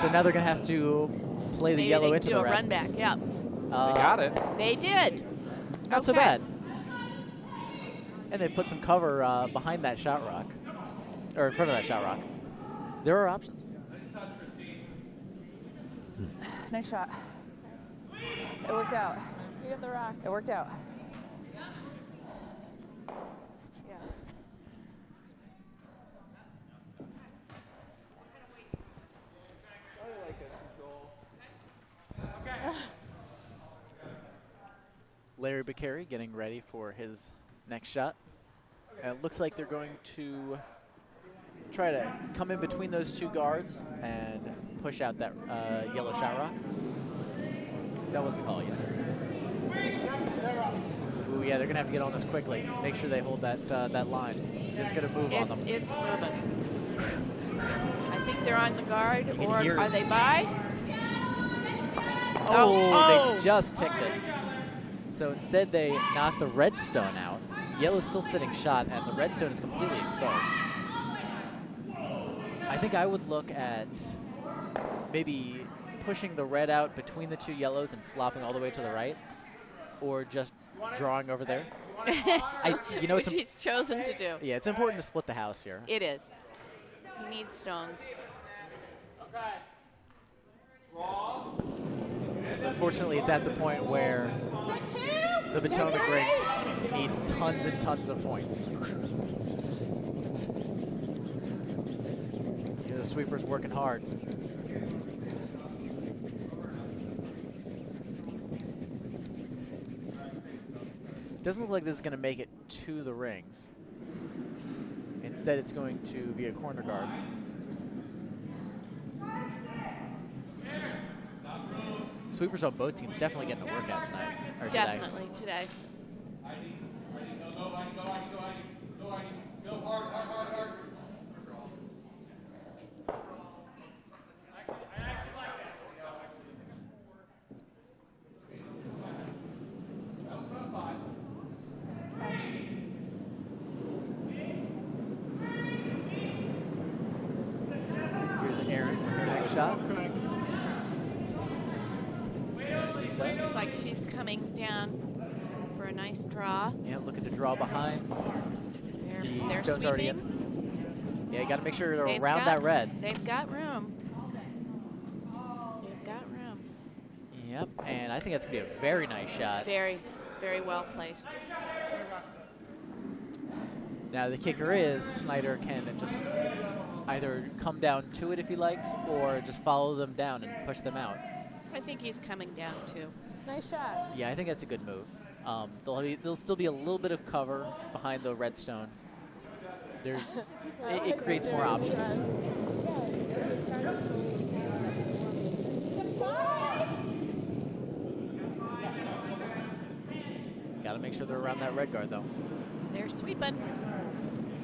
Speaker 1: So now they're going to have to play the
Speaker 3: Maybe
Speaker 1: yellow
Speaker 3: they
Speaker 1: into
Speaker 3: do
Speaker 1: the
Speaker 3: a
Speaker 1: red.
Speaker 3: run back. Yeah.
Speaker 4: They got it.
Speaker 3: They did.
Speaker 1: Not so
Speaker 3: Okay.
Speaker 1: bad. And they put some cover behind that shot rock, or in front of that shot rock. There are options.
Speaker 5: Nice shot. It worked out. You got the rock. It worked out.
Speaker 1: Larry Bacari getting ready for his next shot. It looks like they're going to try to come in between those 2 guards and push out that yellow shot rock. That was the call, yes. Ooh, yeah, they're going to have to get on this quickly. Make sure they hold that line. It's going to move on them.
Speaker 3: It's moving. I think they're on the guard,
Speaker 1: can
Speaker 3: or
Speaker 1: hear
Speaker 3: are
Speaker 1: it.
Speaker 3: they by?
Speaker 1: Oh, they just ticked it. So instead they knock the redstone out. Yellow's still sitting shot, and the redstone is completely exposed. I think I would look at maybe pushing the red out between the 2 yellows and flopping all the way to the right, or just drawing over there. It's
Speaker 3: Which he's chosen to do.
Speaker 1: yeah, it's important to split the house here.
Speaker 3: It is. He needs stones.
Speaker 1: So unfortunately, it's at the point where the Potomac rink needs tons and tons of points. Yeah, the sweeper's working hard. Doesn't look like this is going to make it to the rings. Instead, it's going to be a corner guard. Sweepers on both teams definitely getting a workout tonight. Or today.
Speaker 3: Definitely today.
Speaker 1: set.
Speaker 3: Looks like she's coming down for a nice draw.
Speaker 1: Yeah, looking to draw behind. The
Speaker 3: They're
Speaker 1: stone's already
Speaker 3: sweeping.
Speaker 1: in. Yeah, you got to make sure they're
Speaker 3: They've
Speaker 1: around
Speaker 3: got-
Speaker 1: that red.
Speaker 3: They've got room. They've got room.
Speaker 1: Yep, and I think that's going to be a very nice shot.
Speaker 3: Very, very well placed.
Speaker 1: Now, the kicker is Snyder can just either come down to it if he likes or just follow them down and push them out.
Speaker 3: I think he's coming down too.
Speaker 5: Nice shot.
Speaker 1: Yeah, I think that's a good move. There'll still be a little bit of cover behind the redstone. It creates more options. Got to make sure they're around that red guard, though.
Speaker 3: They're sweeping.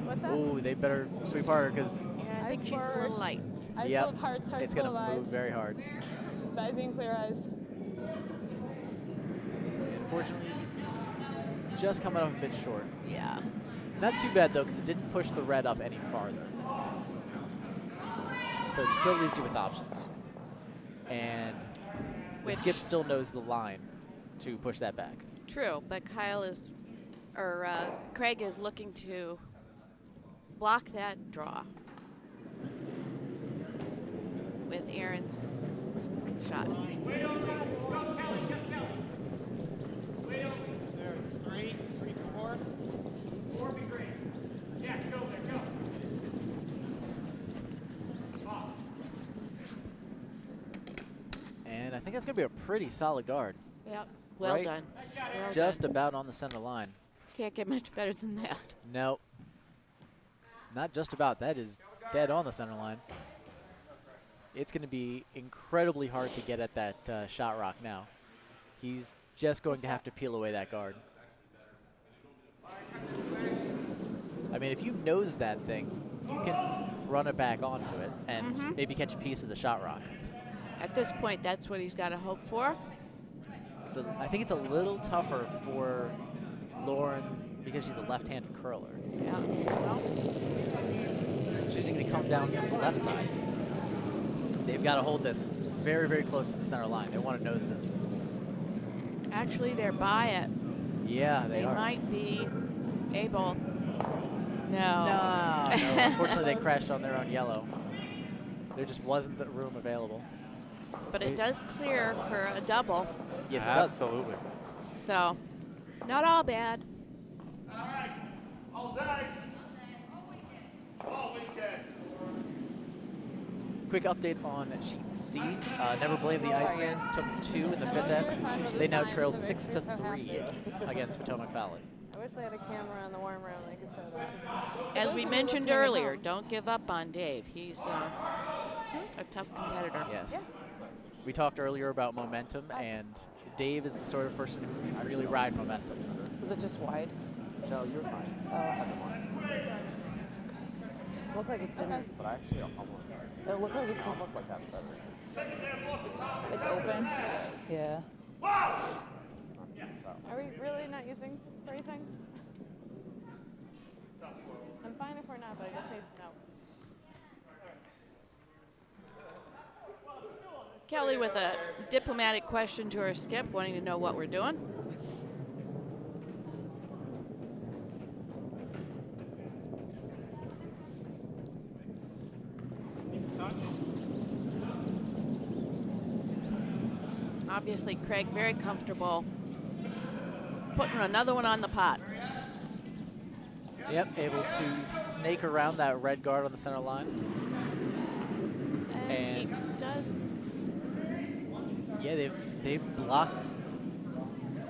Speaker 5: What's that?
Speaker 1: Ooh, they better sweep harder because
Speaker 3: Yeah, I think
Speaker 5: Eyes
Speaker 3: she's a
Speaker 5: forward.
Speaker 3: little light.
Speaker 5: Eyes
Speaker 1: yep,
Speaker 5: full of hearts, hearts
Speaker 1: it's
Speaker 5: full
Speaker 1: going
Speaker 5: of
Speaker 1: to move
Speaker 5: eyes.
Speaker 1: very hard.
Speaker 5: Visine, clear eyes.
Speaker 1: Unfortunately, it's just coming up a bit short.
Speaker 3: Yeah.
Speaker 1: Not too bad, though, because it didn't push the red up any farther. So it still leaves you with options. And the skip still knows the line to push that back.
Speaker 3: True, but Craig is looking to block that draw with Aaron's shot.
Speaker 1: And I think that's going to be a pretty solid guard.
Speaker 3: Yep. Well
Speaker 1: Right.
Speaker 3: done. Well
Speaker 1: Just
Speaker 3: done.
Speaker 1: about on the center line.
Speaker 3: Can't get much better than that.
Speaker 1: Nope. Not just about. That is dead on the center line. It's going to be incredibly hard to get at that shot rock now. He's just going to have to peel away that guard. I mean, if you nose that thing, you can run it back onto it and maybe catch a piece of the shot rock.
Speaker 3: At this point, that's what he's got to hope for.
Speaker 1: I think it's a little tougher for Lauren because she's a left-handed curler.
Speaker 3: Yeah. Well,
Speaker 1: Choosing to come down from the left side. They've got to hold this very, very close to the center line. They want to nose this.
Speaker 3: actually, they're by it.
Speaker 1: Yeah, they are.
Speaker 3: might be able.
Speaker 1: No,
Speaker 3: No.
Speaker 1: unfortunately, they crashed on their own yellow. There just wasn't the room available.
Speaker 3: But it does clear for a double,
Speaker 1: Yes, it does.
Speaker 4: Absolutely.
Speaker 3: so not all bad.
Speaker 1: Quick update on sheet C. Never blame the Iceman. Took 2 in the 5th end. They now trail 6-3 against Potomac Valley.
Speaker 5: I wish they had a camera in the warm room they could show that.
Speaker 3: As we mentioned earlier, don't give up on Dave. He's a tough competitor.
Speaker 1: Yes. We talked earlier about momentum, and Dave is the sort of person who can really ride momentum.
Speaker 5: Was it just wide?
Speaker 7: No, you're fine.
Speaker 5: Oh, I have one. Okay. Just looked like it didn't.
Speaker 7: But actually, almost.
Speaker 5: It looked like it just.
Speaker 7: Almost like that's better.
Speaker 5: It's open. Yeah. Are we really not using bracing? I'm fine if we're not, but I just need to know.
Speaker 3: Kelly with a diplomatic question to her skip, wanting to know what we're doing. Obviously, Craig very comfortable putting another one on the pot.
Speaker 1: Yep, able to snake around that red guard on the center line.
Speaker 3: And he does.
Speaker 1: Yeah, they've blocked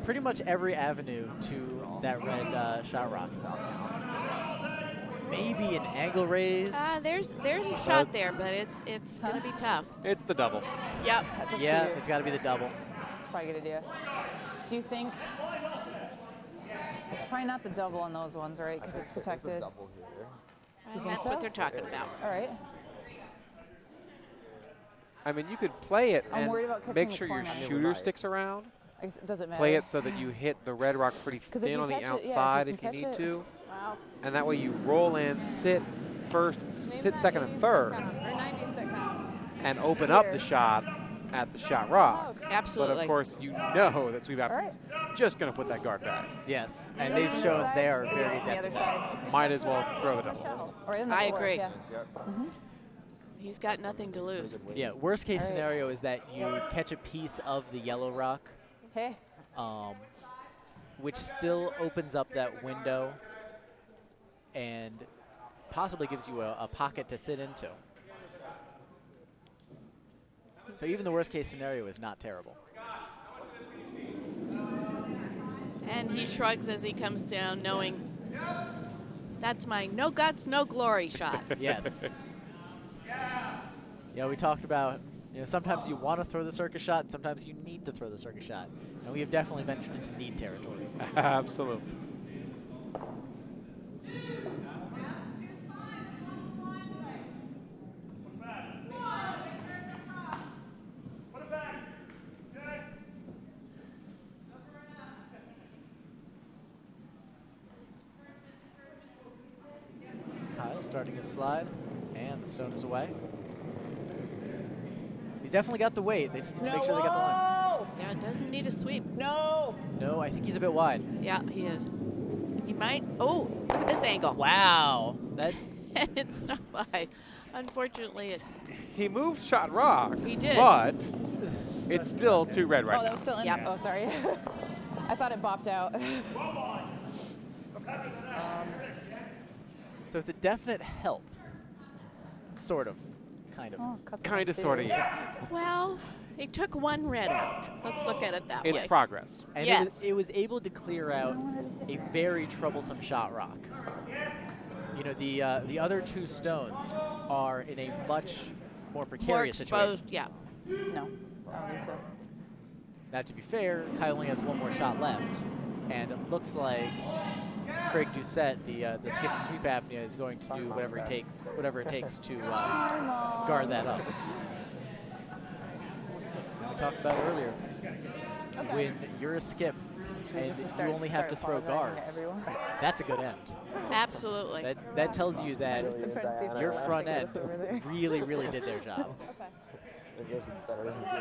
Speaker 1: pretty much every avenue to that red shot rock. Maybe an angle raise.
Speaker 3: There's a shot there, but it's going to be tough.
Speaker 4: It's the double.
Speaker 3: Yep.
Speaker 5: That's up
Speaker 1: Yeah,
Speaker 5: to you.
Speaker 1: it's got to be the double.
Speaker 5: It's probably a good idea. Do you think it's probably not the double on those ones, right? Because it's protected.
Speaker 7: Double here.
Speaker 5: think
Speaker 3: That's
Speaker 5: so?
Speaker 3: what they're talking about.
Speaker 5: All right.
Speaker 4: I mean, you could play it
Speaker 5: I'm
Speaker 4: and
Speaker 5: worried about catching
Speaker 4: make
Speaker 5: the
Speaker 4: sure your
Speaker 5: corner.
Speaker 4: shooter sticks around.
Speaker 5: I guess it doesn't matter.
Speaker 4: Play it so that you hit the red rock pretty
Speaker 5: 'Cause if
Speaker 4: thin
Speaker 5: you
Speaker 4: on the
Speaker 5: catch it, yeah, if you
Speaker 4: outside
Speaker 5: can
Speaker 4: if you
Speaker 5: catch
Speaker 4: need
Speaker 5: it.
Speaker 4: to.
Speaker 5: Wow.
Speaker 4: And that way you roll in, sit first, sit second and third,
Speaker 5: Or 90 second count.
Speaker 4: and open up the
Speaker 5: Here.
Speaker 4: shot at the shot rock. But
Speaker 3: Absolutely.
Speaker 4: of course, you know that Sweep Apnea is just going to put that guard back.
Speaker 1: Yes, and they've shown they are very
Speaker 5: on the
Speaker 1: adept
Speaker 5: other
Speaker 1: at that.
Speaker 5: side.
Speaker 4: Might as well throw the double.
Speaker 5: Or in the
Speaker 3: I
Speaker 5: floor,
Speaker 3: agree.
Speaker 5: Yeah.
Speaker 3: He's got nothing to lose.
Speaker 1: Yeah, worst case
Speaker 5: All right.
Speaker 1: scenario is that you catch a piece of the yellow rock,
Speaker 5: Okay.
Speaker 1: which still opens up that window and possibly gives you a pocket to sit into. So even the worst case scenario is not terrible.
Speaker 3: And he shrugs as he comes down, knowing that's my no guts, no glory shot.
Speaker 1: Yes. Yeah, we talked about, sometimes you want to throw the circus shot, and sometimes you need to throw the circus shot. And we have definitely ventured into need territory.
Speaker 4: Absolutely.
Speaker 1: Kyle starting his slide, and the stone is away. He's definitely got the weight. They just need to make sure they got the line.
Speaker 3: Yeah, it doesn't need a sweep.
Speaker 5: No.
Speaker 1: No, I think he's a bit wide.
Speaker 3: Yeah, he is. He might. Oh, look at this angle.
Speaker 1: Wow. That
Speaker 3: And it's not wide. Unfortunately, it.
Speaker 4: He moved shot rock.
Speaker 3: He did.
Speaker 4: But it's still 2 red right
Speaker 5: Oh, that
Speaker 4: now.
Speaker 5: was still in.
Speaker 3: Yep.
Speaker 5: Oh, sorry. I thought it bopped out.
Speaker 1: so it's a definite help. Sort of. Kind of.
Speaker 5: Oh, cuts
Speaker 4: Kind of,
Speaker 5: too.
Speaker 4: sort of, yeah.
Speaker 3: Well, he took 1 red out. Let's look at it that
Speaker 4: It's
Speaker 3: way.
Speaker 4: progress.
Speaker 1: And
Speaker 3: Yes.
Speaker 1: it was able to clear out a very troublesome shot rock. The other 2 stones are in a much more
Speaker 3: More
Speaker 1: precarious
Speaker 3: exposed.
Speaker 1: situation.
Speaker 3: Yeah.
Speaker 5: No. I don't think so.
Speaker 1: Now, to be fair, Kyle only has 1 more shot left, and it looks like Craig Doucette, the skip and sweep apnea, is going to do whatever it takes to guard that up. Now, we talked about earlier, when you're a skip and you only have to throw guards, that's a good end.
Speaker 3: Absolutely.
Speaker 1: That tells you that your front end
Speaker 5: over there.
Speaker 1: really, really did their job.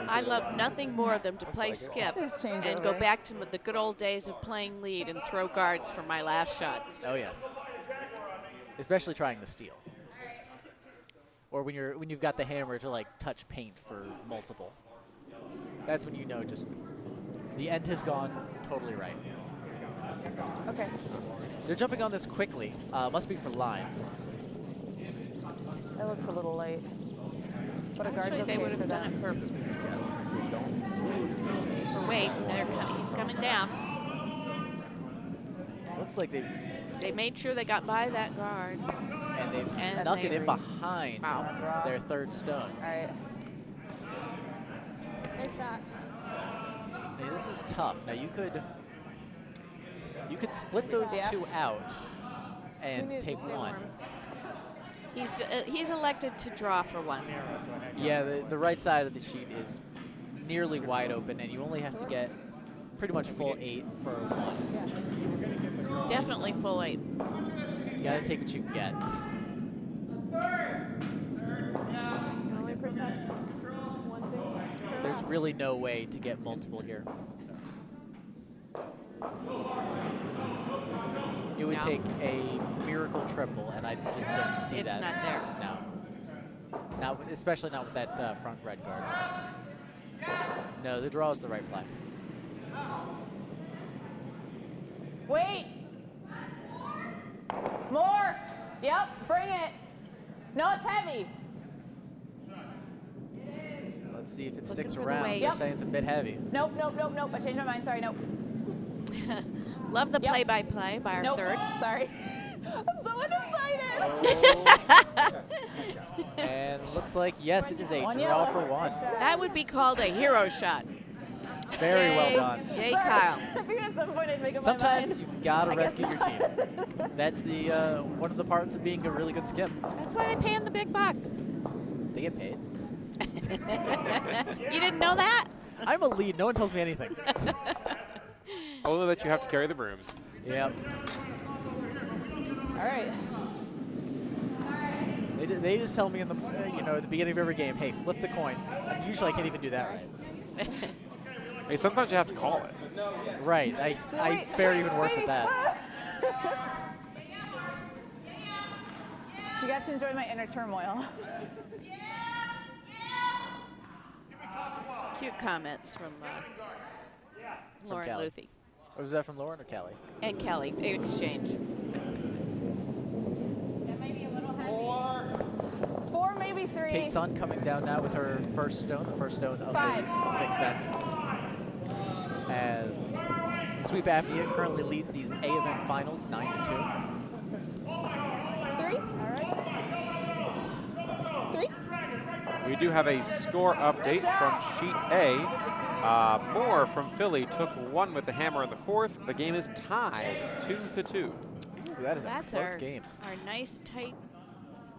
Speaker 3: I love nothing more than to play skip
Speaker 5: Just change
Speaker 3: and
Speaker 5: over.
Speaker 3: go back to the good old days of playing lead and throw guards for my last shots.
Speaker 1: Oh yes, especially trying to steal, or when you've got the hammer to like touch paint for multiple. That's when you know just the end has gone totally right.
Speaker 5: Okay.
Speaker 1: They're jumping on this quickly. Must be for line.
Speaker 5: That looks a little late. But a guard's
Speaker 3: Actually,
Speaker 5: okay
Speaker 3: they would
Speaker 5: for
Speaker 3: have done
Speaker 5: them.
Speaker 3: it for weight. He's coming down.
Speaker 1: Looks like
Speaker 3: They made sure they got by that guard.
Speaker 1: they've
Speaker 3: And
Speaker 1: snuck it
Speaker 3: they-
Speaker 1: in behind
Speaker 3: Wow.
Speaker 1: their 3rd stone.
Speaker 5: All right. Nice shot.
Speaker 1: Hey, this is tough. Now you could split those
Speaker 5: Yeah.
Speaker 1: 2 out and take 1.
Speaker 3: He's elected to draw for 1.
Speaker 1: Yeah, the right side of the sheet is nearly wide open, and you only have to get pretty much full 8 for 1.
Speaker 3: Definitely full 8.
Speaker 1: You gotta take what you can get.
Speaker 5: Only protect one thing.
Speaker 1: There's really no way to get multiple here. It would
Speaker 3: No.
Speaker 1: take a miracle triple, and I just don't see
Speaker 3: It's
Speaker 1: that.
Speaker 3: not there.
Speaker 1: No. Especially not with that front red guard. No, the draw is the right play.
Speaker 5: Wait. More. Yep. Bring it. No, it's heavy.
Speaker 1: Let's see if it
Speaker 3: Looking
Speaker 1: sticks
Speaker 3: for the
Speaker 1: around.
Speaker 3: weight.
Speaker 1: They're
Speaker 3: Yep.
Speaker 1: saying it's a bit heavy.
Speaker 5: Nope. Nope. Nope. Nope. I changed my mind. Sorry. Nope.
Speaker 3: Love the
Speaker 5: Yep.
Speaker 3: play-by-play by our
Speaker 5: Nope.
Speaker 3: 3rd.
Speaker 5: Sorry. I'm so undecided.
Speaker 1: And looks like, yes, it is a
Speaker 5: One
Speaker 1: draw
Speaker 5: yellow.
Speaker 1: for 1.
Speaker 3: That would be called a hero shot.
Speaker 1: Very well
Speaker 3: Yay.
Speaker 1: done.
Speaker 3: Yay,
Speaker 5: Sorry.
Speaker 3: Kyle.
Speaker 5: I figured at some point I'd make up
Speaker 1: Sometimes
Speaker 5: my mind.
Speaker 1: you've got to
Speaker 5: I guess
Speaker 1: rescue your team. That's the one of the parts of being a really good skip.
Speaker 3: That's why they pay in the big bucks.
Speaker 1: They get paid.
Speaker 3: You didn't know that?
Speaker 1: I'm a lead. No one tells me anything.
Speaker 4: Only that you have to carry the brooms.
Speaker 1: Yep.
Speaker 5: All right.
Speaker 1: They just tell me in the at the beginning of every game, hey, flip the coin. And usually I can't even do that right.
Speaker 4: Hey, sometimes you have to call it.
Speaker 1: Right. I fare even worse at that.
Speaker 5: You got to enjoy my inner turmoil.
Speaker 3: Cute comments from Lauren
Speaker 1: Callie.
Speaker 3: Luthi.
Speaker 1: Or was that from Lauren or Kelly?
Speaker 3: And Kelly, exchange.
Speaker 5: 4, maybe 3.
Speaker 1: Kate Sun coming down now with her first stone, the first stone of
Speaker 5: 5.
Speaker 1: the 6th event. As Sweep Apnea currently leads these A event finals 9-2.
Speaker 5: 3. All right. 3.
Speaker 4: We do have a score update from Sheet A. Moore from Philly took 1 with the hammer in the 4th. The game is tied 2-2.
Speaker 1: Ooh, that is
Speaker 3: That's
Speaker 1: a close game.
Speaker 3: Our nice, tight,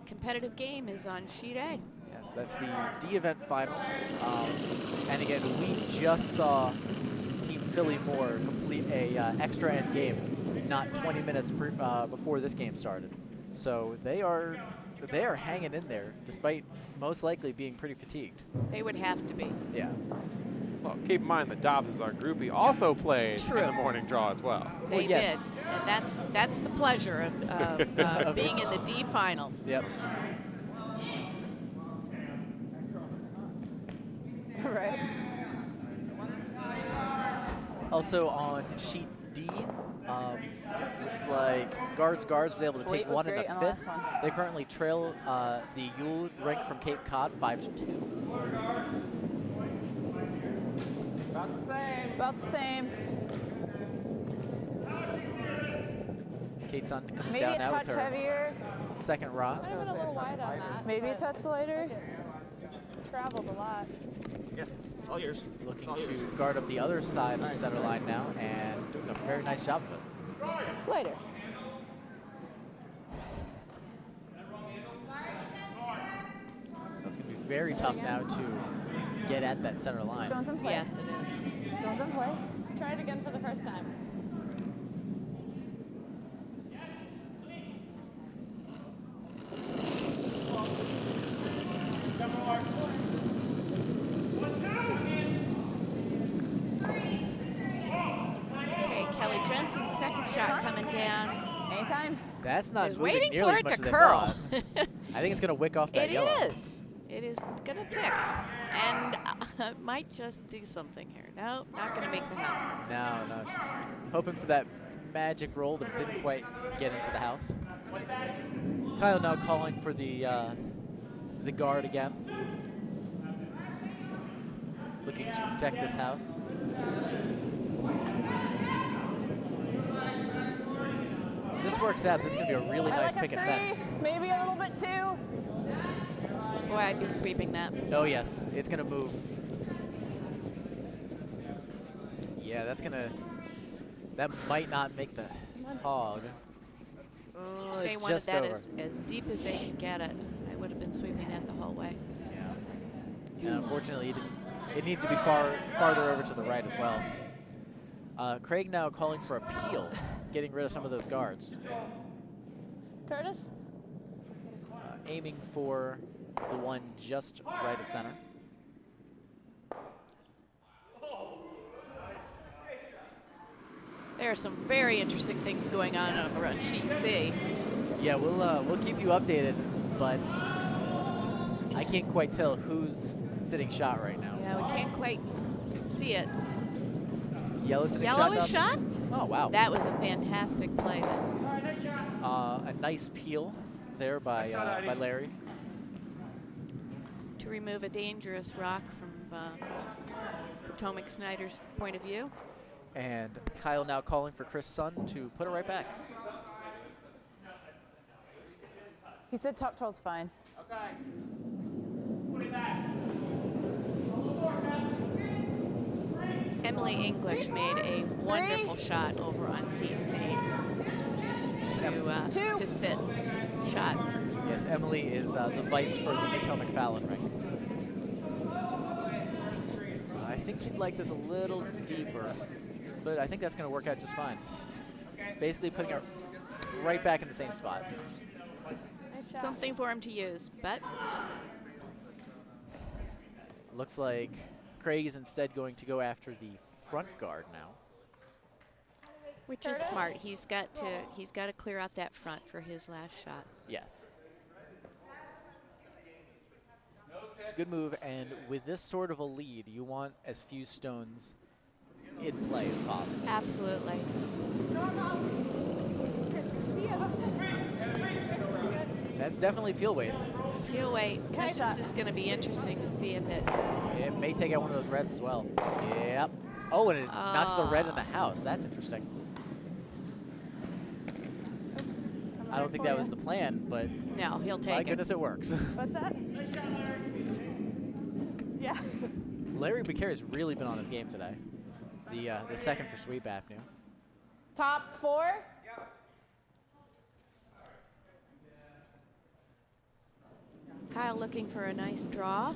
Speaker 3: competitive game is on Sheet A.
Speaker 1: Yes, that's the D event final. And again, we just saw Team Philly Moore complete a extra end game, not 20 minutes before this game started. So they are hanging in there, despite most likely being pretty fatigued.
Speaker 3: They would have to be.
Speaker 1: Yeah.
Speaker 4: Well, keep in mind that Dobbs is our groupie, also played
Speaker 3: True.
Speaker 4: in the morning draw as well.
Speaker 3: They
Speaker 1: yes.
Speaker 3: did. And that's the pleasure of being in the D finals.
Speaker 1: Yep.
Speaker 5: Right.
Speaker 1: Also on sheet D, looks like Guards was able to take
Speaker 5: Weight was
Speaker 1: 1 in the
Speaker 5: great on the
Speaker 1: 5th.
Speaker 5: last one.
Speaker 1: They currently trail the Yule rank from Cape Cod 5-2.
Speaker 5: About the same.
Speaker 1: Kate Sun coming
Speaker 5: Maybe
Speaker 1: down
Speaker 5: a
Speaker 1: now
Speaker 5: touch
Speaker 1: with her
Speaker 5: heavier.
Speaker 1: second rock.
Speaker 8: I went a little wide on that.
Speaker 5: Maybe a touch lighter.
Speaker 8: Traveled a lot.
Speaker 7: Yeah, all yours.
Speaker 1: Looking to guard up the other side of the center line now and doing a very nice job of it.
Speaker 5: Lighter.
Speaker 1: So it's going to be very tough now to get at that center line.
Speaker 5: Stones in play.
Speaker 3: Yes, it is.
Speaker 5: Stones in play.
Speaker 8: Try it again for the first time.
Speaker 3: Okay, Kelly Jensen's second shot coming down.
Speaker 5: Anytime.
Speaker 1: That's not
Speaker 3: Is
Speaker 1: moving
Speaker 3: waiting
Speaker 1: nearly
Speaker 3: for
Speaker 1: as
Speaker 3: it
Speaker 1: much
Speaker 3: to
Speaker 1: as I
Speaker 3: curl.
Speaker 1: thought. I think it's going to wick off that
Speaker 3: It
Speaker 1: yellow.
Speaker 3: is. It is going to tick. And might just do something here. No, not going to make the house.
Speaker 1: No, she's hoping for that magic roll, but it didn't quite get into the house. Kyle now calling for the guard again. Looking to protect this house. If this works out, this is going to be a really nice
Speaker 5: I like
Speaker 1: picket
Speaker 5: a 3,
Speaker 1: fence.
Speaker 5: maybe a little bit 2.
Speaker 3: Boy, I'd be sweeping that.
Speaker 1: Oh yes, it's going to move. Yeah, that might not make the hog. Oh,
Speaker 3: They
Speaker 1: it's
Speaker 3: wanted
Speaker 1: just
Speaker 3: that
Speaker 1: over.
Speaker 3: as deep as they could get it. I would have been sweeping that the whole way.
Speaker 1: Yeah. Unfortunately, it needed to be farther over to the right as well. Craig now calling for a peel, getting rid of some of those guards.
Speaker 5: Curtis?
Speaker 1: Aiming for the one just right of center.
Speaker 3: There are some very interesting things going on over on Sheet C.
Speaker 1: Yeah, we'll keep you updated, but I can't quite tell who's sitting shot right now.
Speaker 3: Yeah, we can't quite see it.
Speaker 1: Yellow sitting
Speaker 3: Yellow
Speaker 1: shot.
Speaker 3: is shot?
Speaker 1: Oh wow.
Speaker 3: That was a fantastic play then.
Speaker 1: A nice peel there by Larry.
Speaker 3: To remove a dangerous rock from Potomac Snyder's point of view.
Speaker 1: And Kyle now calling for Chris Sun to put it right back.
Speaker 5: He said top 12's fine.
Speaker 2: Okay. Put it back.
Speaker 3: Emily English made a wonderful shot over on CC to sit shot.
Speaker 1: Yes, Emily is the vice for the Potomac Fallon ring. I think he'd like this a little deeper, but I think that's going to work out just fine. Basically putting it right back in the same spot.
Speaker 3: Something for him to use, but
Speaker 1: Looks like Craig is instead going to go after the front guard now.
Speaker 3: which is smart. He's got to clear out that front for his last shot.
Speaker 1: Yes. It's a good move, and with this sort of a lead, you want as few stones in play as possible.
Speaker 3: Absolutely.
Speaker 1: That's definitely peel weight.
Speaker 3: Peel weight. This is going to be interesting to see if it.
Speaker 1: It may take out one of those reds as well. Yep. Oh, and it knocks the red in the house. That's interesting. I don't think that was the plan, but
Speaker 3: No, he'll take
Speaker 1: my
Speaker 3: it.
Speaker 1: goodness, it works.
Speaker 8: What's that? Yeah.
Speaker 1: Larry Becerra's really been on his game today. The second for sweep apnea.
Speaker 5: Top 4.
Speaker 3: Kyle looking for a nice draw.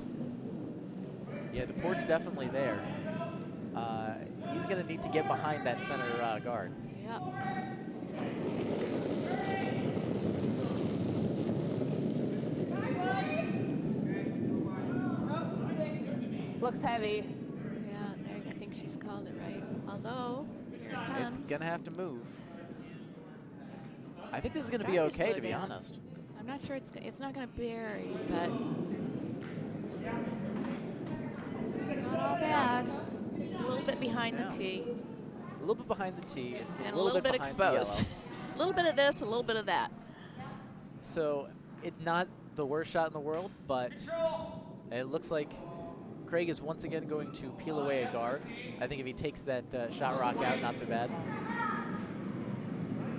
Speaker 1: Yeah, the port's definitely there. He's going to need to get behind that center guard.
Speaker 3: Yep.
Speaker 5: Looks heavy.
Speaker 3: Yeah, there, I think she's called it right. Although, here it comes.
Speaker 1: It's going to have to move. I think this is going to
Speaker 3: Got
Speaker 1: be
Speaker 3: to
Speaker 1: okay,
Speaker 3: slow
Speaker 1: to be
Speaker 3: down.
Speaker 1: honest.
Speaker 3: I'm not sure it's not going to bury, but it's not all bad. It's a little bit behind
Speaker 1: Yeah.
Speaker 3: the tee
Speaker 1: A little bit behind the tee. It's
Speaker 3: and
Speaker 1: a little bit behind
Speaker 3: exposed.
Speaker 1: the
Speaker 3: A little bit of this, a little bit of that.
Speaker 1: So it's not the worst shot in the world, but it looks like Craig is once again going to peel away a guard. I think if he takes that shot rock out, not so bad.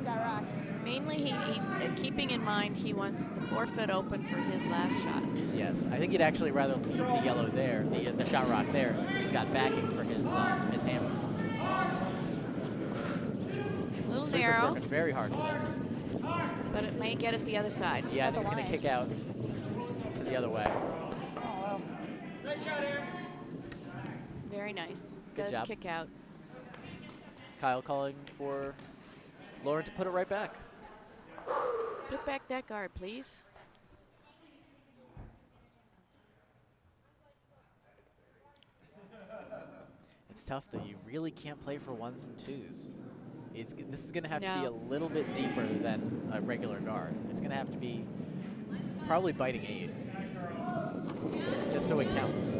Speaker 8: Got rock.
Speaker 3: Mainly, he's keeping in mind he wants the 4-foot open for his last shot.
Speaker 1: Yes, I think he'd actually rather leave the yellow there, the shot rock there, so he's got backing for his hammer.
Speaker 3: A little
Speaker 1: Sweeper's
Speaker 3: narrow,
Speaker 1: working very hard for this.
Speaker 3: but it may get it the other side.
Speaker 1: Yeah, I think it's going to kick out to the other way.
Speaker 3: Very nice.
Speaker 1: Good
Speaker 3: Does
Speaker 1: job.
Speaker 3: kick out.
Speaker 1: Kyle calling for Lauren to put it right back.
Speaker 3: Put back that guard, please.
Speaker 1: It's tough, though. You really can't play for 1s and 2s. This is going to have to be
Speaker 3: No.
Speaker 1: a little bit deeper than a regular guard. It's going to have to be probably biting 8, just so it counts.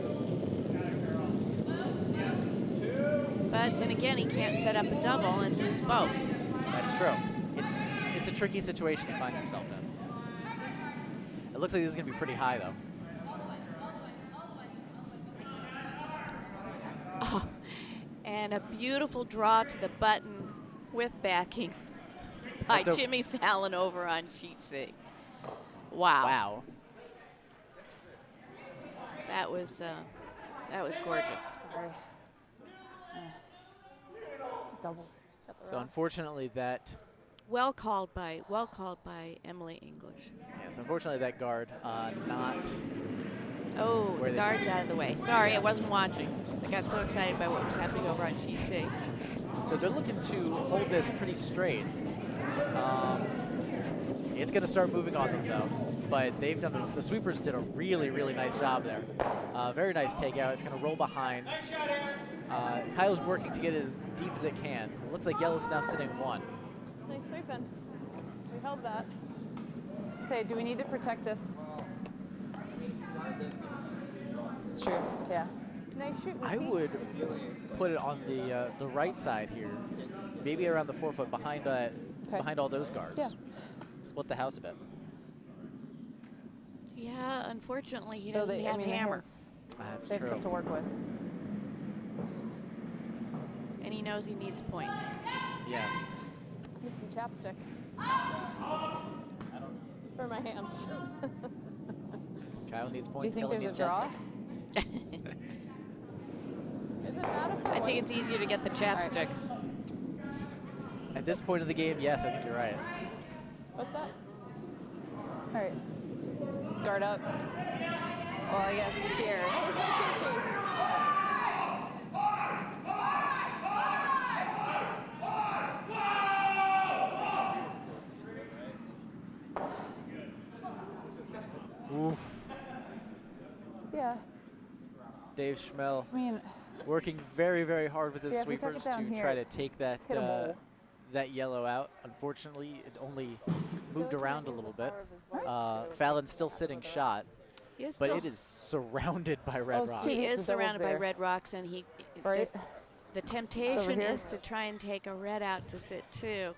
Speaker 3: But then again, he can't set up a double and lose both.
Speaker 1: That's true. It's a tricky situation he finds himself in. It looks like this is going to be pretty high, though.
Speaker 3: Oh, and a beautiful draw to the button with backing by
Speaker 1: That's
Speaker 3: Jimmy Fallon over on sheet C. Wow.
Speaker 1: Wow.
Speaker 3: That was gorgeous.
Speaker 5: Sorry. Doubles.
Speaker 1: So unfortunately, that
Speaker 3: Well called by Emily English.
Speaker 1: yes, unfortunately that guard not.
Speaker 3: Oh,
Speaker 1: Where
Speaker 3: the
Speaker 1: they-
Speaker 3: guard's out of the way. Sorry,
Speaker 1: Yeah.
Speaker 3: I wasn't watching. I got so excited by what was happening over on sheet C.
Speaker 1: So they're looking to hold this pretty straight. It's going to start moving on them though, but they've done the sweepers did a really nice job there. Very nice takeout. It's going to roll behind. Kyle's working to get as deep as it can. It looks like yellow's now sitting 1.
Speaker 8: Nice sweeping. We held that.
Speaker 5: Say, do we need to protect this? It's true. Yeah.
Speaker 8: Nice shoot.
Speaker 1: I
Speaker 8: Missy.
Speaker 1: would put it on the right side here, maybe around the 4-foot behind behind all those guards.
Speaker 5: Yeah.
Speaker 1: Split the house a bit.
Speaker 3: Yeah, unfortunately, he
Speaker 5: No,
Speaker 3: doesn't
Speaker 5: they- I
Speaker 3: have
Speaker 5: mean, they
Speaker 3: hammer.
Speaker 1: That's
Speaker 5: They have
Speaker 1: true.
Speaker 5: stuff to work with.
Speaker 3: And he knows he needs points.
Speaker 1: Yes.
Speaker 8: Need some chapstick. For my hands.
Speaker 1: Kyle needs
Speaker 5: Do
Speaker 1: points.
Speaker 5: you think
Speaker 1: Kelly
Speaker 5: there's
Speaker 1: needs
Speaker 5: a draw?
Speaker 1: chapstick.
Speaker 8: Is it bad if
Speaker 3: I think it's easier to get the chapstick.
Speaker 1: At this point of the game, yes, I think you're right.
Speaker 8: What's that?
Speaker 5: All right. Guard up. Well, I guess here.
Speaker 1: Oof.
Speaker 5: Yeah.
Speaker 1: Dave Schmel
Speaker 5: I mean,
Speaker 1: working very, very hard with his
Speaker 5: yeah, if we took it
Speaker 1: sweepers to
Speaker 5: down here,
Speaker 1: try to
Speaker 5: it's
Speaker 1: take that
Speaker 5: hittable.
Speaker 1: that yellow out. Unfortunately, it only moved around a little bit.
Speaker 5: What?
Speaker 1: Fallon's still sitting shot,
Speaker 3: He is
Speaker 1: but
Speaker 3: still
Speaker 1: it is surrounded by red
Speaker 5: Oh,
Speaker 1: rocks.
Speaker 5: geez.
Speaker 3: He is
Speaker 5: The devil's
Speaker 3: surrounded by
Speaker 5: there.
Speaker 3: red rocks, and
Speaker 5: Right?
Speaker 3: the temptation
Speaker 5: here?
Speaker 3: is to try and take a red out to sit too.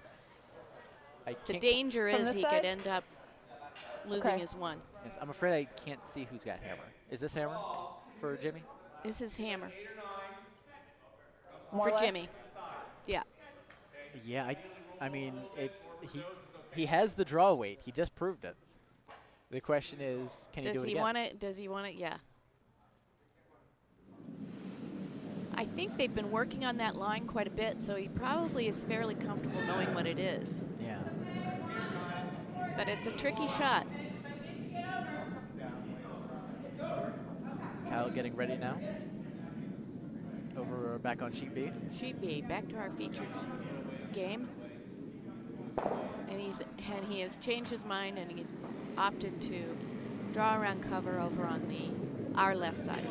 Speaker 1: I
Speaker 3: The
Speaker 1: can't-
Speaker 3: danger
Speaker 5: From
Speaker 3: is
Speaker 5: this
Speaker 3: he
Speaker 5: side?
Speaker 3: could end up losing
Speaker 5: Okay.
Speaker 3: his one.
Speaker 1: Yes, I'm afraid I can't see who's got hammer. Is this hammer for Jimmy?
Speaker 3: This is hammer
Speaker 5: More
Speaker 3: for
Speaker 5: or less?
Speaker 3: Jimmy. Yeah.
Speaker 1: Yeah, I mean, if he has the draw weight. He just proved it. The question is, can he do
Speaker 3: Does
Speaker 1: it
Speaker 3: he
Speaker 1: again?
Speaker 3: want it? Does he want it? Yeah. I think they've been working on that line quite a bit, so he probably is fairly comfortable knowing what it is.
Speaker 1: Yeah.
Speaker 3: But it's a tricky shot.
Speaker 1: Kyle getting ready now. Over back on sheet B.
Speaker 3: Sheet B, back to our featured game. And he has changed his mind, and he's opted to draw around cover over on our left side.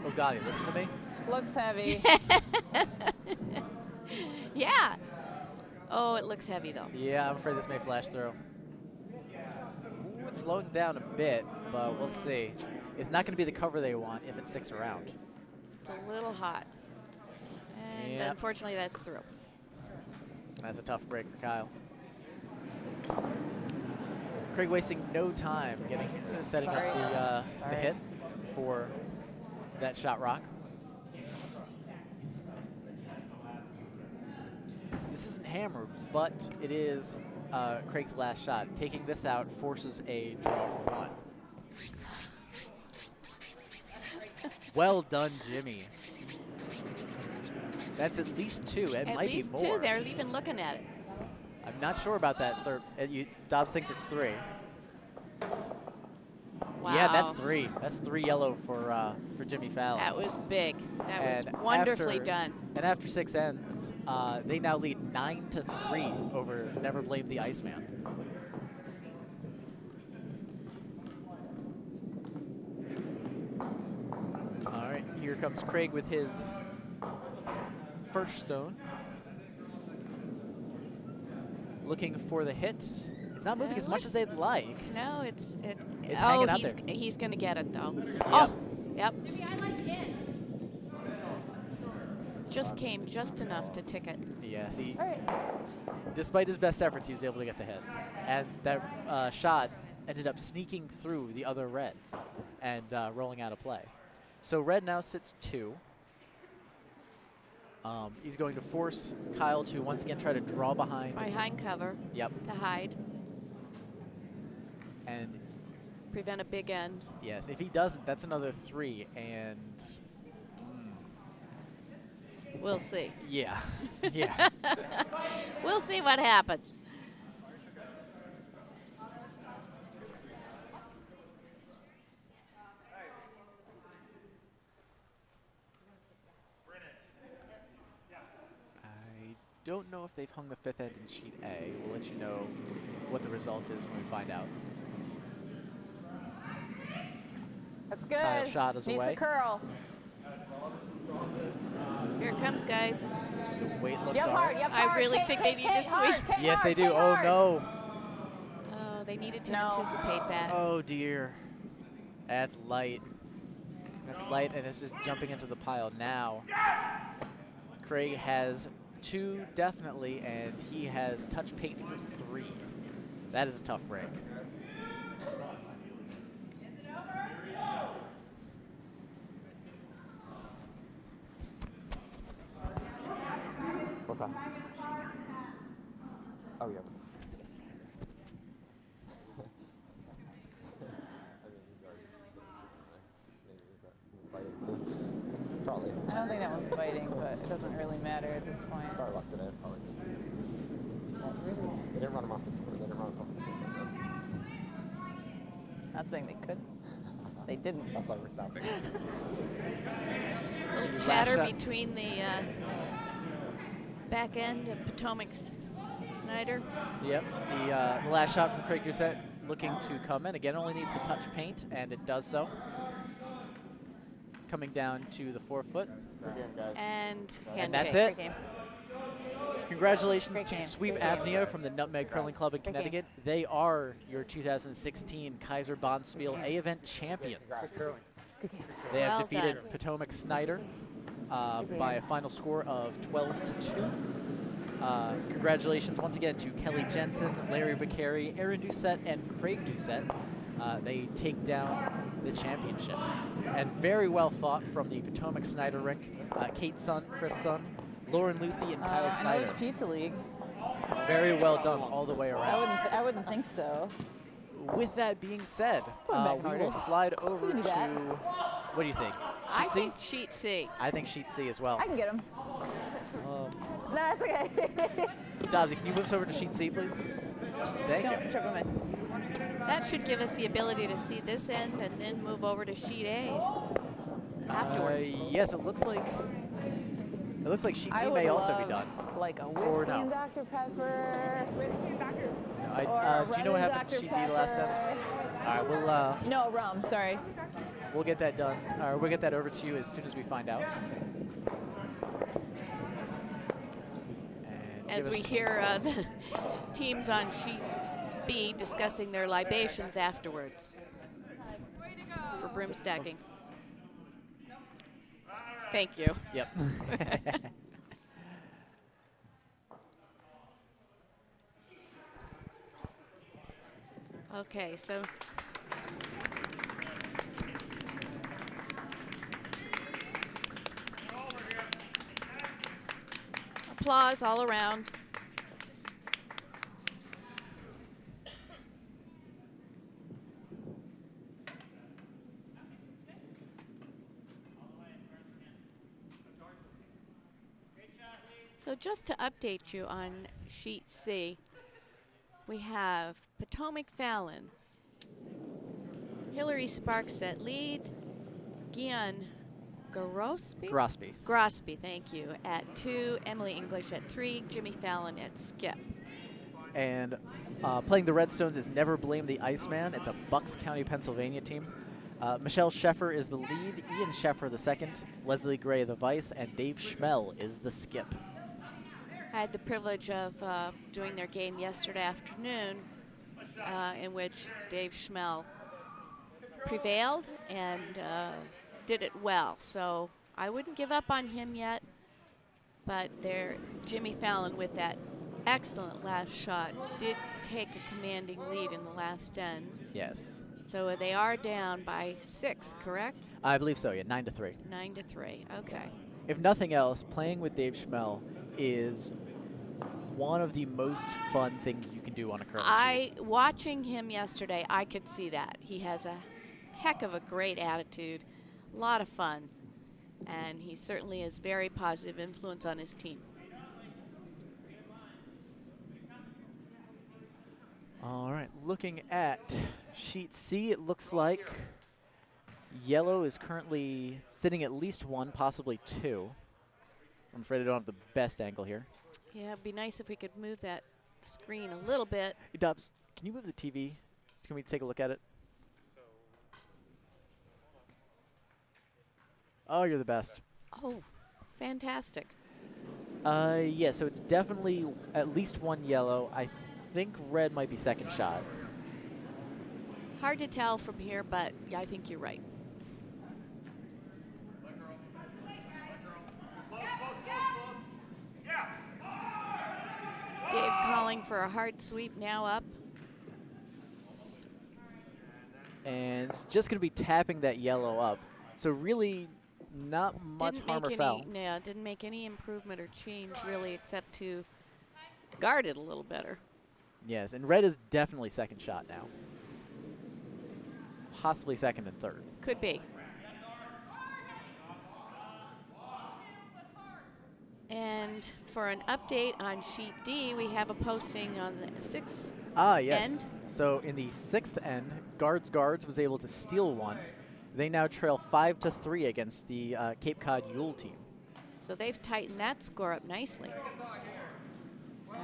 Speaker 1: Oh, Gotti, listen to me.
Speaker 5: Looks heavy.
Speaker 3: Yeah. Oh, it looks heavy though.
Speaker 1: Yeah, I'm afraid this may flash through. Ooh, it's slowing down a bit, but we'll see. It's not going to be the cover they want if it sticks around.
Speaker 3: It's a little hot. And
Speaker 1: Yep.
Speaker 3: unfortunately, that's through.
Speaker 1: That's a tough break for Kyle. Craig wasting no time setting
Speaker 5: Sorry.
Speaker 1: up the
Speaker 5: Sorry.
Speaker 1: hit for that shot rock. This isn't hammer, but it is Craig's last shot. Taking this out forces a draw for one. Well done, Jimmy. That's at least two. It
Speaker 3: At
Speaker 1: might be
Speaker 3: least
Speaker 1: more.
Speaker 3: two. They're even looking at it.
Speaker 1: I'm not sure about that third. Dobbs thinks it's three.
Speaker 3: Wow.
Speaker 1: Yeah, that's three. That's three yellow for Jimmy Fallon.
Speaker 3: That was big. That
Speaker 1: And
Speaker 3: was wonderfully
Speaker 1: after-
Speaker 3: done.
Speaker 1: And after 6 ends, they now lead 9-3 over Never Blame the Iceman. All right, here comes Craig with his first stone. Looking for the hit. It's not moving as much as they'd like.
Speaker 3: No, it's
Speaker 1: It's
Speaker 3: oh,
Speaker 1: hanging out
Speaker 3: he's
Speaker 1: there.
Speaker 3: he's gonna get it though.
Speaker 1: Yep.
Speaker 3: Oh, yep. Just came just enough to tick it.
Speaker 1: Yes, he,
Speaker 5: All right.
Speaker 1: despite his best efforts, he was able to get the hit. And that shot ended up sneaking through the other reds and rolling out of play. So red now sits 2. He's going to force Kyle to once again try to draw behind.
Speaker 3: Behind cover
Speaker 1: Yep.
Speaker 3: to hide,
Speaker 1: And
Speaker 3: prevent a big end.
Speaker 1: yes, if he doesn't, that's another 3. And
Speaker 3: We'll see.
Speaker 1: yeah, yeah.
Speaker 3: We'll see what happens.
Speaker 1: I don't know if they've hung the 5th end in sheet A. We'll let you know what the result is when we find out.
Speaker 5: That's good.
Speaker 1: Kyle shot is
Speaker 5: Needs
Speaker 1: away.
Speaker 5: to curl.
Speaker 3: Here it comes, guys.
Speaker 1: The weight looks
Speaker 5: Yep,
Speaker 1: all
Speaker 5: hard.
Speaker 1: right.
Speaker 5: Yep,
Speaker 3: I
Speaker 5: hard.
Speaker 3: really
Speaker 5: Kate,
Speaker 3: think
Speaker 5: Kate,
Speaker 3: they need
Speaker 5: Kate,
Speaker 3: to
Speaker 5: hard,
Speaker 3: switch.
Speaker 5: Kate,
Speaker 1: Yes,
Speaker 5: hard,
Speaker 1: they do.
Speaker 5: Kate,
Speaker 1: Oh,
Speaker 5: hard.
Speaker 1: no.
Speaker 3: Oh, they needed to
Speaker 5: No.
Speaker 3: anticipate that.
Speaker 1: Oh, dear. That's light. That's light, and it's just jumping into the pile now. Craig has 2 definitely, and he has touch paint for 3. That is a tough break.
Speaker 7: What's that? Oh, yeah. Probably.
Speaker 5: I don't think that one's biting, but it doesn't really matter at this point.
Speaker 7: Got luck today, probably.
Speaker 5: Is that really?
Speaker 7: They didn't run him off the screen. They didn't run him off the screen.
Speaker 5: Not saying they could. They didn't.
Speaker 7: That's why we're stopping.
Speaker 3: Little
Speaker 1: Last
Speaker 3: chatter
Speaker 1: shot.
Speaker 3: between the back end of Potomac's Snyder.
Speaker 1: Yep, the last shot from Craig Doucette looking to come in. Again, only needs to touch paint, and it does so. Coming down to the 4-foot.
Speaker 3: And
Speaker 1: And that's
Speaker 3: handshake.
Speaker 1: it.
Speaker 5: Great game.
Speaker 1: Congratulations
Speaker 5: Great
Speaker 1: to
Speaker 5: game.
Speaker 1: Sweep
Speaker 5: Great game.
Speaker 1: Apnea from the Nutmeg Curling Club in
Speaker 5: Great game.
Speaker 1: Connecticut. They are your 2016 Kayser Bonspiel A-Event champions.
Speaker 5: Good game.
Speaker 1: They have
Speaker 3: Well
Speaker 1: defeated
Speaker 3: done.
Speaker 1: Potomac Snyder by a final score of 12-2. Congratulations once again to Kelly Jensen, Larry Beccari, Aaron Doucette, and Craig Doucette. They take down the championship. And very well fought from the Potomac Snyder rink. Kate Sun, Chris Sun, Lauren Luthi, and Kyle Snyder.
Speaker 5: Another Pizza League.
Speaker 1: Very well done all the way around.
Speaker 5: I wouldn't think so.
Speaker 1: With that being said,
Speaker 5: Put 'em back
Speaker 1: we
Speaker 5: harder.
Speaker 1: will slide over
Speaker 5: You can
Speaker 1: to,
Speaker 5: do that.
Speaker 1: what do you think?
Speaker 3: I
Speaker 1: Sheet C?
Speaker 3: think sheet C.
Speaker 1: I think sheet C as well.
Speaker 5: I can get him.
Speaker 1: Um,
Speaker 5: No, that's okay.
Speaker 1: Dobbsy, can you move us over to sheet C, please? Thank
Speaker 5: Don't
Speaker 1: you.
Speaker 5: trip on my
Speaker 3: That should give us the ability to see this end and then move over to sheet A afterwards.
Speaker 1: Yes, it looks like sheet D
Speaker 5: I would
Speaker 1: may also be
Speaker 5: love,
Speaker 1: done.
Speaker 5: like a
Speaker 1: Or
Speaker 5: whiskey
Speaker 1: no.
Speaker 5: and Dr. Pepper. Whiskey and Dr.
Speaker 1: Do you know what happened to sheet D the last end? All right,
Speaker 5: No, rum. Sorry.
Speaker 1: we'll get that done. We'll get that over to you as soon as we find out. And
Speaker 3: As
Speaker 1: give
Speaker 3: we
Speaker 1: us-
Speaker 3: hear the teams on sheet B discussing their libations afterwards for broom stacking. Thank you.
Speaker 1: Yep.
Speaker 3: Okay, so applause all around. So just to update you on sheet C, we have Potomac Fallon, Hillary Sparks at lead, Gian
Speaker 1: Grosby.
Speaker 3: Grosby, thank you, at 2, Emily English at 3, Jimmy Fallon at skip.
Speaker 1: And playing the Redstones is Never Blame the Iceman. It's a Bucks County, Pennsylvania team. Michelle Sheffer is the lead, Ian Sheffer the second, Leslie Gray the vice, and Dave Schmel is the skip.
Speaker 3: I had the privilege of doing their game yesterday afternoon, in which Dave Schmel prevailed and did it well. So I wouldn't give up on him yet, but Jimmy Fallon with that excellent last shot did take a commanding lead in the last end.
Speaker 1: Yes.
Speaker 3: So they are down by 6, correct?
Speaker 1: I believe so, yeah, 9-3.
Speaker 3: 9-3, okay.
Speaker 1: If nothing else, playing with Dave Schmel is one of the most fun things you can do on a curling sheet.
Speaker 3: Watching him yesterday, I could see that. He has a heck of a great attitude, a lot of fun, and he certainly is very positive influence on his team.
Speaker 1: All right, looking at sheet C, it looks like yellow is currently sitting at least 1, possibly 2. I'm afraid I don't have the best angle here.
Speaker 3: Yeah, it'd be nice if we could move that screen a little bit.
Speaker 1: Hey, Dubs, can you move the TV? Can we take a look at it? Oh, you're the best.
Speaker 3: Oh, fantastic.
Speaker 1: Yeah, so it's definitely at least 1 yellow. I think red might be second shot.
Speaker 3: Hard to tell from here, but yeah, I think you're right. Dave calling for a hard sweep now up.
Speaker 1: And it's just going to be tapping that yellow up. So really not much harm or foul.
Speaker 3: Yeah, didn't make any improvement or change really except to guard it a little better.
Speaker 1: Yes, and red is definitely second shot now. Possibly second and third.
Speaker 3: Could be. And for an update on sheet D, we have a posting on the 6th
Speaker 1: Yes.
Speaker 3: end.
Speaker 1: So in the 6th end, Guards was able to steal 1. They now trail 5-3 against the Cape Cod Yule team.
Speaker 3: So they've tightened that score up nicely.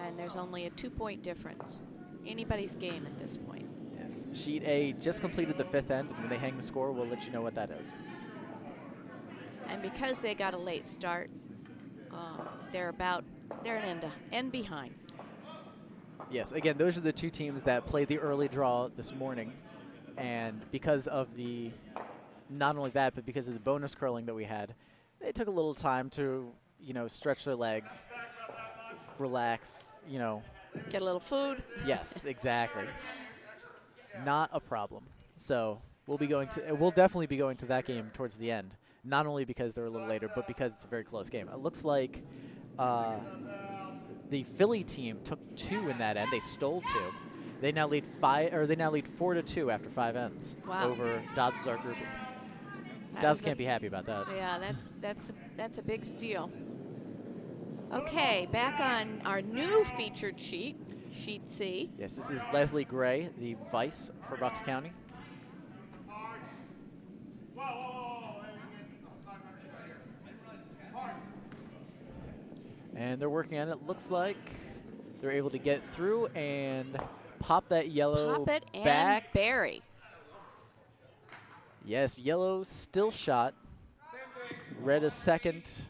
Speaker 3: And there's only a 2-point difference. Anybody's game at this point.
Speaker 1: Yes. Yes. Sheet A just completed the 5th end. When they hang the score, we'll let you know what that is.
Speaker 3: And because they got a late start, they're an end behind.
Speaker 1: Yes, again, those are the two teams that played the early draw this morning. And because of the, not only that, but because of the bonus curling that we had, they took a little time to, stretch their legs, relax,
Speaker 3: Get a little food.
Speaker 1: Yes, exactly. Not a problem. So we'll definitely be going to that game towards the end. Not only because they're a little later, but because it's a very close game. It looks like the Philly team took 2 in that end. They stole 2. They now lead 4-2 after 5 ends.
Speaker 3: Wow.
Speaker 1: Over Dobbs' our group. Dobbs can't be happy about that.
Speaker 3: Yeah, that's a big steal. Okay, back on our new featured sheet, Sheet C.
Speaker 1: Yes, this is Leslie Gray, the vice for Bucks County. And they're working on it. It looks like they're able to get through and pop that yellow
Speaker 3: Pop it and
Speaker 1: back.
Speaker 3: bury.
Speaker 1: Yes, yellow still shot. Red is second,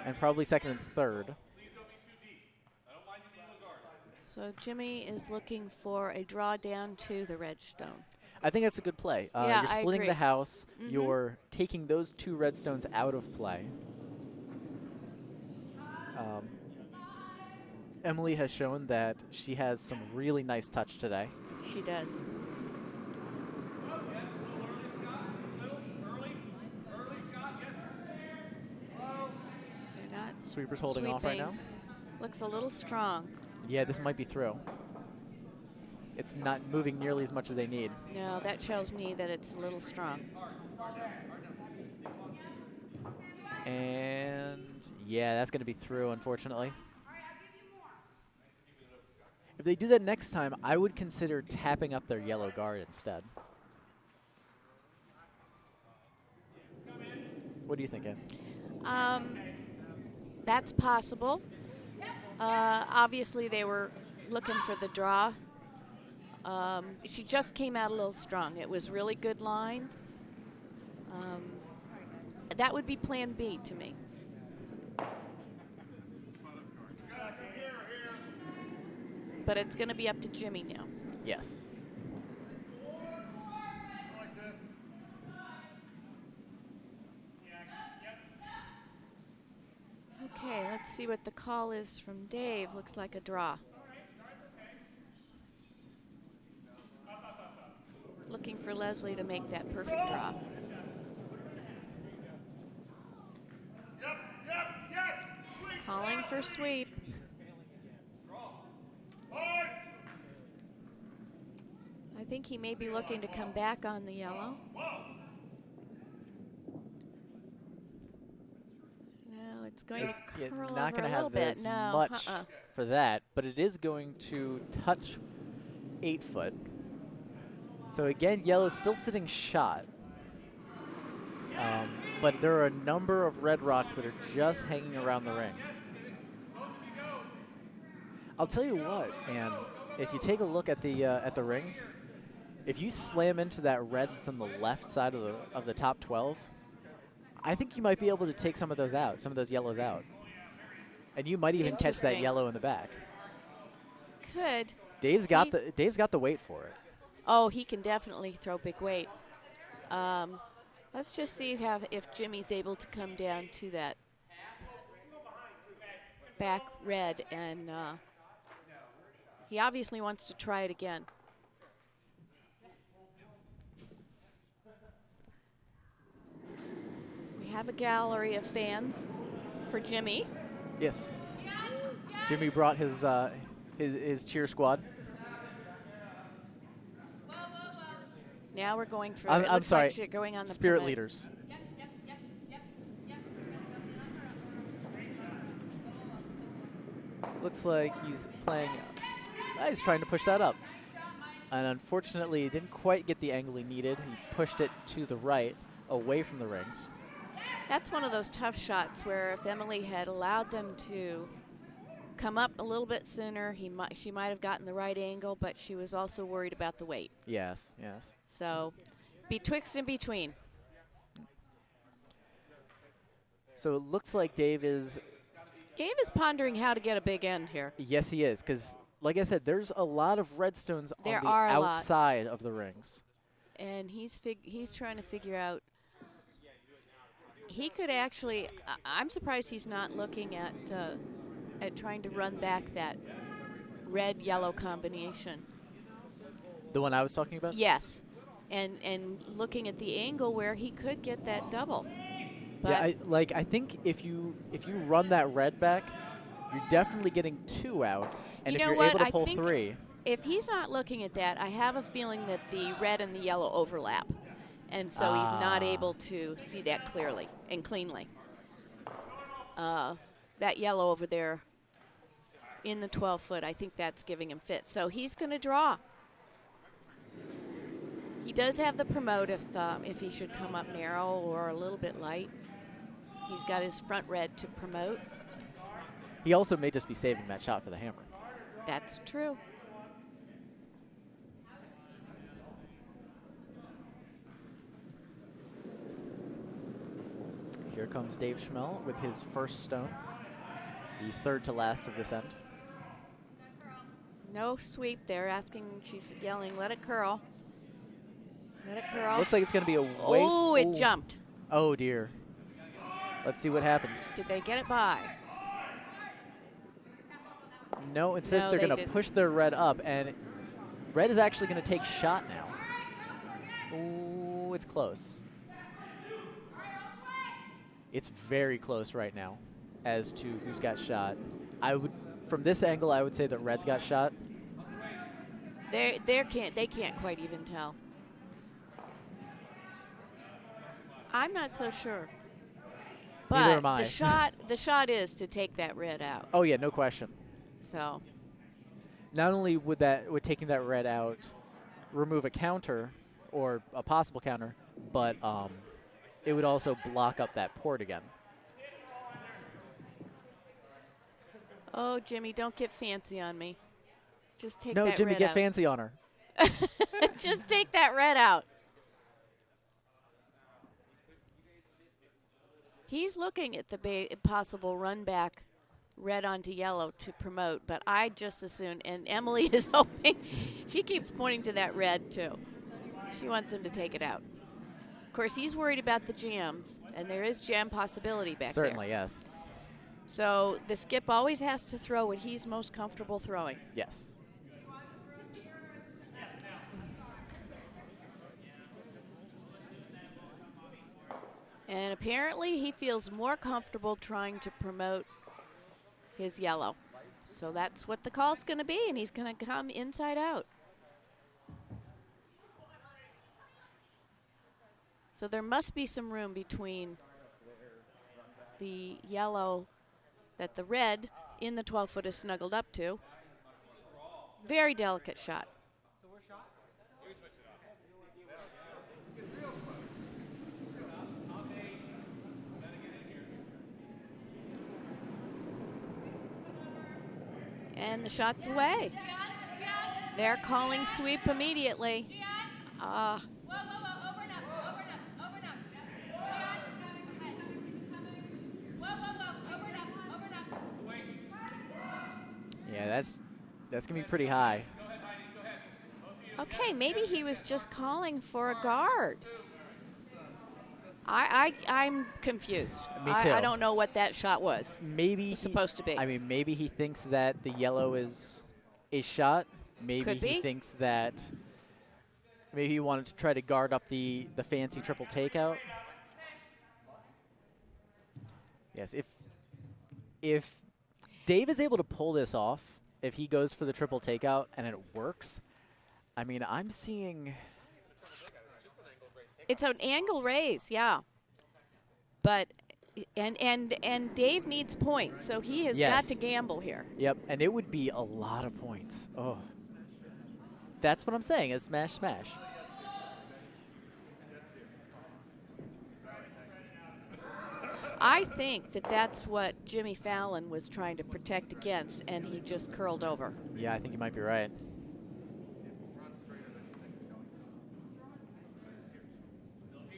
Speaker 1: and probably second and third.
Speaker 3: So Jimmy is looking for a draw down to the red stone.
Speaker 1: I think that's a good play.
Speaker 3: Yeah,
Speaker 1: you're splitting
Speaker 3: I agree.
Speaker 1: the house. You're taking those 2 red stones out of play. Emily has shown that she has some really nice touch today.
Speaker 3: She does. They're not
Speaker 1: Sweeper's holding off right now.
Speaker 3: Looks a little strong.
Speaker 1: Yeah, this might be through. It's not moving nearly as much as they need.
Speaker 3: No, that shows me that it's a little strong.
Speaker 1: And yeah, that's going to be through, unfortunately. If they do that next time, I would consider tapping up their yellow guard instead. What do you think, Ann?
Speaker 3: That's possible. Obviously, they were looking for the draw. She just came out a little strong. It was really good line. That would be plan B to me. But it's going to be up to Jimmy now.
Speaker 1: Yes.
Speaker 3: Okay, let's see what the call is from Dave. Looks like a draw. Looking for Leslie to make that perfect draw. Calling for sweep. I think he may be looking to come back on the yellow. No, it's going to curl
Speaker 1: not
Speaker 3: over
Speaker 1: going to
Speaker 3: a
Speaker 1: have
Speaker 3: little bit.
Speaker 1: as
Speaker 3: No,
Speaker 1: much for that, but it is going to touch 8 foot. So again, yellow's still sitting shot. But there are a number of red rocks that are just hanging around the rings. I'll tell you what, Ann, if you take a look at the rings, if you slam into that red that's on the left side of the top 12, I think you might be able to take some of those out, some of those yellows out. And you might even catch that yellow in the back.
Speaker 3: Could.
Speaker 1: Dave's got the weight for it.
Speaker 3: Oh, he can definitely throw big weight. Let's just see if Jimmy's able to come down to that back red, and he obviously wants to try it again. We have a gallery of fans for Jimmy.
Speaker 1: Yes. Jimmy brought his cheer squad.
Speaker 3: Now we're going for.
Speaker 1: I'm sorry.
Speaker 3: Like going on the
Speaker 1: Spirit
Speaker 3: permit.
Speaker 1: leaders. Looks like he's playing. He's trying to push that up, and unfortunately, he didn't quite get the angle he needed. He pushed it to the right, away from the rings.
Speaker 3: That's one of those tough shots where if Emily had allowed them to come up a little bit sooner. She might have gotten the right angle, but she was also worried about the weight.
Speaker 1: Yes, yes.
Speaker 3: So betwixt and between.
Speaker 1: So it looks like Dave is
Speaker 3: pondering how to get a big end here.
Speaker 1: Yes, he is, because, like I said, there's a lot of redstones on
Speaker 3: There
Speaker 1: the
Speaker 3: are a lot.
Speaker 1: outside of the rings.
Speaker 3: And he's trying to figure out. He could actually. I'm surprised he's not looking at trying to run back that red-yellow combination.
Speaker 1: The one I was talking about?
Speaker 3: Yes, and looking at the angle where he could get that double. But
Speaker 1: Yeah, I think if you run that red back, you're definitely getting 2 out, and
Speaker 3: You
Speaker 1: if
Speaker 3: know
Speaker 1: you're
Speaker 3: what?
Speaker 1: able to
Speaker 3: I
Speaker 1: pull
Speaker 3: think
Speaker 1: 3,
Speaker 3: if he's not looking at that, I have a feeling that the red and the yellow overlap, and so he's not able to see that clearly and cleanly. That yellow over there in the 12-foot, I think that's giving him fit. So he's going to draw. He does have the promote if he should come up narrow or a little bit light. He's got his front red to promote.
Speaker 1: he also may just be saving that shot for the hammer.
Speaker 3: That's true.
Speaker 1: Here comes Dave Schmel with his first stone, the third to last of this end.
Speaker 3: No sweep there, she's yelling, let it curl. Let it curl.
Speaker 1: Looks like it's going to be a way.
Speaker 3: Oh, it jumped.
Speaker 1: Oh, dear. Let's see what happens.
Speaker 3: Did they get it by?
Speaker 1: No, instead
Speaker 3: No,
Speaker 1: they're
Speaker 3: they
Speaker 1: going to
Speaker 3: didn't.
Speaker 1: push their red up, and red is actually going to take shot now. Ooh, it's close. It's very close right now as to who's got shot. From this angle, I would say that red's got shot.
Speaker 3: They can't quite even tell. I'm not so sure.
Speaker 1: Neither am
Speaker 3: But
Speaker 1: I.
Speaker 3: the shot is to take that red out.
Speaker 1: Oh, yeah, no question.
Speaker 3: So
Speaker 1: Not only would taking that red out remove a counter or a possible counter, but it would also block up that port again.
Speaker 3: oh, Jimmy, don't get fancy on me. Just take
Speaker 1: No,
Speaker 3: that
Speaker 1: Jimmy,
Speaker 3: red
Speaker 1: get
Speaker 3: out.
Speaker 1: fancy on her.
Speaker 3: Just take that red out. He's looking at the possible run back red onto yellow to promote, but I just as soon, and Emily is hoping, she keeps pointing to that red too. She wants him to take it out. Of course, he's worried about the jams, and there is jam possibility back there.
Speaker 1: Certainly, yes.
Speaker 3: So the skip always has to throw what he's most comfortable throwing.
Speaker 1: Yes.
Speaker 3: And apparently he feels more comfortable trying to promote his yellow. So that's what the call's going to be, and he's going to come inside out. So there must be some room between the yellow that the red in the 12-foot is snuggled up to. Very delicate shot. And the shot's away. They're calling sweep immediately.
Speaker 1: Yeah, that's going to be pretty high.
Speaker 3: Okay, maybe he was just calling for a guard. I'm confused.
Speaker 1: Me too.
Speaker 3: I don't know what that shot was.
Speaker 1: Maybe
Speaker 3: Supposed to be.
Speaker 1: I mean, maybe he thinks that the yellow is a shot. Maybe
Speaker 3: Could
Speaker 1: he
Speaker 3: be.
Speaker 1: thinks that maybe he wanted to try to guard up the fancy triple takeout. Yes, if Dave is able to pull this off, if he goes for the triple takeout and it works, I mean, I'm seeing.
Speaker 3: It's an angle raise, yeah. But and Dave needs points, so he has got
Speaker 1: Yes.
Speaker 3: to gamble here.
Speaker 1: Yep, and it would be a lot of points. Oh, that's what I'm saying. Is smash, smash.
Speaker 3: I think that that's what Jimmy Fallon was trying to protect against, and he just curled over.
Speaker 1: Yeah, I think you might be right.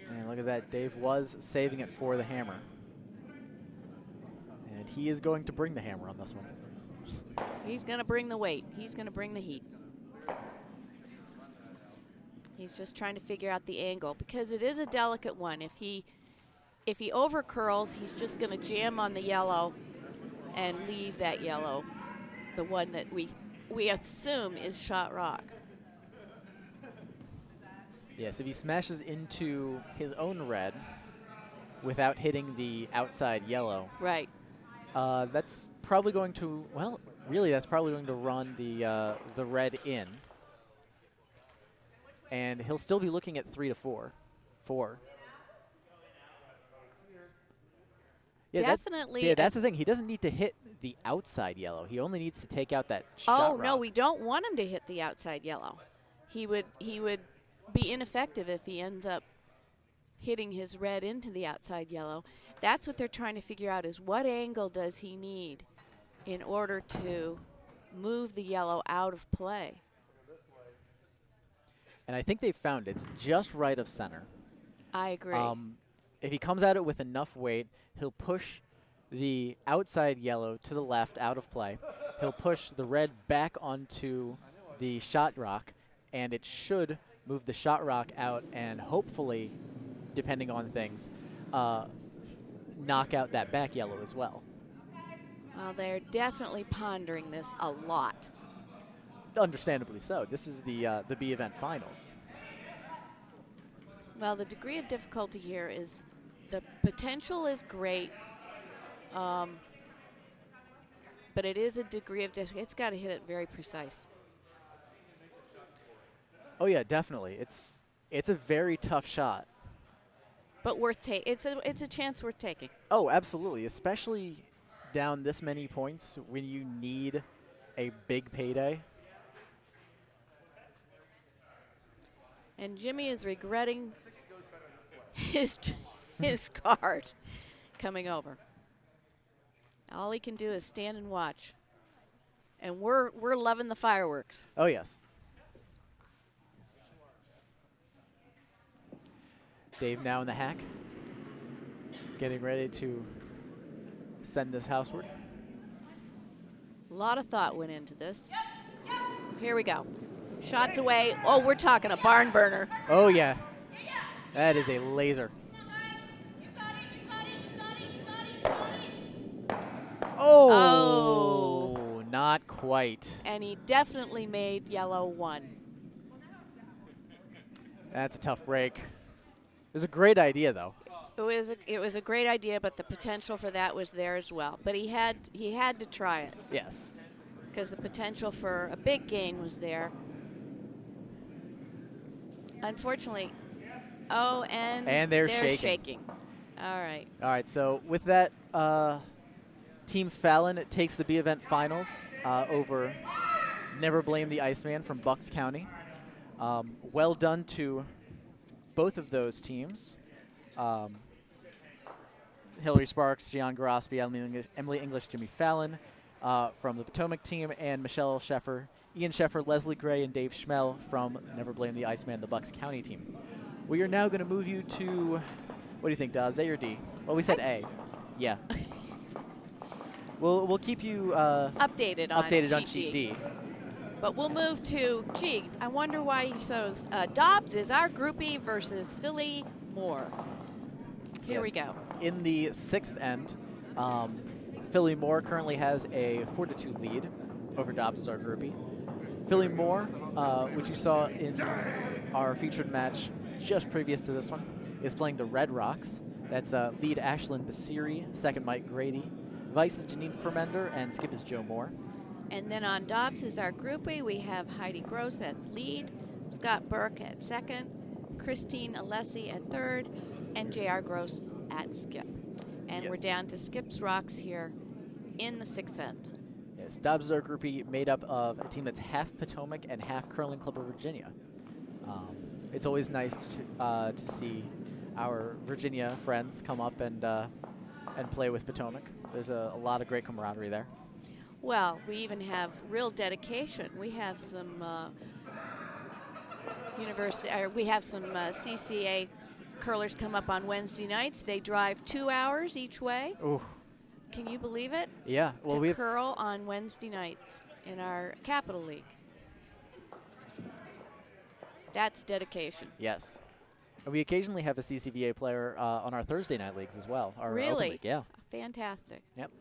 Speaker 1: And look at that. Dave was saving it for the hammer. And he is going to bring the hammer on this one.
Speaker 3: He's going to bring the weight. He's going to bring the heat. He's just trying to figure out the angle because it is a delicate one. If he over curls, he's just going to jam on the yellow and leave that yellow, the one that we assume is shot rock.
Speaker 1: Yes, if he smashes into his own red without hitting the outside yellow,
Speaker 3: right?
Speaker 1: That's probably going to, well, really, that's probably going to run the red in, and he'll still be looking at 3 to 4. Yeah,
Speaker 3: definitely.
Speaker 1: That's the thing. He doesn't need to hit the outside yellow. He only needs to take out that shot rock.
Speaker 3: No, we don't want him to hit the outside yellow. He would be ineffective if he ends up hitting his red into the outside yellow. That's what they're trying to figure out, is what angle does he need in order to move the yellow out of play.
Speaker 1: And I think they've found it's just right of center.
Speaker 3: I agree.
Speaker 1: If he comes at it with enough weight, he'll push the outside yellow to the left out of play. He'll push the red back onto the shot rock, and it should move the shot rock out and hopefully, depending on things, knock out that back yellow as well.
Speaker 3: Well, they're definitely pondering this a lot.
Speaker 1: Understandably so. This is the B event finals.
Speaker 3: Well, the degree of difficulty here is the potential is great, but it is a degree of difficulty. It's got to hit it very precise.
Speaker 1: Oh yeah, definitely. It's a very tough shot.
Speaker 3: But it's a chance worth taking.
Speaker 1: Oh, absolutely, especially down this many points when you need a big payday.
Speaker 3: And Jimmy is regretting his card coming over. All he can do is stand and watch. And we're loving the fireworks.
Speaker 1: Oh yes. Dave now in the hack, getting ready to send this houseward.
Speaker 3: A lot of thought went into this. Here we go. Shots away. Oh, we're talking a barn burner.
Speaker 1: Oh yeah, that is a laser. Oh, not quite.
Speaker 3: And he definitely made yellow 1.
Speaker 1: That's a tough break. It was a great idea, though.
Speaker 3: It was a great idea, but the potential for that was there as well. But he had to try it.
Speaker 1: Yes.
Speaker 3: Because the potential for a big gain was there. Unfortunately, and
Speaker 1: they're
Speaker 3: shaking. All right.
Speaker 1: All right. So with that, Team Fallon takes the B event finals over Never Blame the Iceman from Bucks County. Well done to both of those teams. Hillary Sparks, Gian Garospi, Emily English, Jimmy Fallon from the Potomac team, and Michelle Sheffer, Ian Sheffer, Leslie Gray, and Dave Schmel from Never Blame the Iceman, the Bucks County team. We are now going to move you to, what do you think, Dobbs, A or D? Well, we said A. Yeah. We'll keep you
Speaker 3: updated on
Speaker 1: Sheet D.
Speaker 3: But we'll move to, I wonder why he shows Dobbs is our groupie versus Philly Moore. Here we go.
Speaker 1: In the 6th end, Philly Moore currently has a 4-2 lead over Dobbs as our groupie. Philly Moore, which you saw in our featured match just previous to this one, is playing the Red Rocks. That's lead Ashlyn Basiri, second Mike Grady, vice is Janine Fermender, and skip is Joe Moore.
Speaker 3: And then on Dobbs is our groupie. We have Heidi Gross at lead, Scott Burke at second, Christine Alessi at third, and J.R. Gross at skip. And we're down to Skip's Rocks here in the 6th end.
Speaker 1: Yes, Dobbs is our groupie made up of a team that's half Potomac and half Curling Club of Virginia. It's always nice to see our Virginia friends come up and and play with Potomac. There's a lot of great camaraderie there.
Speaker 3: Well, we even have real dedication. We have some CCA curlers come up on Wednesday nights. They drive 2 hours each way.
Speaker 1: Ooh.
Speaker 3: Can you believe it?
Speaker 1: Yeah. Well,
Speaker 3: to
Speaker 1: we've
Speaker 3: curl on Wednesday nights in our Capital League. That's dedication.
Speaker 1: Yes. And we occasionally have a CCVA player on our Thursday night leagues as well. Our Open
Speaker 3: Really?
Speaker 1: League, yeah.
Speaker 3: Fantastic.
Speaker 1: Yep.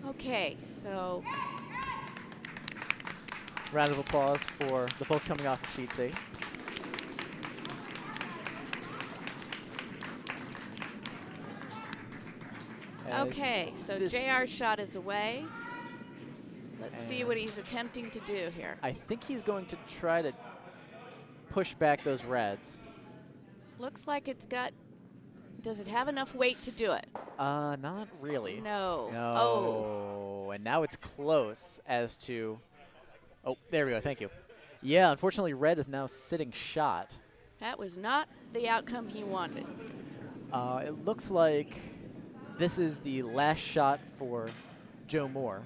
Speaker 3: Okay, so
Speaker 1: Round of applause for the folks coming off of Sheet C.
Speaker 3: okay, so JR's shot is away. Let's see what he's attempting to do here.
Speaker 1: I think he's going to try to push back those reds.
Speaker 3: Looks like it's got, does it have enough weight to do it?
Speaker 1: Not really.
Speaker 3: No.
Speaker 1: No.
Speaker 3: Oh.
Speaker 1: And now it's close as to, oh, there we go, thank you. Yeah, unfortunately red is now sitting shot.
Speaker 3: That was not the outcome he wanted.
Speaker 1: It looks like this is the last shot for Joe Moore.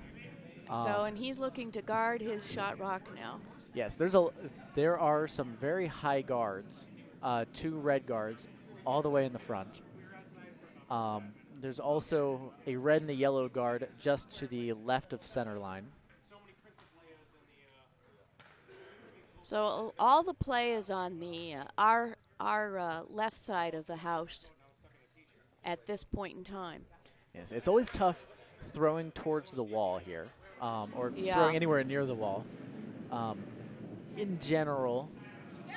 Speaker 3: And he's looking to guard his shot rock now.
Speaker 1: Yes, there are some very high guards, 2 red guards, all the way in the front. There's also a red and a yellow guard just to the left of center line.
Speaker 3: So all the play is on the our left side of the house at this point in time.
Speaker 1: Yes, it's always tough throwing towards the wall here, or throwing anywhere near the wall. In general,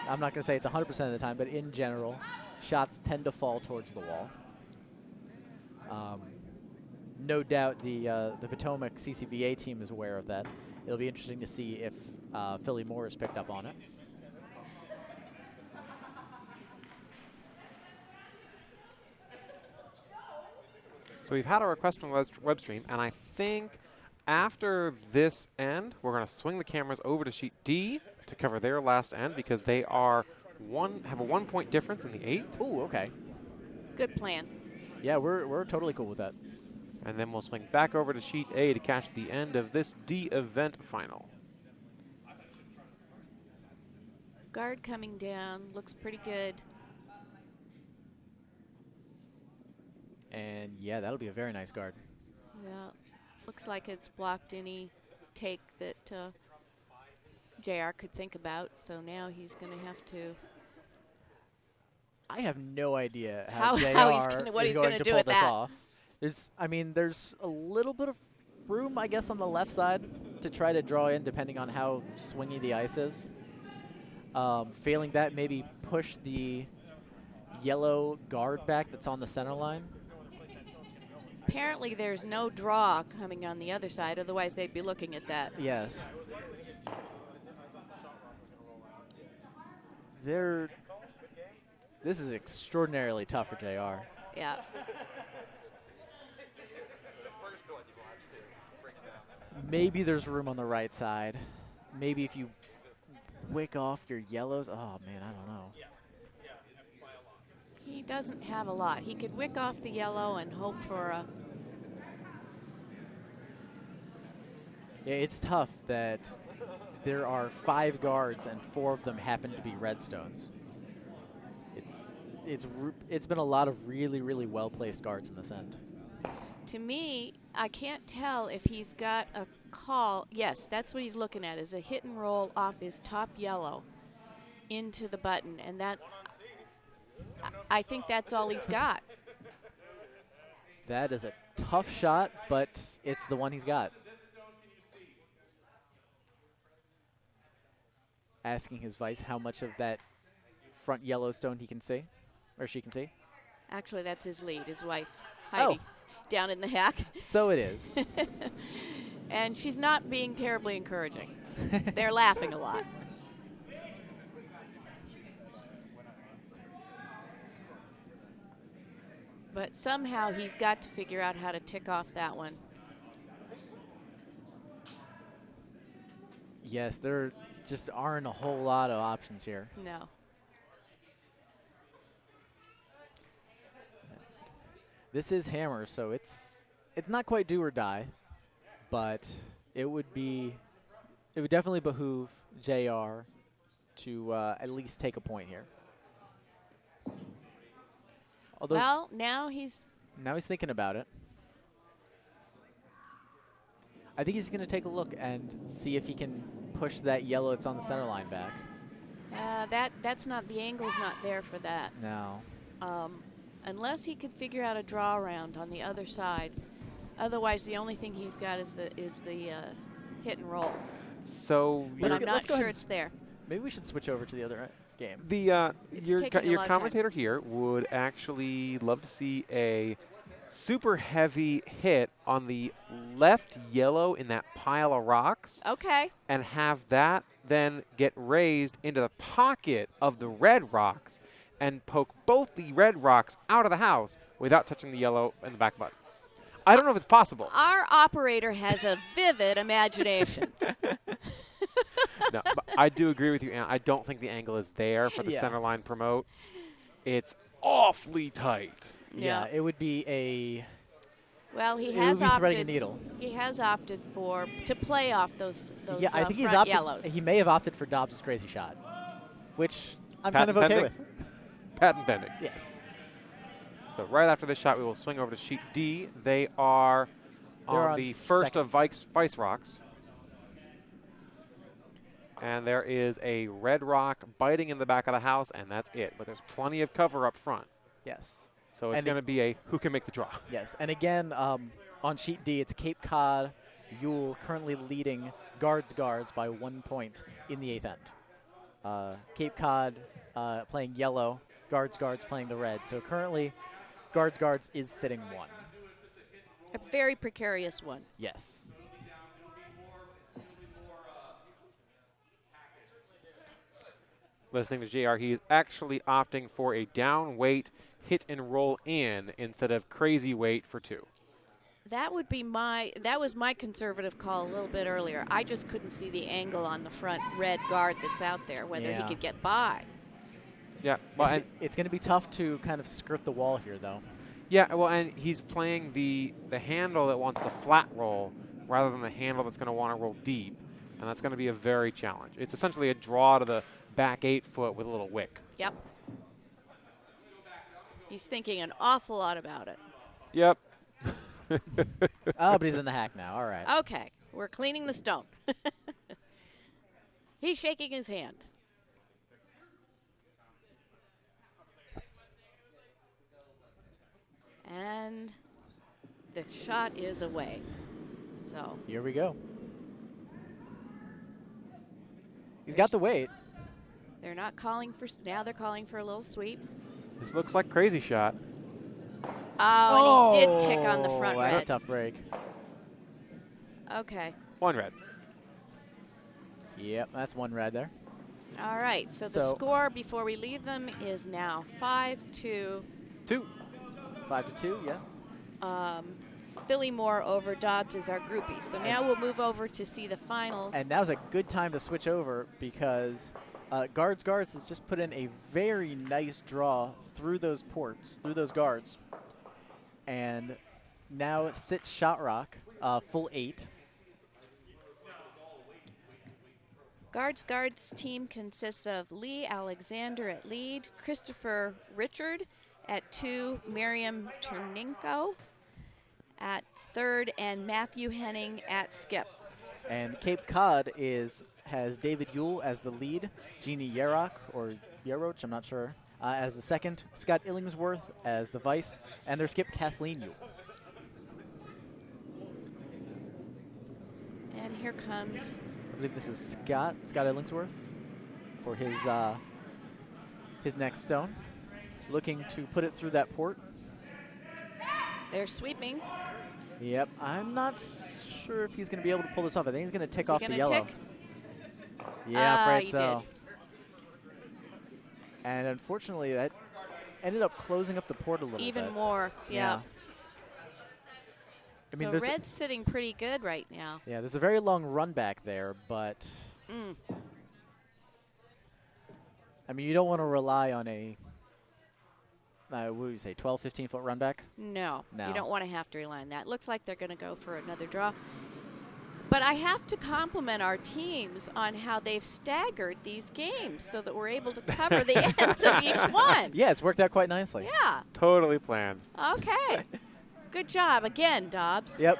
Speaker 1: I'm not going to say it's 100% of the time, but in general, shots tend to fall towards the wall. No doubt the Potomac CCVA team is aware of that. It'll be interesting to see if Philly Moore has picked up on it.
Speaker 4: So we've had a request from web stream, and I think after this end, we're going to swing the cameras over to sheet D to cover their last end because they are have a 1 point difference in the 8th.
Speaker 1: Ooh, okay.
Speaker 3: Good plan.
Speaker 1: Yeah, we're totally cool with that.
Speaker 4: And then we'll swing back over to sheet A to catch the end of this D event final.
Speaker 3: Guard coming down, looks pretty good.
Speaker 1: And yeah, that'll be a very nice guard.
Speaker 3: Yeah, looks like it's blocked any take that JR could think about, so now he's going to have to.
Speaker 1: I have no idea
Speaker 3: how
Speaker 1: JR
Speaker 3: what
Speaker 1: is
Speaker 3: he's
Speaker 1: going to
Speaker 3: do
Speaker 1: pull
Speaker 3: with
Speaker 1: this
Speaker 3: that.
Speaker 1: off. There's a little bit of room, I guess, on the left side to try to draw in, depending on how swingy the ice is. Failing that, maybe push the yellow guard back that's on the center line.
Speaker 3: Apparently there's no draw coming on the other side, otherwise they'd be looking at that.
Speaker 1: Yes. This is extraordinarily tough for JR.
Speaker 3: Yeah.
Speaker 1: Maybe there's room on the right side. Maybe if you wick off your yellows. Oh, man, I don't know.
Speaker 3: He doesn't have a lot. He could wick off the yellow and hope for a...
Speaker 1: Yeah, it's tough that there are 5 guards and 4 of them happen to be redstones. It's been a lot of really, really well-placed guards in this end.
Speaker 3: To me, I can't tell if he's got a call. Yes, that's what he's looking at, is a hit and roll off his top yellow into the button, and that... I think that's all he's got.
Speaker 1: That is a tough shot, but it's the one he's got. Asking his vice how much of that front Yellowstone he can see, or she can see.
Speaker 3: Actually, that's his lead, his wife, Heidi, down in the hack.
Speaker 1: So it is.
Speaker 3: And she's not being terribly encouraging. They're laughing a lot. But somehow he's got to figure out how to tick off that one.
Speaker 1: Yes, there just aren't a whole lot of options here.
Speaker 3: No.
Speaker 1: This is hammer, so it's not quite do or die, but it would definitely behoove JR to at least take a point here. Although
Speaker 3: Well, now he's
Speaker 1: thinking about it. I think he's going to take a look and see if he can push that yellow that's on the center line back.
Speaker 3: that's not, the angle's not there for that.
Speaker 1: No.
Speaker 3: Unless he could figure out a draw around on the other side. Otherwise, the only thing he's got is the hit and roll.
Speaker 4: So
Speaker 3: But I'm
Speaker 1: go
Speaker 3: not
Speaker 1: ahead
Speaker 3: sure
Speaker 1: and
Speaker 3: it's there.
Speaker 1: Maybe we should switch over to the other game.
Speaker 4: the
Speaker 3: It's
Speaker 4: your
Speaker 3: taking a
Speaker 4: your
Speaker 3: lot of time.
Speaker 4: commentator here would actually love to see a super heavy hit on the left yellow in that pile of rocks,
Speaker 3: Okay.
Speaker 4: and have that then get raised into the pocket of the red rocks and poke both the red rocks out of the house without touching the yellow in the back butt. I don't know if it's possible.
Speaker 3: Our operator has a vivid imagination.
Speaker 4: No, but I do agree with you, Ann. I don't think the angle is there for the
Speaker 1: Yeah.
Speaker 4: center line promote. It's awfully tight.
Speaker 1: Yeah, it would be a
Speaker 3: Well, he
Speaker 1: it
Speaker 3: has
Speaker 1: would be threading a
Speaker 3: opted.
Speaker 1: needle.
Speaker 3: He has opted to play off those
Speaker 1: Yeah, I think he's
Speaker 3: front
Speaker 1: opted.
Speaker 3: yellows.
Speaker 1: He may have opted for Dobbs' crazy shot, which I'm kind
Speaker 4: Patent
Speaker 1: of okay
Speaker 4: pending?
Speaker 1: with.
Speaker 4: Patent pending.
Speaker 1: Yes.
Speaker 4: So right after this shot, we will swing over to sheet D. They are
Speaker 1: They're
Speaker 4: on
Speaker 1: on
Speaker 4: the first
Speaker 1: second.
Speaker 4: of Vice rocks. And there is a red rock biting in the back of the house, and that's it. But there's plenty of cover up front.
Speaker 1: Yes.
Speaker 4: So it's
Speaker 1: And
Speaker 4: going to be a who can make the draw.
Speaker 1: Yes. And again, on sheet D, it's Cape Cod, Yule currently leading guards by 1 point in the 8th end. Cape Cod playing yellow, guards playing the red. So currently, guards is sitting 1.
Speaker 3: A very precarious one.
Speaker 1: Yes.
Speaker 4: Listening to JR, he is actually opting for a down weight hit and roll in instead of crazy weight for 2.
Speaker 3: That was my conservative call a little bit earlier. I just couldn't see the angle on the front red guard that's out there, whether he
Speaker 1: Yeah.
Speaker 3: could get by.
Speaker 4: Yeah, well,
Speaker 1: It's going to be tough to kind of skirt the wall here, though.
Speaker 4: yeah, well, and he's playing the handle that wants the flat roll rather than the handle that's going to want to roll deep, and that's going to be a very challenge. It's essentially a draw to the back 8 foot with a little wick.
Speaker 3: Yep. He's thinking an awful lot about it.
Speaker 4: Yep.
Speaker 1: Oh, but he's in the hack now. All right.
Speaker 3: Okay, we're cleaning the stone. He's shaking his hand. And the shot is away. So
Speaker 1: Here we go. He's got the weight.
Speaker 3: they're not calling for, now they're calling for a little sweep.
Speaker 4: This looks like crazy shot.
Speaker 3: Oh, and he did tick on the front
Speaker 1: That's a
Speaker 3: red.
Speaker 1: tough break.
Speaker 3: Okay.
Speaker 4: 1 red.
Speaker 1: Yep, that's 1 red there.
Speaker 3: All right, so the
Speaker 1: So-
Speaker 3: score before we leave them is now 5-2.
Speaker 4: 2.
Speaker 1: 5-2, yes.
Speaker 3: Philly Moore over Dobbs is our groupie. So now we'll move over to see the finals.
Speaker 1: And now's a good time to switch over because Guards has just put in a very nice draw through those ports, through those guards. And now sits Shot Rock, full 8.
Speaker 3: Guards team consists of Lee Alexander at lead, Christopher Richard at 2, Miriam Terninko at 3rd, and Matthew Henning at skip.
Speaker 1: And Cape Cod has David Yule as the lead, Jeannie Yeroch, or Yeroch, I'm not sure, as the 2nd, Scott Illingsworth as the vice, and their skip Kathleen Yule.
Speaker 3: And here comes,
Speaker 1: I believe this is Scott Illingsworth for his next stone, looking to put it through that port.
Speaker 3: they're sweeping.
Speaker 1: Yep, I'm not sure if he's going to be able to pull this off. I think he's going to tick
Speaker 3: Is he
Speaker 1: off the
Speaker 3: gonna
Speaker 1: yellow.
Speaker 3: tick?
Speaker 1: Yeah, afraid
Speaker 3: he
Speaker 1: so.
Speaker 3: did.
Speaker 1: And unfortunately, that ended up closing up the port a little bit.
Speaker 3: Even more, yeah.
Speaker 1: I mean,
Speaker 3: so
Speaker 1: there's
Speaker 3: red's sitting pretty good right now.
Speaker 1: yeah, there's a very long run back there, but I mean, you don't want to rely on a what would you say, 12, 15-foot run back?
Speaker 3: No,
Speaker 1: No.
Speaker 3: you don't want to have to rely on that. Looks like they're going to go for another draw. But I have to compliment our teams on how they've staggered these games so that we're able to cover the ends of each one.
Speaker 1: Yeah, it's worked out quite nicely.
Speaker 3: Yeah.
Speaker 4: Totally planned.
Speaker 3: Okay. Good job again, Dobbs.
Speaker 1: Yep.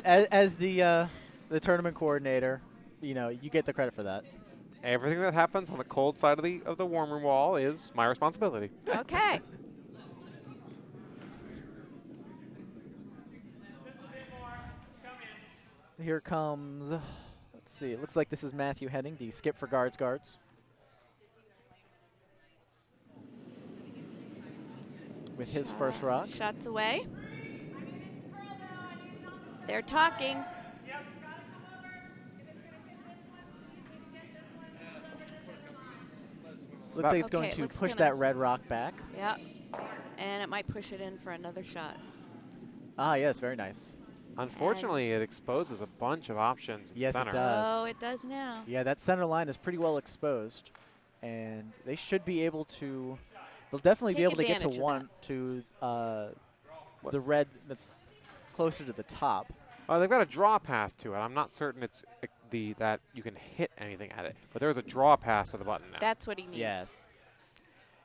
Speaker 1: As the tournament coordinator, you know, you get the credit for that.
Speaker 4: Everything that happens on the cold side of the warm room wall is my responsibility.
Speaker 3: Okay.
Speaker 1: Here comes, let's see, it looks like this is Matthew Henning, the skip for guards. With his first rock.
Speaker 3: Shots away. They're talking.
Speaker 1: Looks like it's
Speaker 3: Okay,
Speaker 1: going
Speaker 3: it
Speaker 1: to
Speaker 3: looks
Speaker 1: push
Speaker 3: gonna-
Speaker 1: that red rock back.
Speaker 3: Yep. And it might push it in for another shot.
Speaker 1: Ah, yes, very nice.
Speaker 4: Unfortunately, it exposes a bunch of options in
Speaker 1: Yes, it
Speaker 4: center.
Speaker 1: does.
Speaker 3: Oh, it does now.
Speaker 1: Yeah, that center line is pretty well exposed, and they should be able to. They'll definitely be
Speaker 3: Take
Speaker 1: able to get to
Speaker 3: advantage of
Speaker 1: the red that's closer to the top.
Speaker 4: Oh, they've got a draw path to it. I'm not certain it's that you can hit anything at it, but there's a draw path to the button now.
Speaker 3: That's what he needs.
Speaker 1: Yes.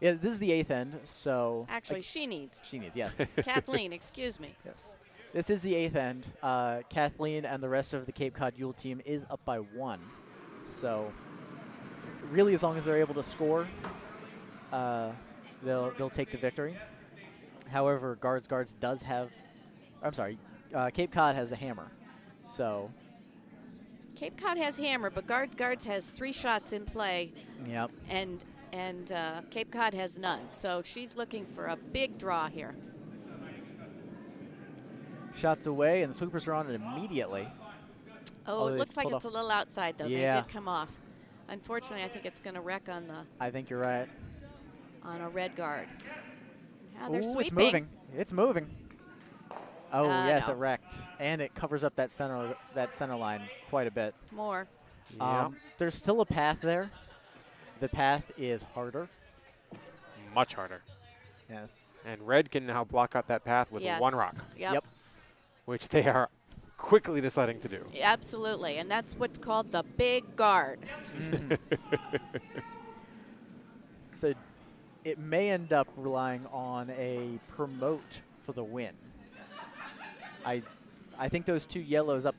Speaker 1: Yeah, this is the 8th end, so.
Speaker 3: Actually, she needs.
Speaker 1: She needs, yes.
Speaker 3: Kathleen, excuse me.
Speaker 1: Yes. This is the 8th end. Kathleen and the rest of the Cape Cod Yule team is up by 1. So, really, as long as they're able to score, they'll take the victory. However, Guards does have, I'm sorry, Cape Cod has the hammer. So.
Speaker 3: Cape Cod has hammer, but Guards has 3 shots in play.
Speaker 1: Yep.
Speaker 3: And Cape Cod has none. So she's looking for a big draw here.
Speaker 1: Shots away, and the sweepers are on it immediately.
Speaker 3: Oh, it
Speaker 1: they
Speaker 3: looks like
Speaker 1: pulled
Speaker 3: it's a
Speaker 1: off.
Speaker 3: little outside, though.
Speaker 1: Yeah.
Speaker 3: They did come off. Unfortunately, I think it's going to wreck on
Speaker 1: I think you're right.
Speaker 3: a red guard. Now they're
Speaker 1: Ooh,
Speaker 3: sweeping.
Speaker 1: it's moving. It's moving. Oh, yes,
Speaker 3: no.
Speaker 1: it wrecked. And it covers up that center line quite a bit.
Speaker 3: More.
Speaker 4: Yeah.
Speaker 1: There's still a path there. The path is harder.
Speaker 4: Much harder.
Speaker 1: Yes.
Speaker 4: And red can now block up that path with
Speaker 3: Yes.
Speaker 4: 1 rock,
Speaker 3: Yep.
Speaker 4: which they are quickly deciding to do.
Speaker 3: Absolutely. And that's what's called the big guard.
Speaker 1: So it may end up relying on a promote for the win. I think those 2 yellows up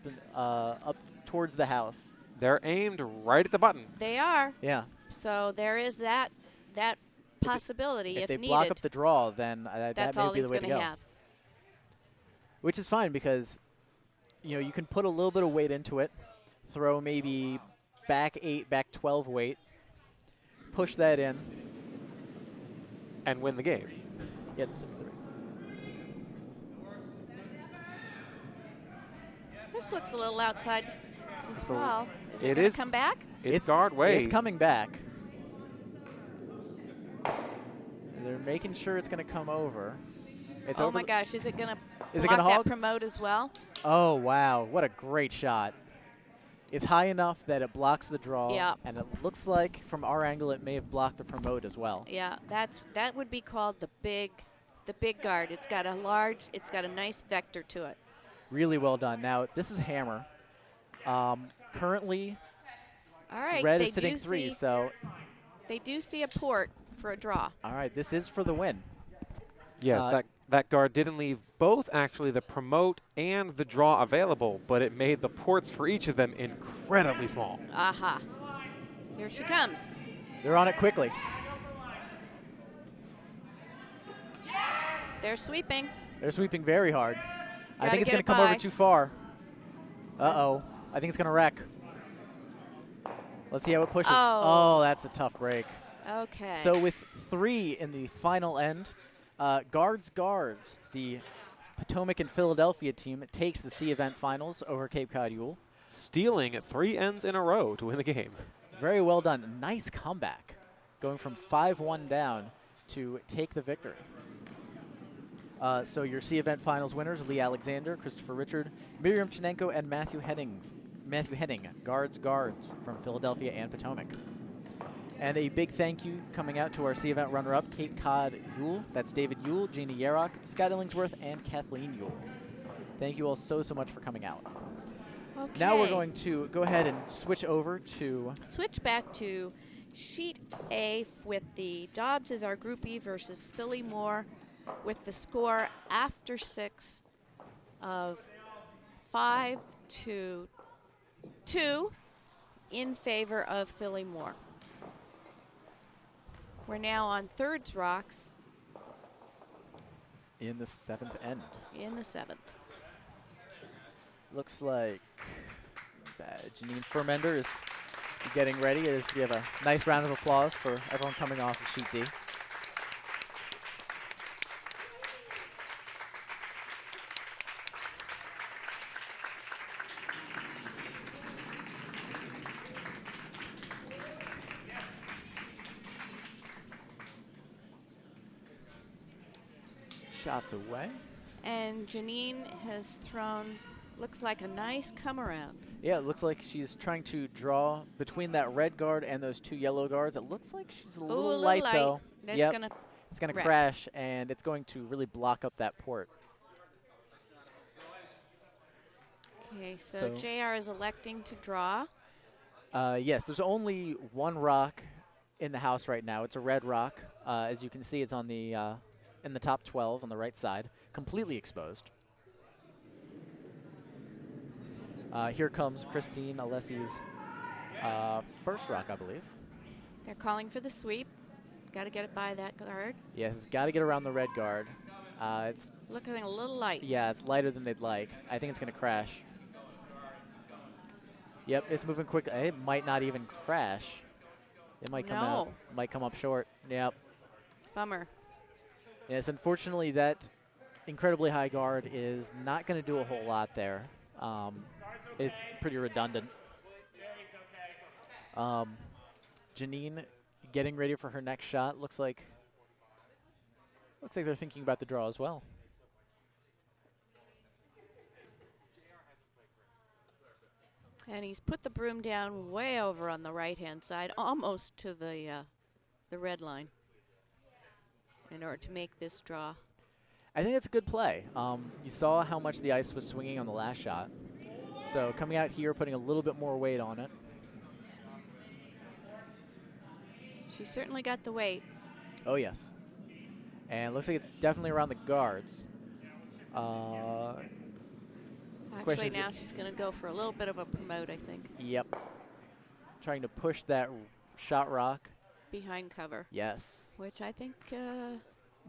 Speaker 1: towards the house.
Speaker 4: They're aimed right at the button.
Speaker 3: They are.
Speaker 1: Yeah.
Speaker 3: So there is that possibility
Speaker 1: If
Speaker 3: if
Speaker 1: they
Speaker 3: needed.
Speaker 1: block up the draw, then that
Speaker 3: That's
Speaker 1: may
Speaker 3: all
Speaker 1: be
Speaker 3: he's
Speaker 1: the way to
Speaker 3: going
Speaker 1: go.
Speaker 3: to have.
Speaker 1: Which is fine because, you know, you can put a little bit of weight into it, throw maybe back 8, back 12 weight, push that in.
Speaker 4: And win the game.
Speaker 1: Yeah, just 3.
Speaker 3: This looks a little outside as well. Is it
Speaker 4: It
Speaker 3: going
Speaker 4: is.
Speaker 3: to come back?
Speaker 4: It's guard way.
Speaker 1: It's coming back. They're making sure it's going to come over. It's
Speaker 3: Oh
Speaker 1: over
Speaker 3: my
Speaker 1: the-
Speaker 3: gosh, is it going to
Speaker 1: Is it
Speaker 3: block
Speaker 1: gonna
Speaker 3: that
Speaker 1: hog?
Speaker 3: promote as well?
Speaker 1: Oh, wow. What a great shot. It's high enough that it blocks the draw.
Speaker 3: Yeah.
Speaker 1: And it looks like from our angle it may have blocked the promote as well.
Speaker 3: Yeah, that would be called the big guard. It's got a nice vector to it.
Speaker 1: Really well done. Now, this is hammer. Currently,
Speaker 3: All right,
Speaker 1: red
Speaker 3: they
Speaker 1: is sitting
Speaker 3: do
Speaker 1: 3,
Speaker 3: see,
Speaker 1: so
Speaker 3: they do see a port for a draw.
Speaker 1: all right, this is for the win.
Speaker 4: Yes, that guard didn't leave both actually the promote and the draw available, but it made the ports for each of them incredibly small.
Speaker 3: Aha. Here she comes.
Speaker 1: They're on it quickly.
Speaker 3: They're sweeping.
Speaker 1: They're sweeping very hard. I
Speaker 3: Gotta
Speaker 1: think it's
Speaker 3: get
Speaker 1: going to
Speaker 3: it
Speaker 1: come over
Speaker 3: by.
Speaker 1: too far. Uh-oh. I think it's going to wreck. Let's see how it pushes.
Speaker 3: Oh.
Speaker 1: Oh, that's a tough break.
Speaker 3: Okay.
Speaker 1: So with 3 in the final end, Guards, the Potomac and Philadelphia team, takes the C event finals over Cape Cod Yule.
Speaker 4: Stealing 3 ends in a row to win the game.
Speaker 1: Very well done. Nice comeback. Going from 5-1 down to take the victory. So your C event finals winners, Lee Alexander, Christopher Richard, Miriam Chinenko, and Matthew Henning, Guards from Philadelphia and Potomac. And a big thank you coming out to our C event runner-up, Cape Cod Yule. That's David Yule, Jeannie Yarrock, Scott Illingsworth, and Kathleen Yule. Thank you all so much for coming out.
Speaker 3: Okay.
Speaker 1: Now we're going to go ahead and switch over to...
Speaker 3: Switch back to Sheet A with the Dobbs as our groupie versus Philly Moore with the score after 6 of 5-2 in favor of Philly Moore. We're now on thirds rocks.
Speaker 1: In the 7th end.
Speaker 3: In the 7th.
Speaker 1: Looks like Janine Fermender is getting ready as we have a nice round of applause for everyone coming off of Sheet D. Shots away.
Speaker 3: And Janine has thrown, looks like a nice come around.
Speaker 1: Yeah, it looks like she's trying to draw between that red guard and those 2 yellow guards. It looks like she's a little light, though.
Speaker 3: That's
Speaker 1: yep.
Speaker 3: gonna
Speaker 1: It's going to
Speaker 3: wreck.
Speaker 1: crash, and it's going to really block up that port.
Speaker 3: Okay, so JR is electing to draw.
Speaker 1: Yes, there's only 1 rock in the house right now. It's a red rock. As you can see, it's on the in the top 12 on the right side, completely exposed. Here comes Christine Alessi's first rock, I believe.
Speaker 3: They're calling for the sweep. Got to get it by that guard.
Speaker 1: Yes, it's got to get around the red guard. It's
Speaker 3: Looking a little light.
Speaker 1: Yeah, it's lighter than they'd like. I think it's going to crash. Yep, it's moving quick. It might not even crash. It might come out. Might come up short. Yep.
Speaker 3: Bummer.
Speaker 1: Yes, unfortunately, that incredibly high guard is not going to do a whole lot there. It's pretty redundant. Janine getting ready for her next shot. Looks like they're thinking about the draw as well.
Speaker 3: And he's put the broom down way over on the right-hand side, almost to the red line, in order to make this draw.
Speaker 1: I think it's a good play. You saw how much the ice was swinging on the last shot. So coming out here, putting a little bit more weight on it.
Speaker 3: She certainly got the weight.
Speaker 1: Oh, yes. And it looks like it's definitely around the guards.
Speaker 3: Actually, now she's going to go for a little bit of a promote, I think.
Speaker 1: Yep. Trying to push that shot rock.
Speaker 3: Behind cover.
Speaker 1: Yes.
Speaker 3: Which I think...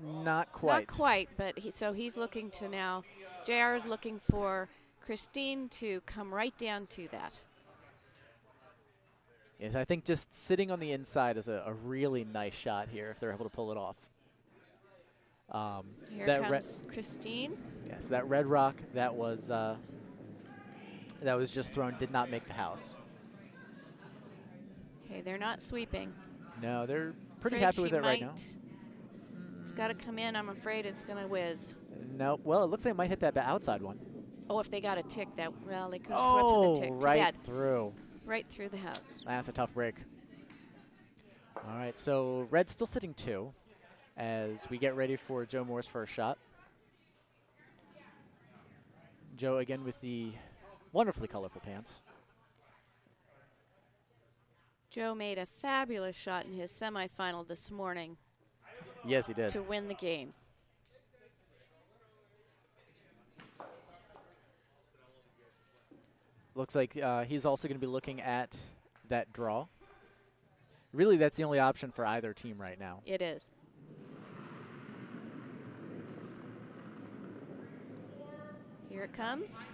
Speaker 1: not quite.
Speaker 3: Not quite, but so he's looking to now... JR is looking for Christine to come right down to that.
Speaker 1: Yes, I think just sitting on the inside is a really nice shot here if they're able to pull it off.
Speaker 3: Here
Speaker 1: that
Speaker 3: comes Christine.
Speaker 1: Yes, that red rock that was just thrown did not make the house.
Speaker 3: Okay, they're not sweeping.
Speaker 1: No, they're pretty
Speaker 3: Afraid
Speaker 1: happy with
Speaker 3: she
Speaker 1: it right now.
Speaker 3: It's got to come in. I'm afraid it's going to whiz.
Speaker 1: No, well, it looks like it might hit that outside one.
Speaker 3: Oh, if they got a tick, they could have swept for the tick. Too
Speaker 1: right
Speaker 3: bad.
Speaker 1: through.
Speaker 3: Right through the house.
Speaker 1: That's a tough break. All right, so red's still sitting 2 as we get ready for Joe Moore's first shot. Joe again with the wonderfully colorful pants.
Speaker 3: Joe made a fabulous shot in his semifinal this morning.
Speaker 1: Yes, he did.
Speaker 3: To win the game.
Speaker 1: Looks like he's also going to be looking at that draw. Really, that's the only option for either team right now.
Speaker 3: It is. Here it comes.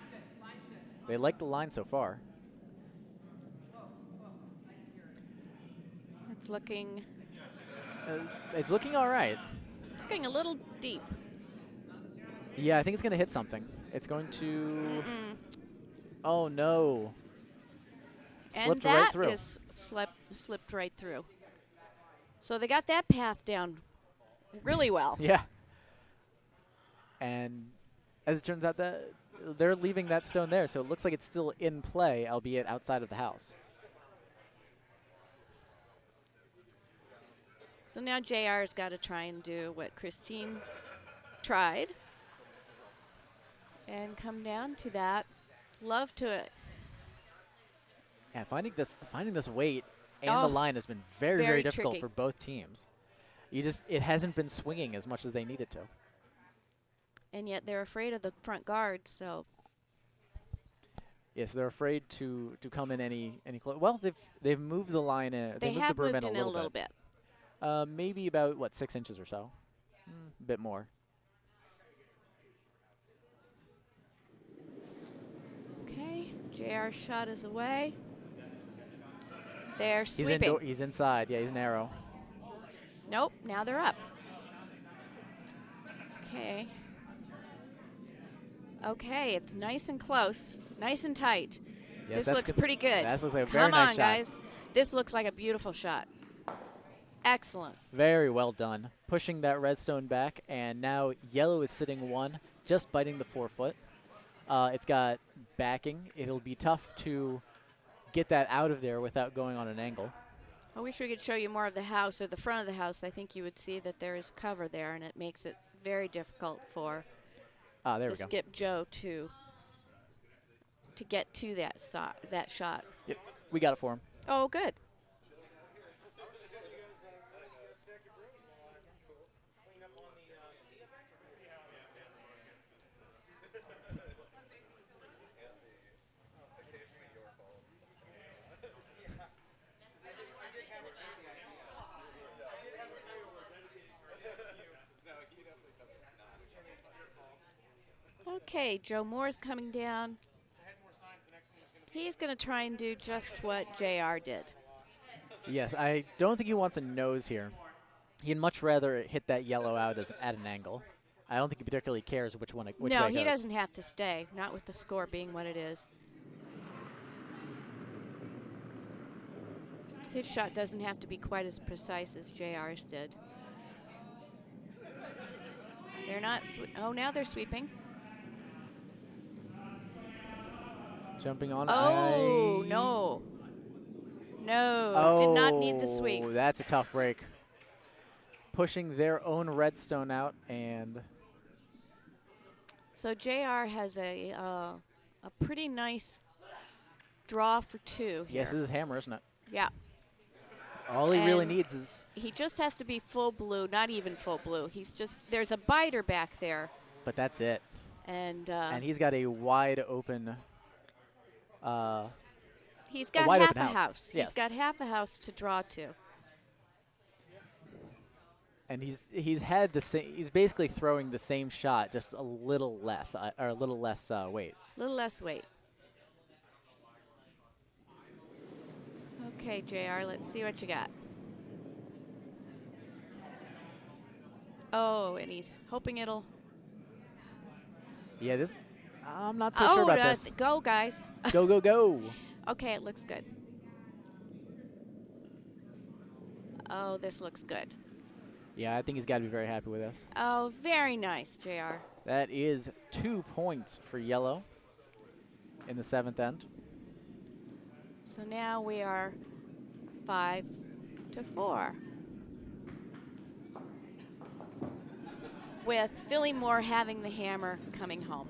Speaker 1: They like the line so far.
Speaker 3: It's looking...
Speaker 1: it's looking all right.
Speaker 3: Looking a little deep.
Speaker 1: Yeah, I think it's going to hit something. It's going to... Oh, no. Slipped right through.
Speaker 3: And that is slipped right through. So they got that path down really well.
Speaker 1: Yeah. And as it turns out, they're leaving that stone there, so it looks like it's still in play, albeit outside of the house.
Speaker 3: So now JR's got to try and do what Christine tried and come down to that. Love to it.
Speaker 1: Yeah, finding this weight and the
Speaker 3: Oh,
Speaker 1: line has been very,
Speaker 3: very
Speaker 1: very difficult
Speaker 3: tricky.
Speaker 1: for both teams. It hasn't been swinging as much as they needed to.
Speaker 3: And yet they're afraid of the front guards, so
Speaker 1: Yes, they're afraid to come in any close. Well, they've moved the line in.
Speaker 3: they
Speaker 1: moved the
Speaker 3: have
Speaker 1: broom
Speaker 3: moved
Speaker 1: in
Speaker 3: in a little bit.
Speaker 1: Maybe about what, 6 inches or so, a bit more.
Speaker 3: Okay, JR's shot is away. They're sweeping.
Speaker 1: He's inside. Yeah, he's narrow.
Speaker 3: Nope, now they're up. Okay. Okay, it's nice and close, nice and tight.
Speaker 1: Yes,
Speaker 3: This
Speaker 1: that's
Speaker 3: looks
Speaker 1: good.
Speaker 3: pretty good.
Speaker 1: That looks like a very
Speaker 3: Come
Speaker 1: nice
Speaker 3: on,
Speaker 1: shot.
Speaker 3: guys. This looks like a beautiful shot. Excellent.
Speaker 1: Very well done. Pushing that redstone back, and now yellow is sitting 1, just biting the 4-foot. It's got backing. It'll be tough to get that out of there without going on an angle.
Speaker 3: I wish we could show you more of the house or the front of the house. I think you would see that there is cover there, and it makes it very difficult for
Speaker 1: There
Speaker 3: the
Speaker 1: we go.
Speaker 3: Skip Joe to get to that shot.
Speaker 1: Yep, we got it for him.
Speaker 3: Oh, good. Okay, Joe Moore's coming down. He's going to try and do just what JR did.
Speaker 1: Yes, I don't think he wants a nose here. He'd much rather hit that yellow out at an angle. I don't think he particularly cares which way it goes.
Speaker 3: No, he doesn't have to stay, not with the score being what it is. His shot doesn't have to be quite as precise as JR's did. They're not, oh, now they're sweeping.
Speaker 1: Jumping on.
Speaker 3: Oh, no. No, did not need the sweep.
Speaker 1: Oh, that's a tough break. Pushing their own redstone out, and
Speaker 3: so JR has a pretty nice draw for 2 here.
Speaker 1: yes, this is hammer, isn't it?
Speaker 3: Yeah.
Speaker 1: All he really
Speaker 3: And
Speaker 1: needs is.
Speaker 3: he just has to be full blue, not even full blue. He's just, there's a biter back there.
Speaker 1: But that's it.
Speaker 3: And
Speaker 1: he's got a wide open.
Speaker 3: he's got
Speaker 1: wide
Speaker 3: half
Speaker 1: open
Speaker 3: a
Speaker 1: house.
Speaker 3: house.
Speaker 1: Yes.
Speaker 3: He's got half a house to draw to.
Speaker 1: And he's had the same. He's basically throwing the same shot, just a little less, or a little less weight.
Speaker 3: A little less weight. Okay, JR, let's see what you got. Oh, and he's hoping it'll.
Speaker 1: Yeah, this. I'm not so sure about this.
Speaker 3: Go, guys.
Speaker 1: Go, go, go.
Speaker 3: Okay, it looks good. Oh, this looks good.
Speaker 1: Yeah, I think he's got to be very happy with this.
Speaker 3: Oh, very nice, JR.
Speaker 1: That is 2 points for yellow in the 7th end.
Speaker 3: So now we are 5-4. With Philly Moore having the hammer coming home.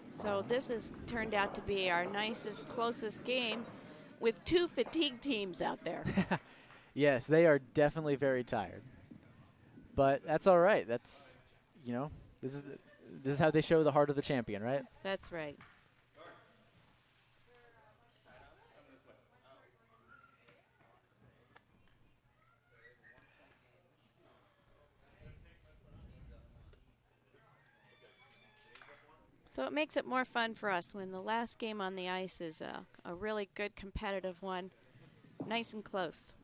Speaker 3: So this has turned out to be our nicest, closest game with 2 fatigue teams out there.
Speaker 1: Yes, they are definitely very tired. But that's all right. That's, this is how they show the heart of the champion, right?
Speaker 3: That's right. So it makes it more fun for us when the last game on the ice is a really good competitive one, nice and close.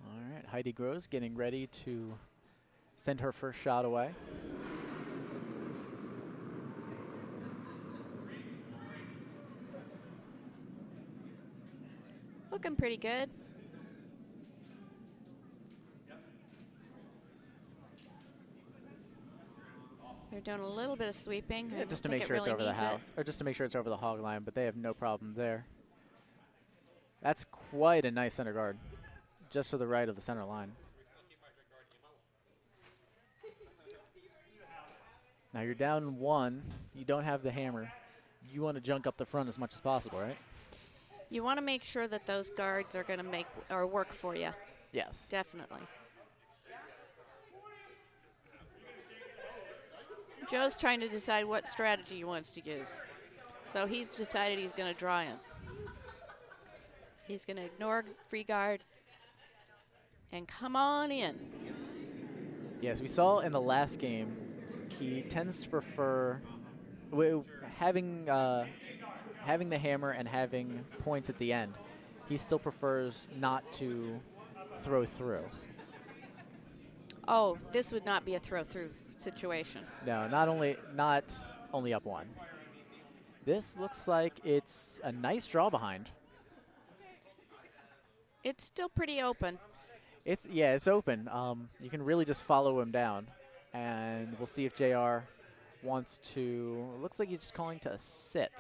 Speaker 1: All right, Heidi Gross getting ready to send her first shot away.
Speaker 3: Looking pretty good. They're doing a little bit of sweeping. I
Speaker 1: Yeah,
Speaker 3: don't
Speaker 1: just to
Speaker 3: think
Speaker 1: make
Speaker 3: it
Speaker 1: sure it's
Speaker 3: really
Speaker 1: over the
Speaker 3: needs it.
Speaker 1: house, or just to make sure it's over the hog line, but they have no problem there. That's quite a nice center guard, just to the right of the center line. Now you're down 1. You don't have the hammer. You want to junk up the front as much as possible, right?
Speaker 3: You want to make sure that those guards are going to make or work for you.
Speaker 1: Yes.
Speaker 3: Definitely. Joe's trying to decide what strategy he wants to use. So he's decided he's going to draw in. He's going to ignore free guard and come on in.
Speaker 1: Yes, we saw in the last game, he tends to prefer having the hammer and having points at the end. He still prefers not to throw through.
Speaker 3: Oh, this would not be a throw-through situation.
Speaker 1: No, not only up 1. This looks like it's a nice draw behind.
Speaker 3: It's still pretty open.
Speaker 1: It's open. You can really just follow him down, and we'll see if JR wants to. It looks like he's just calling to a sit.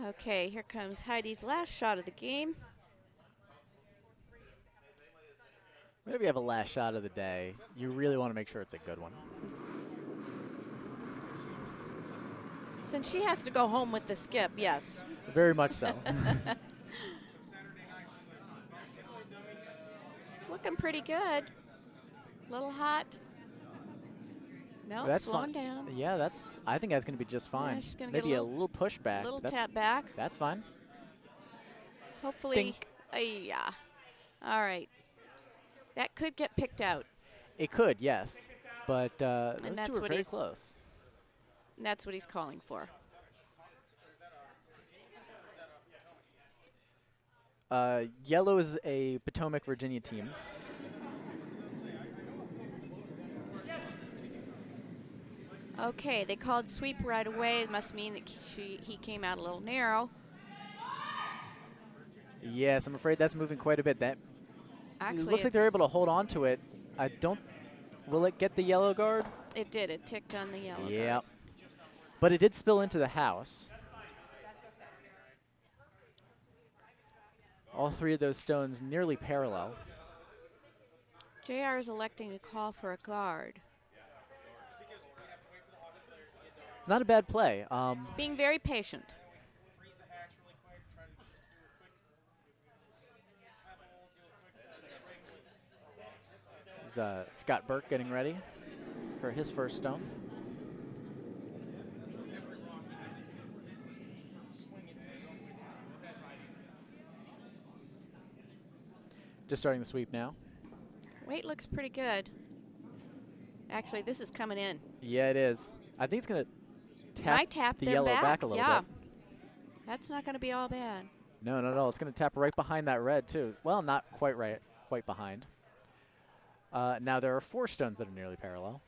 Speaker 3: Okay, here comes Heidi's last shot of the game.
Speaker 1: Whenever you have a last shot of the day, you really want to make sure it's a good one.
Speaker 3: Since she has to go home with the skip, yes.
Speaker 1: Very much so.
Speaker 3: It's looking pretty good. A little hot. No,
Speaker 1: That's
Speaker 3: slowing
Speaker 1: fine.
Speaker 3: down.
Speaker 1: Yeah, I think that's going to be just fine.
Speaker 3: she's gonna get
Speaker 1: Maybe
Speaker 3: a
Speaker 1: a little pushback.
Speaker 3: Little tap back.
Speaker 1: That's fine.
Speaker 3: Hopefully.
Speaker 1: Dink.
Speaker 3: Yeah. All right. That could get picked out.
Speaker 1: It could, yes. But those
Speaker 3: that's
Speaker 1: two are
Speaker 3: what
Speaker 1: very
Speaker 3: he's-
Speaker 1: close.
Speaker 3: And that's what he's calling for.
Speaker 1: Yellow is a Potomac, Virginia team.
Speaker 3: Okay, they called sweep right away. It must mean that he came out a little narrow.
Speaker 1: Yes, I'm afraid that's moving quite a bit. That
Speaker 3: Actually,
Speaker 1: it looks like they're able to hold on to it. I don't. Will it get the yellow guard?
Speaker 3: It did. It ticked on the yellow.
Speaker 1: Yep.
Speaker 3: guard.
Speaker 1: But it did spill into the house. All 3 of those stones nearly parallel.
Speaker 3: JR is electing to call for a guard.
Speaker 1: Not a bad play.
Speaker 3: He's being very patient.
Speaker 1: This is Scott Burke getting ready for his first stone. Just starting the sweep now.
Speaker 3: Weight looks pretty good. Actually, this is coming in.
Speaker 1: Yeah, it is. I think it's going to
Speaker 3: Might tap
Speaker 1: the
Speaker 3: them
Speaker 1: yellow back a little
Speaker 3: yeah.
Speaker 1: bit.
Speaker 3: That's not going to be all bad.
Speaker 1: No, not at all. It's going to tap right behind that red, too. Well, not quite right, quite behind. Now, there are 4 stones that are nearly parallel.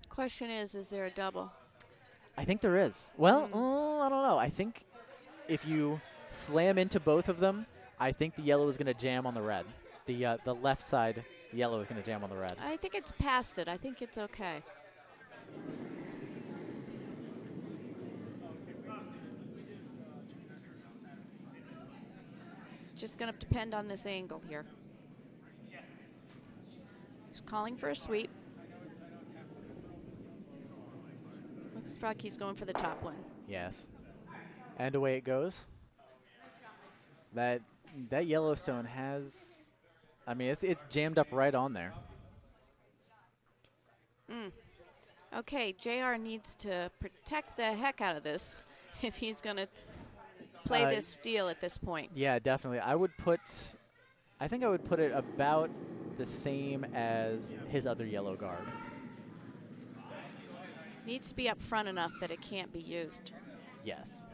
Speaker 3: Question is there a double?
Speaker 1: I think there is. Well, I don't know. I think if you slam into both of them, I think the yellow is going to jam on the red. The left side yellow is going to jam on the red.
Speaker 3: I think it's past it. I think it's okay. It's just going to depend on this angle here. He's calling for a sweep. Looks like he's going for the top one.
Speaker 1: Yes. And away it goes. That Yellowstone has, I mean, it's jammed up right on there.
Speaker 3: Okay, JR needs to protect the heck out of this if he's going to play this steal at this point.
Speaker 1: Yeah, definitely. I think I would put it about the same as his other yellow guard.
Speaker 3: Needs to be up front enough that it can't be used.
Speaker 1: Yes.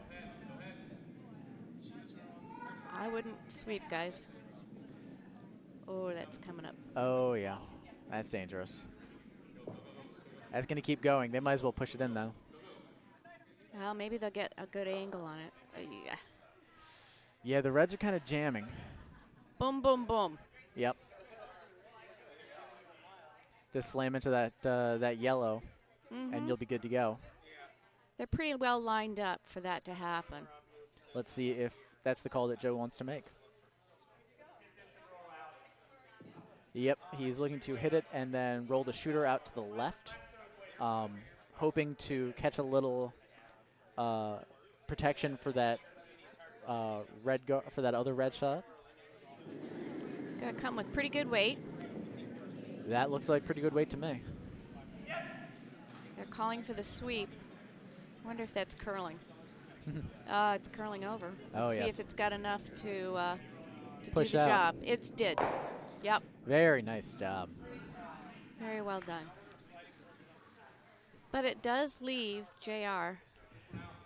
Speaker 3: I wouldn't sweep, guys. Oh, that's coming up.
Speaker 1: Oh, yeah. That's dangerous. That's going to keep going. They might as well push it in, though.
Speaker 3: Well, maybe they'll get a good angle on it. Yeah.
Speaker 1: Yeah, the Reds are kind of jamming.
Speaker 3: Boom, boom, boom.
Speaker 1: Yep. Just slam into that that yellow, and you'll be good to go.
Speaker 3: They're pretty well lined up for that to happen.
Speaker 1: Let's see if that's the call that Joe wants to make. Yep, he's looking to hit it and then roll the shooter out to the left, hoping to catch a little protection for that for that other red shot.
Speaker 3: Gotta come with pretty good weight.
Speaker 1: That looks like pretty good weight to me.
Speaker 3: They're calling for the sweep. Wonder if that's curling. It's curling over.
Speaker 1: Oh,
Speaker 3: Let's see
Speaker 1: yes.
Speaker 3: if it's got enough to
Speaker 1: Push
Speaker 3: do the
Speaker 1: out.
Speaker 3: job. It's did. Yep.
Speaker 1: Very nice job.
Speaker 3: Very well done. But it does leave JR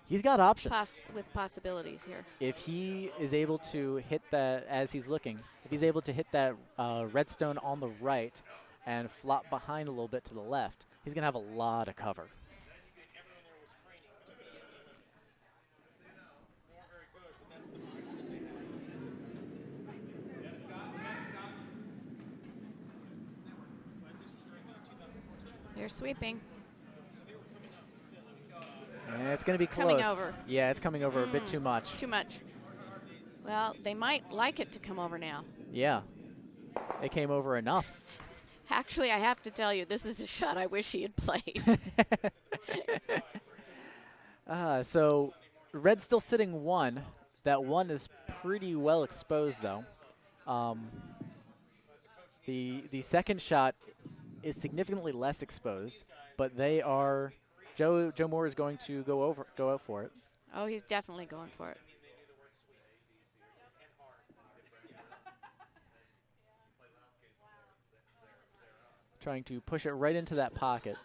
Speaker 1: He's got options.
Speaker 3: with possibilities here.
Speaker 1: If he is able to hit that as he's looking, if he's able to hit that redstone on the right and flop behind a little bit to the left, he's going to have a lot of cover.
Speaker 3: They're sweeping.
Speaker 1: And it's going to be close.
Speaker 3: Coming over.
Speaker 1: Yeah, it's coming over a bit too much.
Speaker 3: Too much. Well, they might like it to come over now.
Speaker 1: Yeah. It came over enough.
Speaker 3: Actually, I have to tell you, this is a shot I wish he had played.
Speaker 1: So Red's still sitting 1. That 1 is pretty well exposed, though. The second shot is significantly less exposed, but they are Joe Moore is going to go out for it.
Speaker 3: Oh, he's definitely going for it.
Speaker 1: Trying to push it right into that pocket.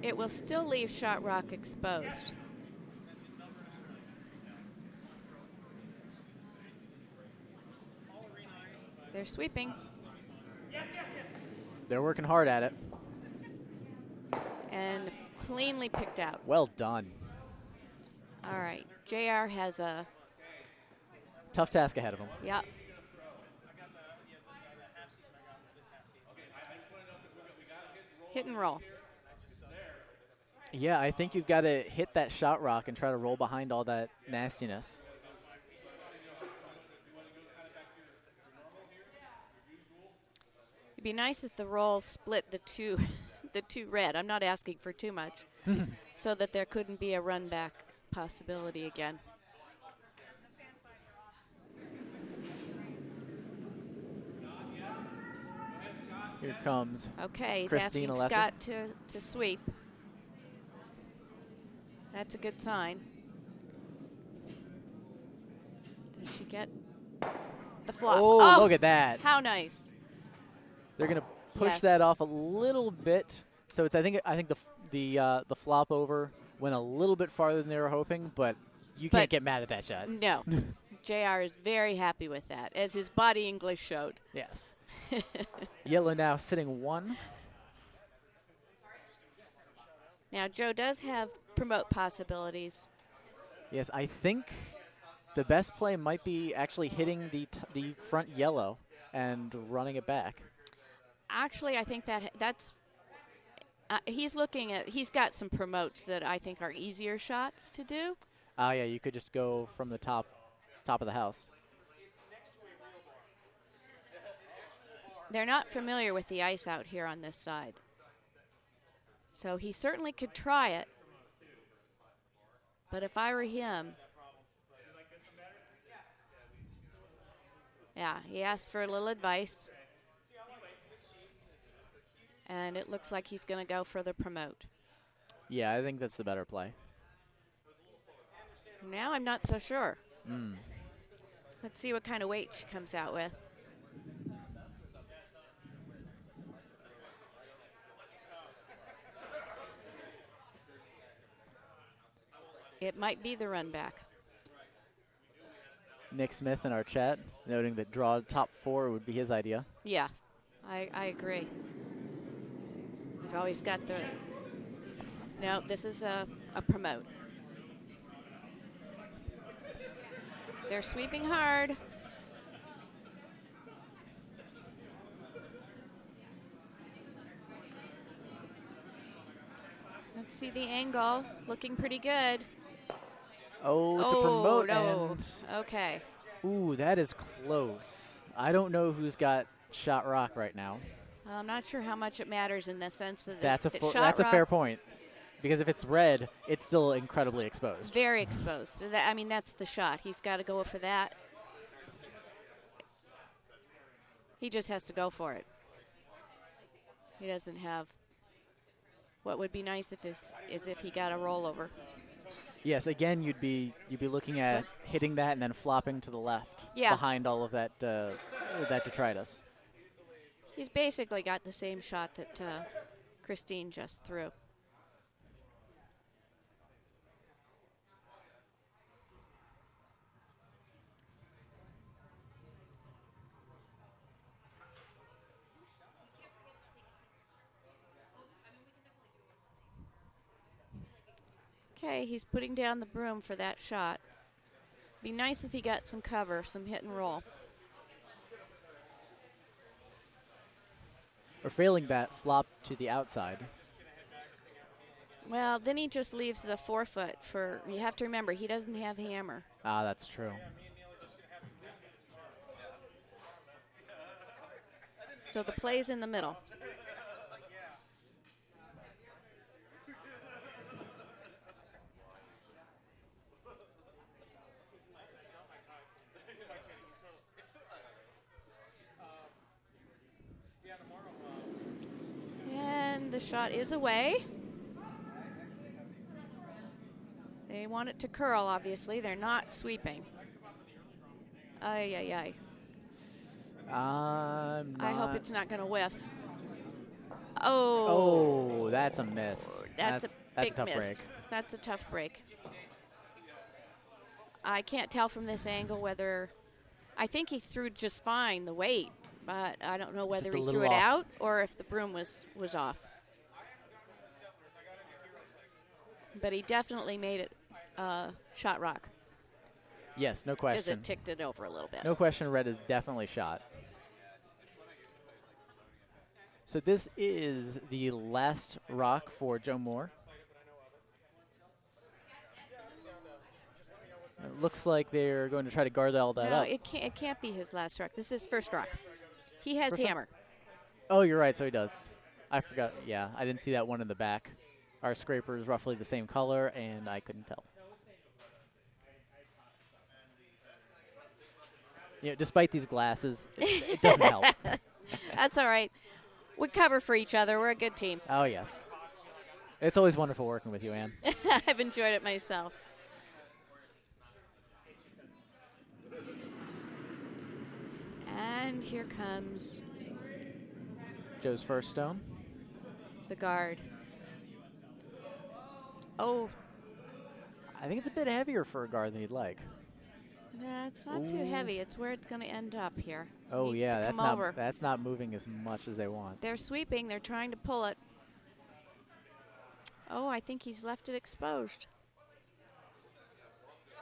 Speaker 3: It will still leave shot rock exposed. They're sweeping.
Speaker 1: They're working hard at it.
Speaker 3: And cleanly picked out.
Speaker 1: Well done.
Speaker 3: All right. JR has a
Speaker 1: Tough task ahead of him.
Speaker 3: yep. Hit and roll.
Speaker 1: Yeah, I think you've got to hit that shot rock and try to roll behind all that nastiness.
Speaker 3: It'd be nice if the roll split the two the two red. I'm not asking for too much. So that there couldn't be a run back possibility again.
Speaker 1: Here comes
Speaker 3: Okay, he's
Speaker 1: Christina
Speaker 3: asking
Speaker 1: Lesser.
Speaker 3: Scott to sweep. That's a good sign. Does she get the flop?
Speaker 1: Oh, look at that.
Speaker 3: How nice.
Speaker 1: They're going to push
Speaker 3: Yes.
Speaker 1: that off a little bit. So it's I think the flop over went a little bit farther than they were hoping, but you can't
Speaker 3: But-
Speaker 1: get mad at that shot.
Speaker 3: No. JR is very happy with that, as his body English showed.
Speaker 1: Yes. Yellow now sitting 1.
Speaker 3: Now, Joe does have promote possibilities.
Speaker 1: Yes, I think the best play might be actually hitting the front yellow and running it back.
Speaker 3: Actually, I think that's he's got some promotes that I think are easier shots to do.
Speaker 1: Oh, yeah, you could just go from the top of the house.
Speaker 3: They're not familiar with the ice out here on this side. So he certainly could try it. But if I were him, yeah, he asked for a little advice. And it looks like he's going to go for the promote.
Speaker 1: Yeah, I think that's the better play.
Speaker 3: Now I'm not so sure. Let's see what kind of weight she comes out with. It might be the run back.
Speaker 1: Nick Smith in our chat noting that draw top 4 would be his idea.
Speaker 3: Yeah, I agree. We've always got No, this is a promote. They're sweeping hard. Let's see the angle. Looking pretty good.
Speaker 1: Oh, to promote
Speaker 3: no.
Speaker 1: and
Speaker 3: Okay.
Speaker 1: ooh, that is close. I don't know who's got shot rock right now.
Speaker 3: I'm not sure how much it matters in the sense that
Speaker 1: That's a
Speaker 3: shot
Speaker 1: that's a
Speaker 3: rock,
Speaker 1: fair point. Because if it's red, it's still incredibly exposed.
Speaker 3: very exposed. I mean, that's the shot. He's got to go for that. He just has to go for it. He doesn't have. What would be nice is if he got a rollover.
Speaker 1: Yes, again, you'd be looking at hitting that and then flopping to the left behind all of that that detritus.
Speaker 3: He's basically got the same shot that Christine just threw. Okay, he's putting down the broom for that shot. Be nice if he got some cover, some hit and roll.
Speaker 1: Or failing that, flop to the outside.
Speaker 3: Well, then he just leaves the 4-foot for, you have to remember, he doesn't have hammer.
Speaker 1: Ah, that's true.
Speaker 3: So the play's in the middle. And the shot is away. They want it to curl, obviously. They're not sweeping. Ay, ay, ay. I hope it's not going to whiff. Oh.
Speaker 1: Oh, that's a miss.
Speaker 3: That's a big
Speaker 1: tough
Speaker 3: miss.
Speaker 1: break.
Speaker 3: That's a tough break. I can't tell from this angle whether, I think he threw just fine the weight, but I don't know whether
Speaker 1: Just a
Speaker 3: he
Speaker 1: little
Speaker 3: threw it
Speaker 1: off.
Speaker 3: out or if the broom was off. But he definitely made it shot rock
Speaker 1: Yes, no
Speaker 3: because
Speaker 1: question.
Speaker 3: it ticked it over a little bit.
Speaker 1: No question, red is definitely shot. So this is the last rock for Joe Moore. It looks like they're going to try to guard all that
Speaker 3: No,
Speaker 1: up.
Speaker 3: it can't be his last rock. This is first rock. He has
Speaker 1: First rock?
Speaker 3: hammer.
Speaker 1: Oh, you're right, so he does. I forgot. Yeah, I didn't see that one in the back. Our scraper is roughly the same color, and I couldn't tell. You know, despite these glasses, it doesn't help.
Speaker 3: That's all right. We cover for each other. We're a good team.
Speaker 1: Oh, yes. It's always wonderful working with you, Ann.
Speaker 3: I've enjoyed it myself. And here comes
Speaker 1: Joe's first stone.
Speaker 3: the guard. Oh,
Speaker 1: I think it's a bit heavier for a guard than you'd like.
Speaker 3: nah, it's not too heavy. It's where it's going to end up here.
Speaker 1: Oh,
Speaker 3: Needs to
Speaker 1: yeah,
Speaker 3: come over.
Speaker 1: that's not moving as much as they want.
Speaker 3: They're sweeping. They're trying to pull it. Oh, I think he's left it exposed.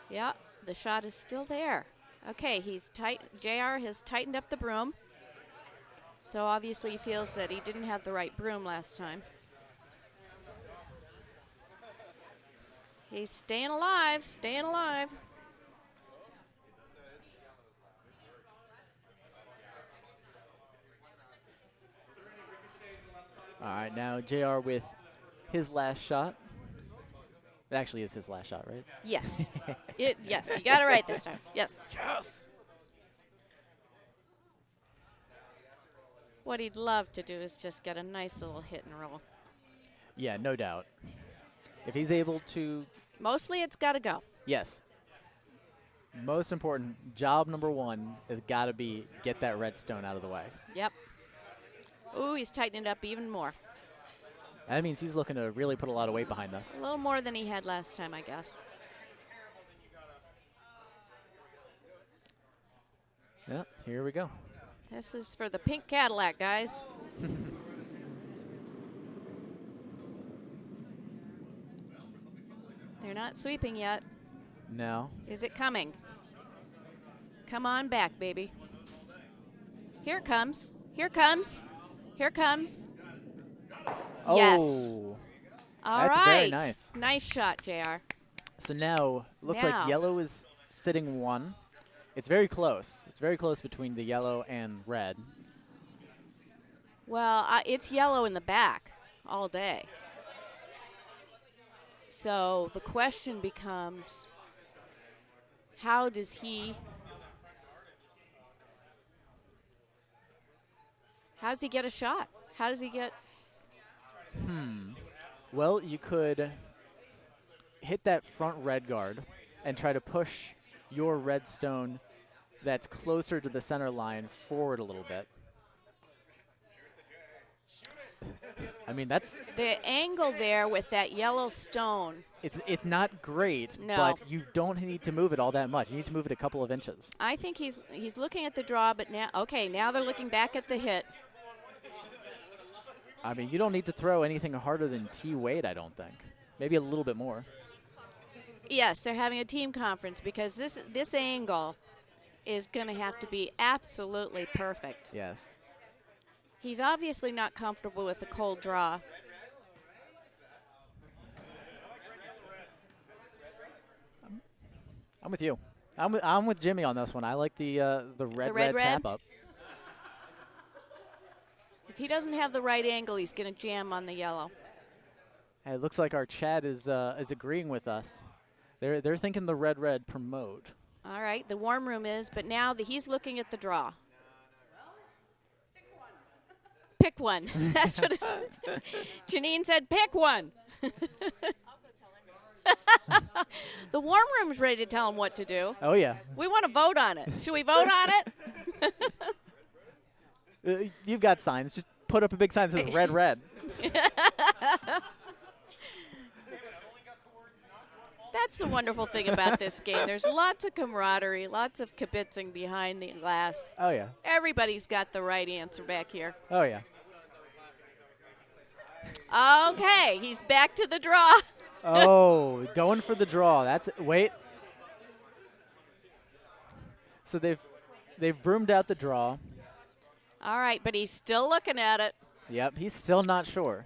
Speaker 3: Yeah, the shot is still there. Okay, he's tight. JR has tightened up the broom. So obviously he feels that he didn't have the right broom last time. He's staying alive, staying alive.
Speaker 1: All right, now JR with his last shot. It actually is his last shot, right?
Speaker 3: Yes. Yes, you got it right this time. Yes.
Speaker 1: Yes.
Speaker 3: What he'd love to do is just get a nice little hit and roll.
Speaker 1: Yeah, no doubt. If he's able to,
Speaker 3: Mostly it's got to go.
Speaker 1: yes. Most important, job number one has got to be get that red stone out of the way.
Speaker 3: Yep. Ooh, he's tightening it up even more.
Speaker 1: That means he's looking to really put a lot of weight behind this.
Speaker 3: A little more than he had last time, I guess.
Speaker 1: Yeah, here we go.
Speaker 3: This is for the pink Cadillac, guys. They're not sweeping yet.
Speaker 1: No.
Speaker 3: Is it coming? Come on back, baby. Here it comes. Here it comes. Here it comes.
Speaker 1: Oh.
Speaker 3: Yes. All
Speaker 1: That's
Speaker 3: right.
Speaker 1: very nice.
Speaker 3: Nice shot, JR.
Speaker 1: So now, looks
Speaker 3: Now.
Speaker 1: like yellow is sitting 1. It's very close. It's very close between the yellow and red.
Speaker 3: Well, it's yellow in the back all day. So the question becomes, how does he get a shot? How does he get?
Speaker 1: Well, you could hit that front red guard and try to push your red stone that's closer to the center line forward a little bit. I mean, that's
Speaker 3: The angle there with that yellow stone.
Speaker 1: it's not great,
Speaker 3: No.
Speaker 1: but you don't need to move it all that much. You need to move it a couple of inches.
Speaker 3: I think he's looking at the draw, but now now they're looking back at the hit.
Speaker 1: I mean, you don't need to throw anything harder than T weight, I don't think. Maybe a little bit more.
Speaker 3: Yes, they're having a team conference because this angle is going to have to be absolutely perfect.
Speaker 1: Yes.
Speaker 3: He's obviously not comfortable with the cold draw.
Speaker 1: I'm with you. I'm with Jimmy on this one. I like the red
Speaker 3: red?
Speaker 1: tap up.
Speaker 3: If he doesn't have the right angle, he's going to jam on the yellow.
Speaker 1: Hey, it looks like our chat is agreeing with us. They're thinking the red promote.
Speaker 3: All right, the warm room is, but now he's looking at the draw. Pick one. That's what it's. Janine said, pick one. The warm room's ready to tell him what to do.
Speaker 1: Oh yeah.
Speaker 3: We want to vote on it. Should we vote on it?
Speaker 1: You've got signs. Just put up a big sign that says red.
Speaker 3: That's the wonderful thing about this game. There's lots of camaraderie, lots of kibitzing behind the glass.
Speaker 1: Oh yeah.
Speaker 3: Everybody's got the right answer back here.
Speaker 1: Oh yeah.
Speaker 3: Okay, he's back to the draw.
Speaker 1: Oh, going for the draw. Wait. So they've broomed out the draw.
Speaker 3: All right, but he's still looking at it.
Speaker 1: Yep, he's still not sure.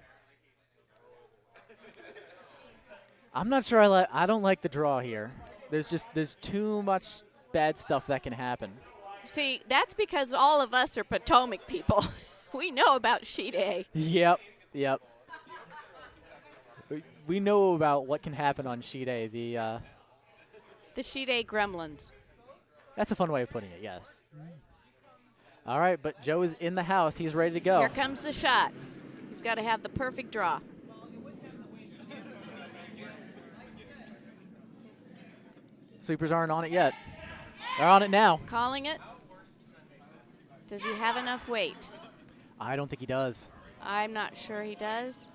Speaker 1: I'm not sure I don't like the draw here. There's too much bad stuff that can happen.
Speaker 3: See, that's because all of us are Potomac people. We know about sheet A.
Speaker 1: Yep. We know about what can happen on sheet A.
Speaker 3: The sheet A gremlins.
Speaker 1: That's a fun way of putting it, yes. All right, but Joe is in the house. He's ready to go.
Speaker 3: Here comes the shot. He's got to have the perfect draw.
Speaker 1: Sweepers aren't on it yet. They're on it now.
Speaker 3: Calling it. Does he have enough weight?
Speaker 1: I don't think he does.
Speaker 3: I'm not sure he does.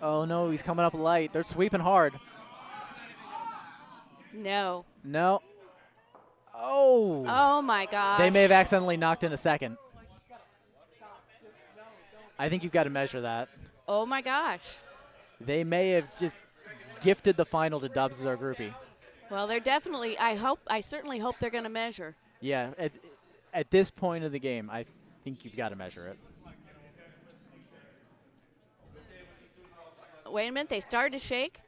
Speaker 1: Oh, no, he's coming up light. They're sweeping hard.
Speaker 3: No.
Speaker 1: No. Oh.
Speaker 3: Oh, my gosh.
Speaker 1: They may have accidentally knocked in a second. I think you've got to measure that.
Speaker 3: Oh, my gosh.
Speaker 1: They may have just gifted the final to Dubs as our groupie.
Speaker 3: Well, they're definitely, I certainly hope they're going to measure.
Speaker 1: Yeah, at this point of the game, I think you've got to measure it.
Speaker 3: Wait a minute, they started to shake?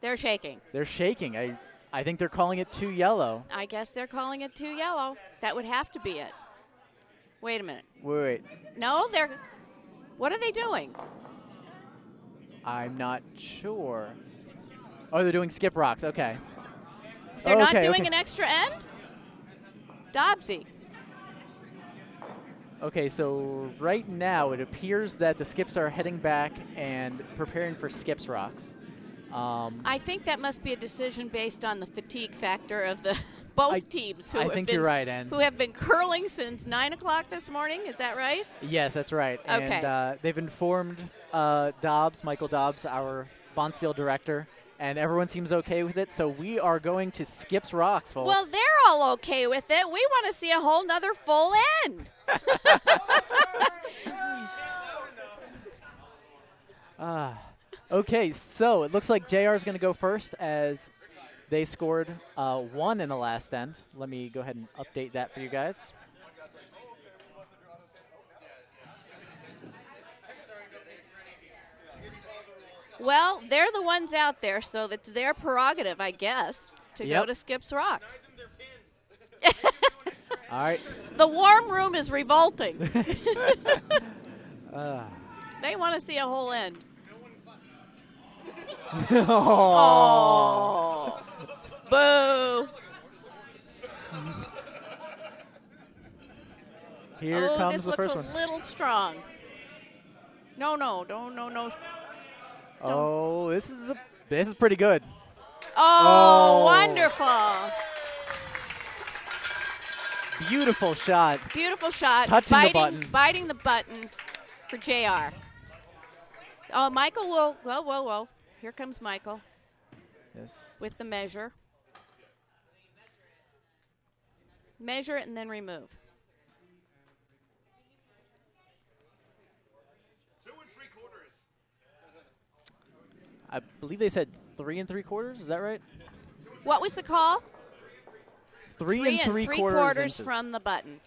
Speaker 3: They're shaking.
Speaker 1: They're shaking. I think they're calling it too yellow.
Speaker 3: I guess they're calling it too yellow. That would have to be it. Wait a minute.
Speaker 1: Wait.
Speaker 3: No, what are they doing?
Speaker 1: I'm not sure. Oh, they're doing skip rocks. Okay.
Speaker 3: They're not doing an extra end? Dobbsy.
Speaker 1: Okay, so right now it appears that the skips are heading back and preparing for skips rocks.
Speaker 3: I think that must be a decision based on the fatigue factor of the both teams
Speaker 1: I think you're right, Ann.
Speaker 3: who have been curling since 9 o'clock this morning. Is that right?
Speaker 1: Yes, that's right.
Speaker 3: Okay.
Speaker 1: And they've informed Michael Dobbs, our Bonspiel director, and everyone seems okay with it. So we are going to skips rocks, folks.
Speaker 3: Well, they're all okay with it. We want to see a whole nother full end.
Speaker 1: Okay, so it looks like JR is going to go first as they scored 1 in the last end. Let me go ahead and update that for you guys.
Speaker 3: Well, they're the ones out there, so it's their prerogative, I guess, to go to Skip's Rocks.
Speaker 1: All right.
Speaker 3: The warm room is revolting. They want to see a whole end. Oh. Boo.
Speaker 1: Here comes
Speaker 3: this
Speaker 1: the
Speaker 3: looks
Speaker 1: first
Speaker 3: a
Speaker 1: one.
Speaker 3: little strong. No.
Speaker 1: Oh, this is pretty good.
Speaker 3: Oh, wonderful.
Speaker 1: Beautiful shot.
Speaker 3: Beautiful shot.
Speaker 1: Touching the button.
Speaker 3: Biting the button for JR. Oh, Michael will. Whoa. Here comes Michael.
Speaker 1: Yes.
Speaker 3: With the measure. Measure it and then remove.
Speaker 9: 2 3/4.
Speaker 1: I believe they said 3 3/4. Is that right?
Speaker 3: What was the call?
Speaker 1: 3 3/4 inches.
Speaker 3: from the button.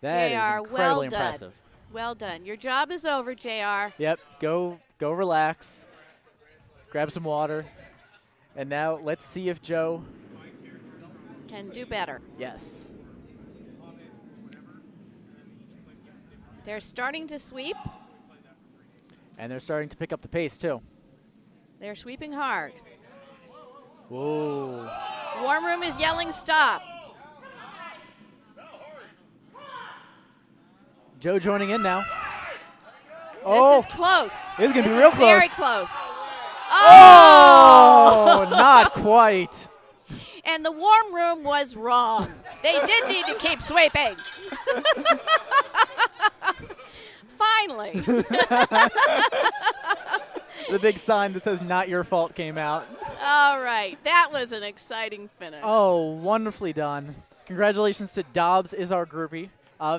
Speaker 1: That
Speaker 3: JR,
Speaker 1: is incredibly
Speaker 3: well done.
Speaker 1: impressive.
Speaker 3: Well done. Your job is over, JR.
Speaker 1: Yep. Go relax. Grab some water. And now let's see if Joe
Speaker 3: Can do better.
Speaker 1: Yes.
Speaker 3: They're starting to sweep.
Speaker 1: And they're starting to pick up the pace too.
Speaker 3: They're sweeping hard.
Speaker 1: Whoa.
Speaker 3: Warm room is yelling stop.
Speaker 1: Joe joining in now.
Speaker 3: This is close.
Speaker 1: This is going to be
Speaker 3: This
Speaker 1: real
Speaker 3: is
Speaker 1: close.
Speaker 3: very close.
Speaker 1: Oh, not quite.
Speaker 3: And the warm room was wrong. They did need to keep sweeping. Finally.
Speaker 1: The big sign that says "Not your fault" came out.
Speaker 3: All right. That was an exciting finish.
Speaker 1: Oh, wonderfully done. Congratulations to Dobbs is our groupie.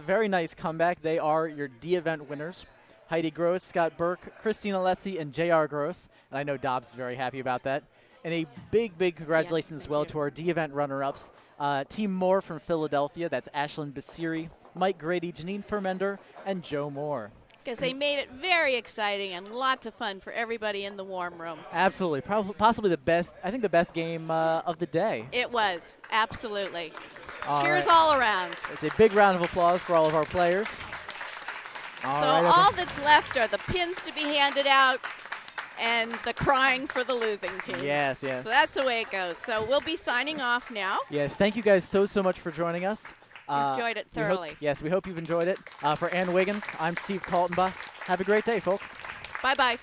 Speaker 1: Very nice comeback. They are your D event winners. Heidi Gross, Scott Burke, Christina Lessie, and J.R. Gross. And I know Dobbs is very happy about that. And a big congratulations as well to our D event runner-ups. Team Moore from Philadelphia. That's Ashlyn Basiri, Mike Grady, Janine Fermender, and Joe Moore.
Speaker 3: Because they made it very exciting and lots of fun for everybody in the warm room.
Speaker 1: Absolutely. Possibly the best, I think the best game of the day.
Speaker 3: It was. Absolutely.
Speaker 1: All
Speaker 3: Cheers
Speaker 1: right.
Speaker 3: all around.
Speaker 1: It's a big round of applause for all of our players.
Speaker 3: All that's left are the pins to be handed out and the crying for the losing teams.
Speaker 1: Yes.
Speaker 3: So that's the way it goes. So we'll be signing off now.
Speaker 1: Yes, thank you guys so much for joining us.
Speaker 3: Enjoyed it thoroughly.
Speaker 1: We hope you've enjoyed it. For Ann Wiggins, I'm Steve Kaltenbach. Have a great day, folks.
Speaker 3: Bye-bye.